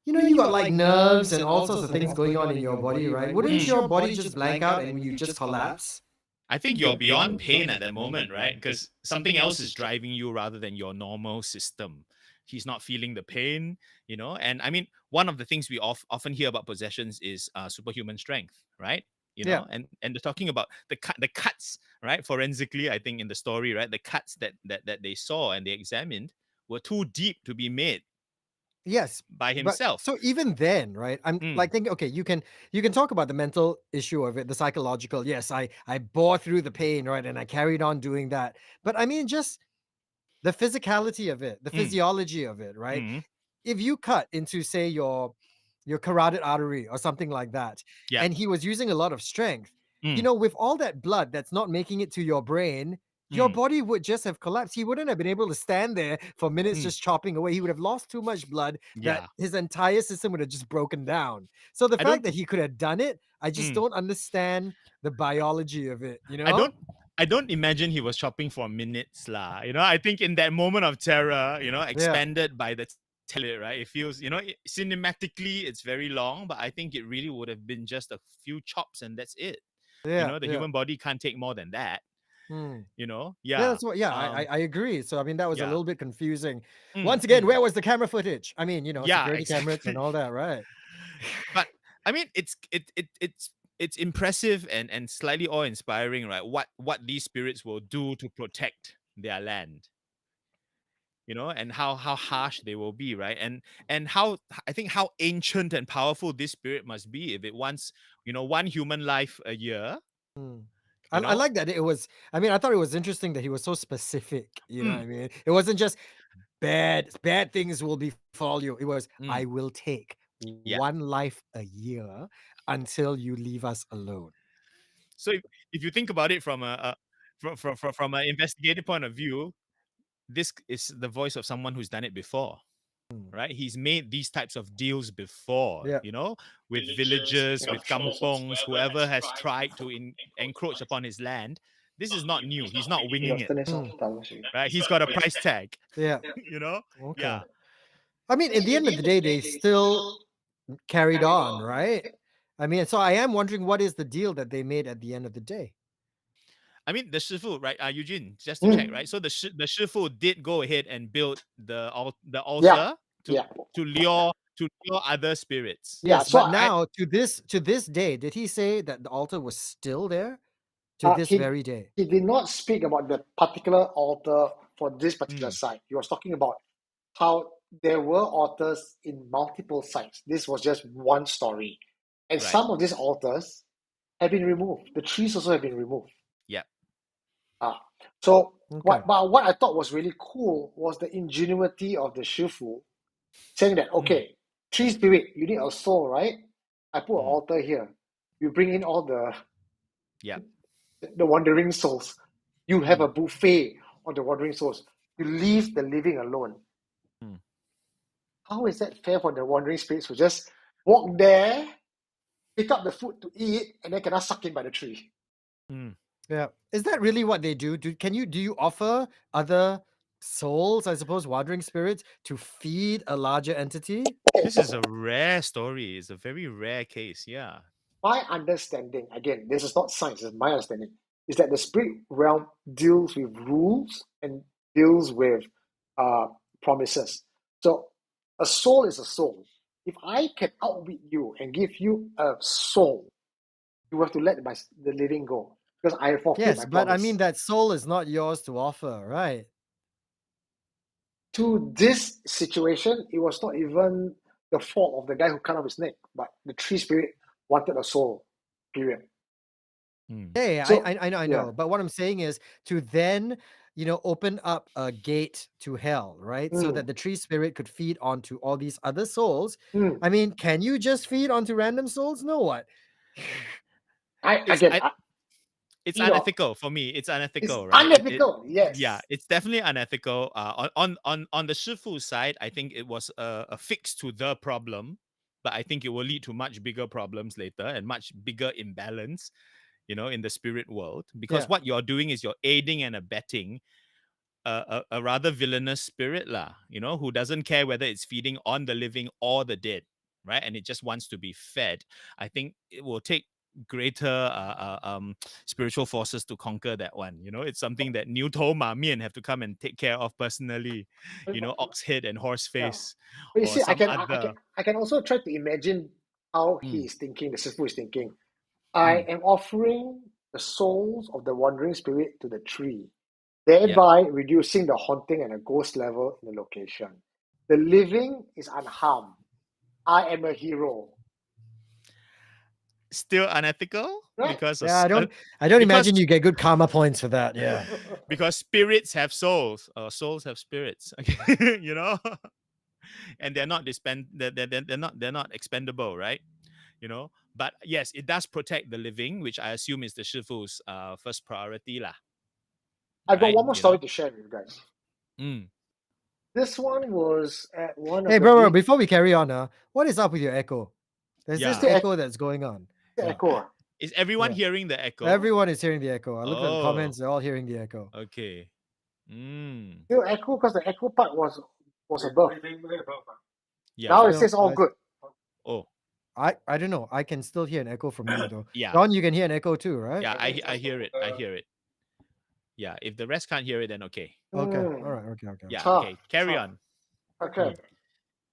You got like nerves and all sorts of things going on in your body, right? Wouldn't your body just blank out and you just collapse? I think you're beyond pain at that moment, right? Because something else is driving you rather than your normal system. He's not feeling the pain, And I mean, one of the things we often hear about possessions is superhuman strength, right? Yeah. And they're talking about the cuts, right? Forensically, I think in the story, right, the cuts that they saw and they examined were too deep to be made Yes, by but himself. so even then, right? I'm like thinking, okay, you can talk about the mental issue of it, the psychological. Yes, I bore through the pain, right, and I carried on doing that. But I mean, just the physicality of it, the physiology of it, right? Mhm. If you cut into, say, your carotid artery or something like that, Yeah. and he was using a lot of strength, with all that blood that's not making it to your brain, your body would just have collapsed. He wouldn't have been able to stand there for minutes just chopping away. He would have lost too much blood that Yeah. his entire system would have just broken down. So the I fact don't- that he could have done it, I just don't understand the biology of it, I don't imagine he was chopping for minutes, lah. I think in that moment of terror, expanded by the tele, right? It feels, cinematically it's very long, but I think it really would have been just a few chops and that's it. Yeah, The human body can't take more than that. Yeah. That's what. Yeah, I agree. So I mean, that was a yeah. little bit confusing. Once again, where was the camera footage? I mean, Yeah, security cameras exactly. and all that, right? But I mean, it's impressive and slightly awe-inspiring, right? What these spirits will do to protect their land. And how harsh they will be, right? And how I think how ancient and powerful this spirit must be if it wants, one human life a year. I know? like that. It was. I mean, I thought it was interesting that he was so specific. You know what I mean? It wasn't just bad things will befall you. It was I will take one life a year until you leave us alone. So if you think about it from from an investigative point of view, this is the voice of someone who's done it before, right? He's made these types of deals before, Yeah. with villagers, with kampongs, whoever has tried to encroach upon his land. this is not new. He's not winging it, 真的是当时 right? He's got a price tag, Yeah. you know? Okay. Yeah. I mean, at the end of the day, they still carried on, right? I mean, so I am wondering what is the deal that they made at the end of the day? I mean, the Shifu, right? Eugene, just to check, right? So the Shifu did go ahead and build the altar yeah. to lure other spirits. Yeah, Yes, so but now to this day, did he say that the altar was still there to this very day? He did not speak about the particular altar for this particular site. He was talking about how there were altars in multiple sites. This was just one story. And Right. some of these altars have been removed. The trees also have been removed. Yeah. So Okay. what I thought was really cool was the ingenuity of the Shifu saying that, okay, tree spirit, you need a soul, right? I put an altar here. You bring in all the wandering souls. You have a buffet on the wandering souls. You leave the living alone. How is that fair for the wandering spirits who just walk there, pick up the food to eat, and then cannot suck in by the tree? Yeah. Is that really what they do? Do you offer other souls, I suppose, wandering spirits, to feed a larger entity? This is a rare story. It's a very rare case. Yeah. My understanding, again, this is not science, this is my understanding, is that the spirit realm deals with rules and deals with promises. So a soul is a soul. If I can outwit you and give you a soul, you have to let the living go. Because I forfeit Yes, my but I promise. mean that soul is not yours to offer, right? To this situation, it was not even the fault of the guy who cut off his neck, but the tree spirit wanted a soul, period. Yeah, So, I know. yeah. But what I'm saying is to then, open up a gate to hell, right? So that the tree spirit could feed onto all these other souls. I mean, can you just feed onto random souls? No, what? It's unethical for me. It's unethical, It's right? unethical, yes. Yeah, it's definitely unethical. On the Shifu side, I think it was a fix to the problem, but I think it will lead to much bigger problems later and much bigger imbalance, in the spirit world. Because what you're doing is you're aiding and abetting a rather villainous spirit, who doesn't care whether it's feeding on the living or the dead, right? And it just wants to be fed. I think it will take greater spiritual forces to conquer that one. It's something that New To Ma Mian have to come and take care of personally. Ox head and horse face. But you or see, some I can also try to imagine how he is thinking, the Sifu is thinking. I am offering the souls of the wandering spirit to the tree, thereby reducing the haunting and the ghost level in the location. The living is unharmed. I am a hero. Still unethical, right? Because I don't imagine you get good karma points for that. Yeah. Because spirits have souls, or souls have spirits. And they're not they're not expendable, right? But yes, it does protect the living, which I assume is the Shifu's first priority lah. I've got one more story to share with you guys. This one was at one of Hey, bro, before we carry on, what is up with your echo? There's this echo that's going on. Echo. Is everyone hearing the echo? Everyone is hearing the echo. I looked at the comments; they're all hearing the echo. Okay. Still echo because the echo part was above. Yeah. Now it says all good. Oh. I don't know. I can still hear an echo from you though. Yeah. John, you can hear an echo too, right? Yeah, I hear it. I hear it. Yeah. If the rest can't hear it, then okay. Okay. All right. Okay. Yeah. Okay. Carry on. Okay.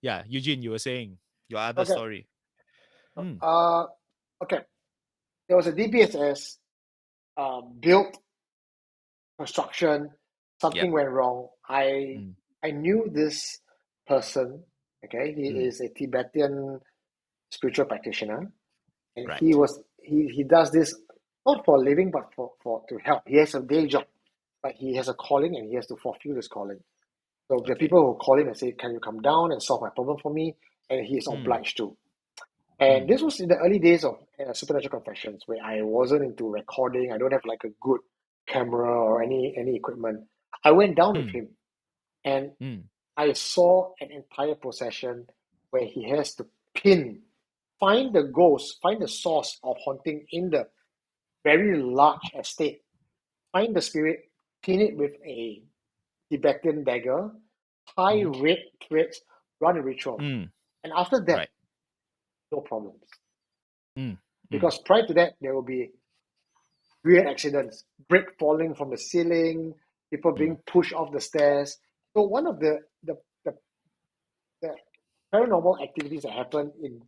Yeah, Eugene, you were saying your other story. Okay. There was a DBSS built construction. Something went wrong. I knew this person. Okay, he is a Tibetan spiritual practitioner, and he does this not for a living, but for to help. He has a day job, but he has a calling, and he has to fulfill this calling. So the people who call him and say, "Can you come down and solve my problem for me?" and he is obliged to. And this was in the early days of Supernatural Confessions, where I wasn't into recording. I don't have like a good camera or any equipment. I went down with him, and I saw an entire procession where he has to find the ghost, find the source of haunting in the very large estate, find the spirit, pin it with a Tibetan dagger, tie red threads, run a ritual. Mm. And after that, Right. no problems. Mm. Because prior to that, there will be weird accidents, brick falling from the ceiling, people being pushed off the stairs. So one of the paranormal activities that happen in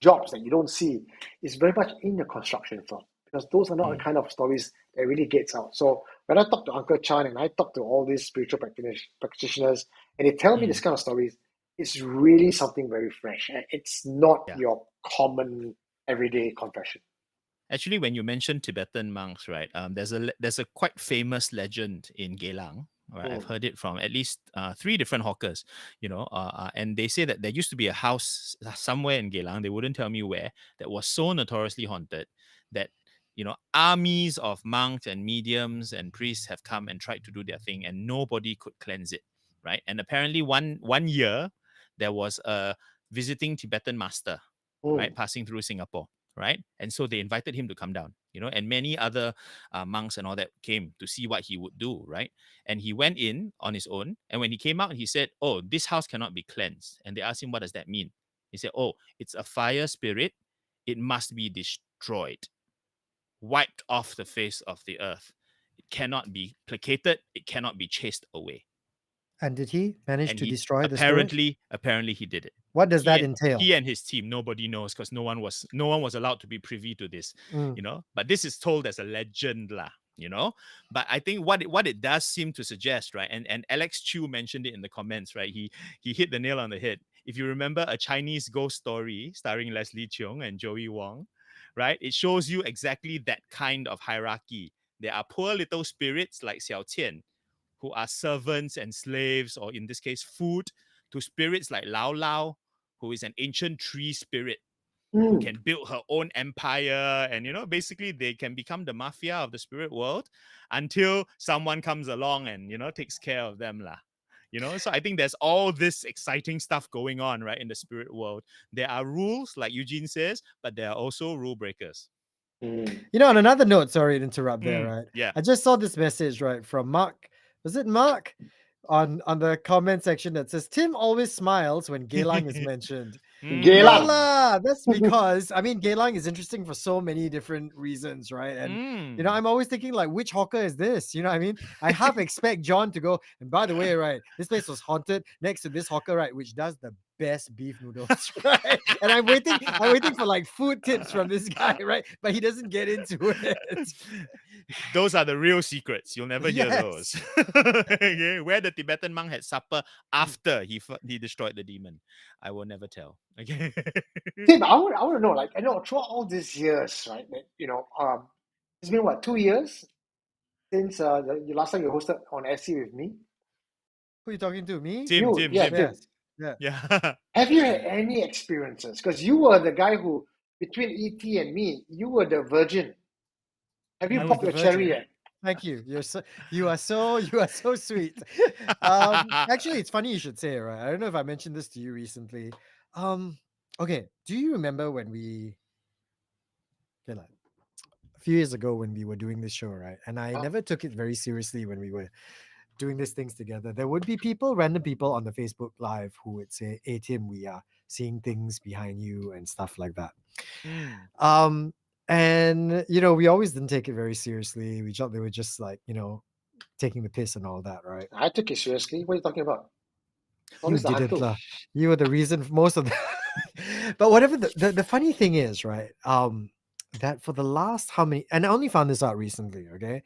jobs that you don't see is very much in the construction firm, because those are not the kind of stories that really gets out. So when I talk to Uncle Chan and I talk to all these spiritual practitioners and they tell me this kind of stories, it's really something very fresh. It's not your common everyday confession. Actually, when you mention Tibetan monks, right? There's a quite famous legend in Geylang. Right? I've heard it from at least 3 different hawkers, and they say that there used to be a house somewhere in Geylang, they wouldn't tell me where, that was so notoriously haunted that armies of monks and mediums and priests have come and tried to do their thing, and nobody could cleanse it, right? And apparently, one year there was a visiting Tibetan master, right, passing through Singapore. Right. And so they invited him to come down, and many other monks and all that came to see what he would do. Right. And he went in on his own. And when he came out, he said, "Oh, this house cannot be cleansed." And they asked him, "What does that mean?" He said, "Oh, it's a fire spirit. It must be destroyed, wiped off the face of the earth. It cannot be placated. It cannot be chased away." And did he manage And to he destroy the spirit? apparently he did it. What does that entail? He and his team, nobody knows, because no one was allowed to be privy to this, But this is told as a legend, lah, But I think what it does seem to suggest, right? And Alex Chu mentioned it in the comments, right? He hit the nail on the head. If you remember a Chinese ghost story starring Leslie Cheung and Joey Wong, right? It shows you exactly that kind of hierarchy. There are poor little spirits like Xiao Qian, who are servants and slaves, or in this case, food, to spirits like Lao Lao, who is an ancient tree spirit who can build her own empire. And, basically they can become the mafia of the spirit world until someone comes along and, takes care of them, lah. So I think there's all this exciting stuff going on, right, in the spirit world. There are rules, like Eugene says, but there are also rule breakers. On another note, sorry to interrupt there, right? Yeah. I just saw this message, right, from Mark. Was it Mark? On the comment section that says, Tim always smiles when Geylang is mentioned. Geylang. That's because, Geylang is interesting for so many different reasons, right? And, I'm always thinking, like, which hawker is this? You know what I mean? I half expect John to go, and by the way, right, this place was haunted next to this hawker, right, which does the best beef noodles, right? And I'm waiting for like food tips from this guy, right? But he doesn't get into it. Those are the real secrets. You'll never hear those. Okay? Where the Tibetan monk had supper after he destroyed the demon, I will never tell. Okay. Tim, I want to know, like, I know throughout all these years, right? That, it's been what, 2 years since the last time you hosted on SC with me? Who are you talking to? Me? Tim. Tim. Yeah. Have you had any experiences? Because you were the guy who, between ET and me, you were the virgin. Have you popped your cherry yet? Thank you. You are so sweet. Actually, it's funny you should say it, right? I don't know if I mentioned this to you recently. Okay. Do you remember when a few years ago when we were doing this show, right? And I never took it very seriously when we were doing these things together. There would be random people on the Facebook Live who would say, "Hey Tim, we are seeing things behind you," and stuff like that. And we always didn't take it very seriously. We thought they were just like, taking the piss and all that, right? I took it seriously. What are you talking about? You didn't, lah. You were the reason for most of that. But whatever, the funny thing is, right, that for the last and I only found this out recently, okay?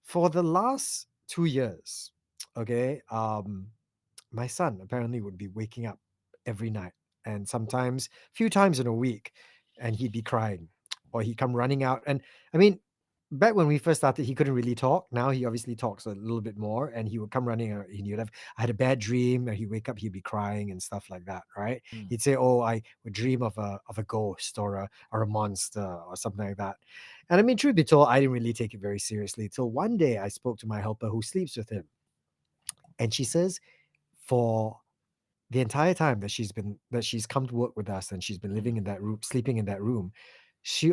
For the last 2 years, okay, my son apparently would be waking up every night, and sometimes a few times in a week, and he'd be crying, or he'd come running out. And back when we first started, he couldn't really talk. Now he obviously talks a little bit more, and he would come running out. He would have, "I had a bad dream," and he'd wake up, he'd be crying and stuff like that, right? He'd say, "Oh, I would dream of a ghost or a monster or something like that." And truth be told, I didn't really take it very seriously till one day I spoke to my helper who sleeps with him, and she says, for the entire time that she's come to work with us and she's been living in that room, sleeping in that room, she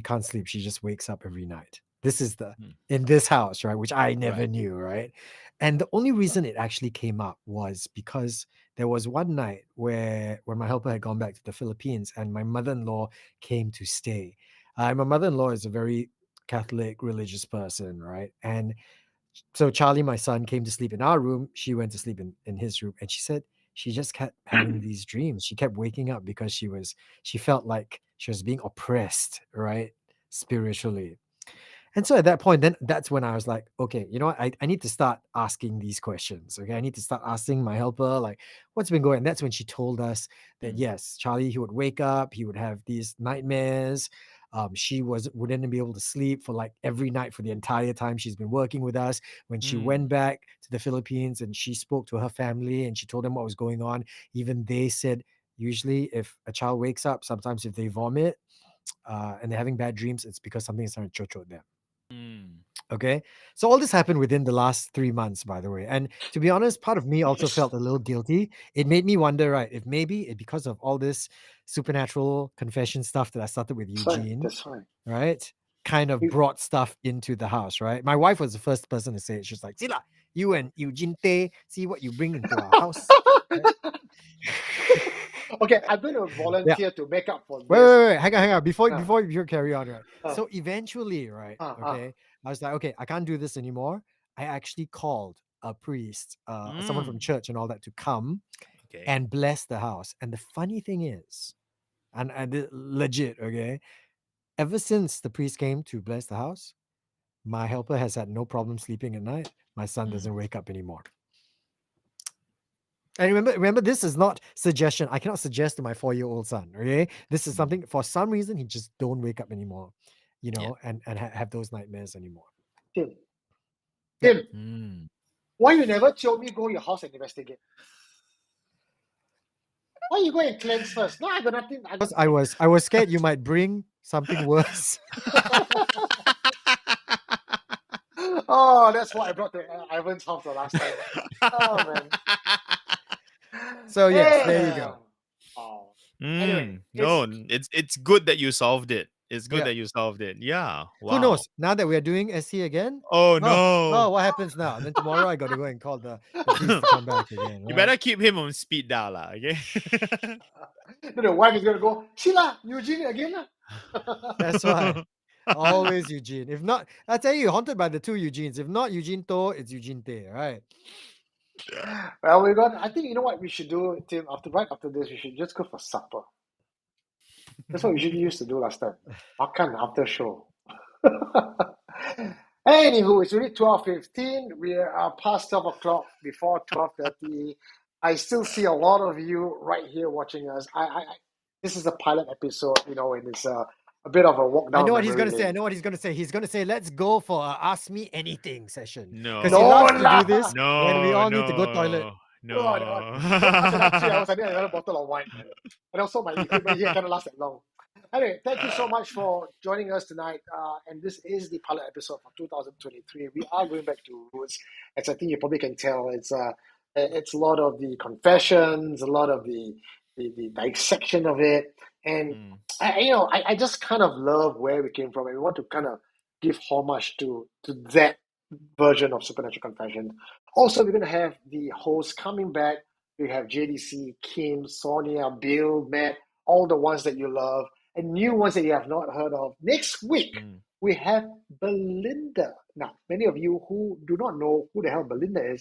can't sleep. She just wakes up every night. This is in this house, right? Which I never Right. knew, right? And the only reason it actually came up was because there was one night where my helper had gone back to the Philippines and my mother-in-law came to stay. My mother-in-law is a very Catholic religious person, right? And so Charlie, my son, came to sleep in our room. She went to sleep in his room, and she said she just kept having these dreams. She kept waking up because she felt like she was being oppressed, right, spiritually. And so at that point, then that's when I was like, okay, you know what? I need to start asking these questions. Okay. I need to start asking my helper, like, what's been going on? And that's when she told us that yes, Charlie, he would wake up, he would have these nightmares. She wouldn't be able to sleep for like every night for the entire time she's been working with us. When she went back to the Philippines and she spoke to her family and she told them what was going on, even they said usually if a child wakes up, sometimes if they vomit and they're having bad dreams, it's because something is trying to chocho them. Okay. So all this happened within the last 3 months, by the way. And to be honest, part of me also felt a little guilty. It made me wonder, right, if maybe because of all this supernatural confession stuff that I started with Eugene, That's right. right, kind of brought stuff into the house, right? My wife was the first person to say it. She's like, Sila, you and Eugene Tay, see what you bring into our house. Right? Okay, I'm going to volunteer to make up for this. Wait. Hang on. Before you carry on, right? So eventually, right? Okay, I was like, okay, I can't do this anymore. I actually called a priest, someone from church and all that to come and bless the house. And the funny thing is, and legit, okay, ever since the priest came to bless the house, my helper has had no problem sleeping at night. My son doesn't wake up anymore. And remember, this is not suggestion. I cannot suggest to my 4-year-old son. Okay, this is something for some reason he just don't wake up anymore, you know, and have those nightmares anymore. Tim, why you never told me go your house and investigate? Why you go and cleanse first? No, I got nothing. I was scared you might bring something worse. Oh, that's what I brought to Ivan's house the last time. Oh man. So yes, there you go. Oh. Anyway, it's good that you solved it. It's good that you solved it. Yeah. Wow. Who knows? Now that we are doing SC again. Oh no. Oh, what happens now? And then tomorrow I got to go and call the priest to come back again. Right? You better keep him on speed dial, okay? The wife is gonna go, Sheila, Eugene again. That's why. Always Eugene. If not, I tell you, haunted by the two Eugenes. If not Eugene To, it's Eugene Tay, right? Well, I think you know what we should do, Tim. Right after this, we should just go for supper. That's what we used to do last time. Makan after show. Anywho, it's really 12:15. We are past 12 o'clock, before 12:30. I still see a lot of you right here watching us. This is the pilot episode, you know, and it's a bit of a walk down. I know what he's going to say. He's going to say, let's go for a Ask Me Anything session. No. Because he loves to do this when we all need to go toilet. No. I need another bottle of wine. And also my equipment here cannot last that long. Anyway, thank you so much for joining us tonight. And this is the pilot episode for 2023. We are going back to roots. As I think you probably can tell, it's a lot of the confessions, a lot of the dissection of it. And I just kind of love where we came from, and we want to kind of give homage to that version of Supernatural Confession. Also, we're going to have the hosts coming back. We have JDC, Kim, Sonia, Bill, Matt, all the ones that you love, and new ones that you have not heard of. Next week, we have Belinda. Now, many of you who do not know who the hell Belinda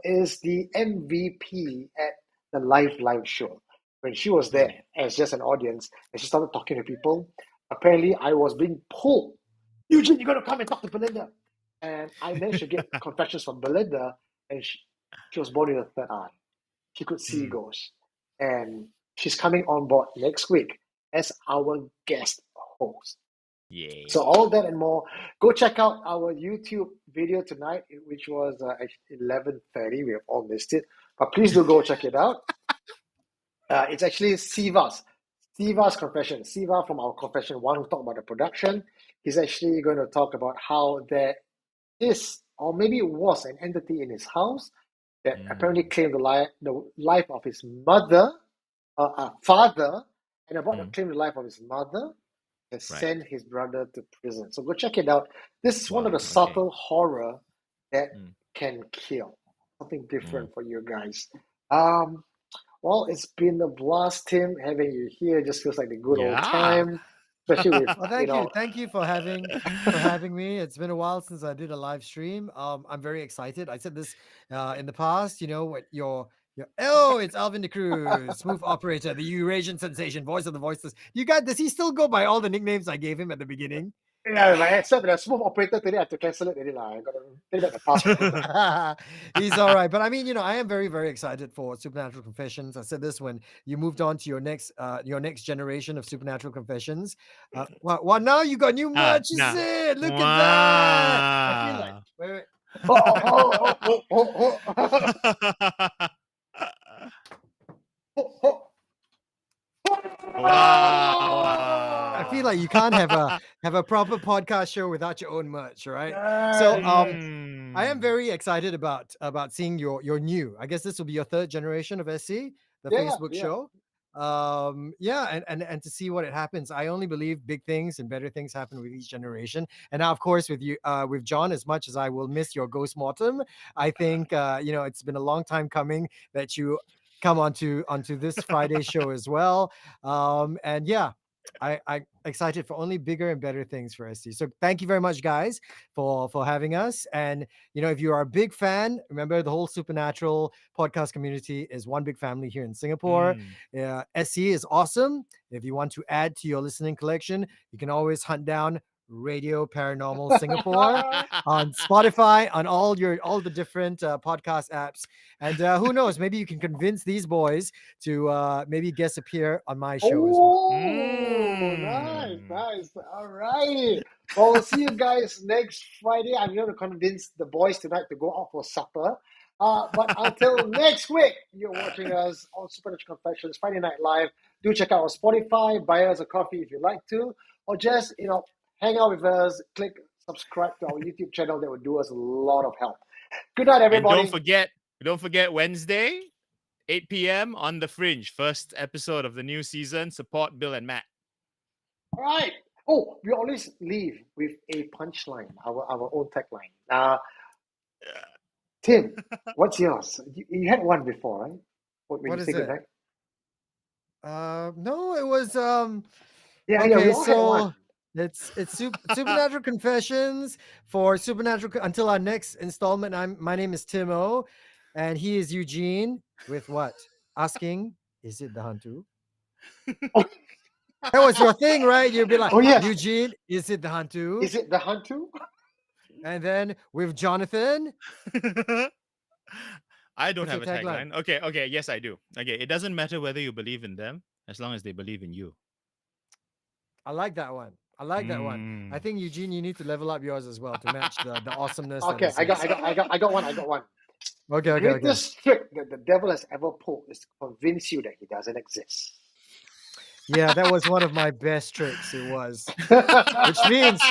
is the MVP at the live show. When she was there as just an audience and she started talking to people, apparently I was being pulled. Eugene, you got to come and talk to Belinda. And I managed to get confessions from Belinda, and she was born with a third eye. She could see ghosts. And she's coming on board next week as our guest host. Yeah. So all that and more, go check out our YouTube video tonight, which was at 11:30. We have all missed it, but please do go check it out. It's actually Siva's confession. Siva from our Confession 1, who talked about the production. He's actually going to talk about how there is, or maybe it was, an entity in his house that apparently claimed the life of his father, and about to claim the life of his mother. and send his brother to prison. So go check it out. This is one of the okay. subtle horror that Mm. can kill. Something different for you guys. Well, it's been a blast, Tim, having you here. It just feels like the good old Yeah. time, especially with Well, thank you. Thank you for having me. It's been a while since I did a live stream. I'm very excited. I said this in the past, you know, what your it's Alvin de Cruz, smooth operator, the Eurasian sensation, voice of the voiceless. Does he still go by all the nicknames I gave him at the beginning? Yeah, but except the smooth operator today, I had to cancel it. I got to take back the password. He's all right. But I mean, you know, I am very, very excited for Supernatural Confessions. I said this when you moved on to your next generation of Supernatural Confessions. Well, now you got new merch, is it? Look at that. I feel like wait. Wow. I feel like you can't have a proper podcast show without your own merch, right? So I am very excited about seeing your new. I guess this will be your third generation of SC, the Facebook show. And to see what it happens. I only believe big things and better things happen with each generation. And now, of course, with you, with John, as much as I will miss your ghost mortem, I think it's been a long time coming that you come onto this Friday show as well. I'm excited for only bigger and better things for SC. So thank you very much, guys, for having us. And if you are a big fan, remember the whole Supernatural podcast community is one big family here in Singapore. SC is awesome. If you want to add to your listening collection, you can always hunt down Radio Paranormal Singapore on Spotify, on all the different podcast apps. And who knows, maybe you can convince these boys to maybe guest appear on my show as well. Nice. All right. Well, we'll see you guys next Friday. I'm going to convince the boys tonight to go out for supper. But until next week, you're watching us on Supernatural Confessions Friday Night Live. Do check out our Spotify, buy us a coffee if you like to, or just hang out with us, click subscribe to our YouTube channel. That would do us a lot of help. Good night, everybody. And don't forget Wednesday, 8 p.m. on The Fringe, first episode of the new season. Support Bill and Matt. All right. Oh, we always leave with a punchline, our own tagline. Tim, what's yours? You had one before, right? What is it? No, it was we all had one. It's Supernatural Confessions for Supernatural until our next installment. My name is Timo, and he is Eugene with what? Asking, is it the Hantu? That was your thing, right? You'd be like, Eugene, is it the Hantu? Is it the Hantu? And then with Jonathan. I don't have a tagline. Okay, yes, I do. Okay, it doesn't matter whether you believe in them as long as they believe in you. I like that one. I think, Eugene, you need to level up yours as well to match the awesomeness. Okay, I got one. Okay. The greatest trick that the devil has ever pulled is to convince you that he doesn't exist. Yeah, that was one of my best tricks. It was. Which means,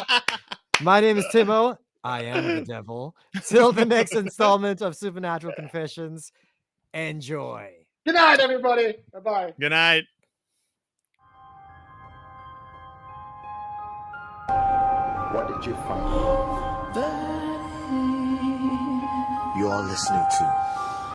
my name is Timo. I am the devil. Till the next installment of Supernatural Confessions. Enjoy. Good night, everybody. Bye-bye. Good night. What did you find? You're listening to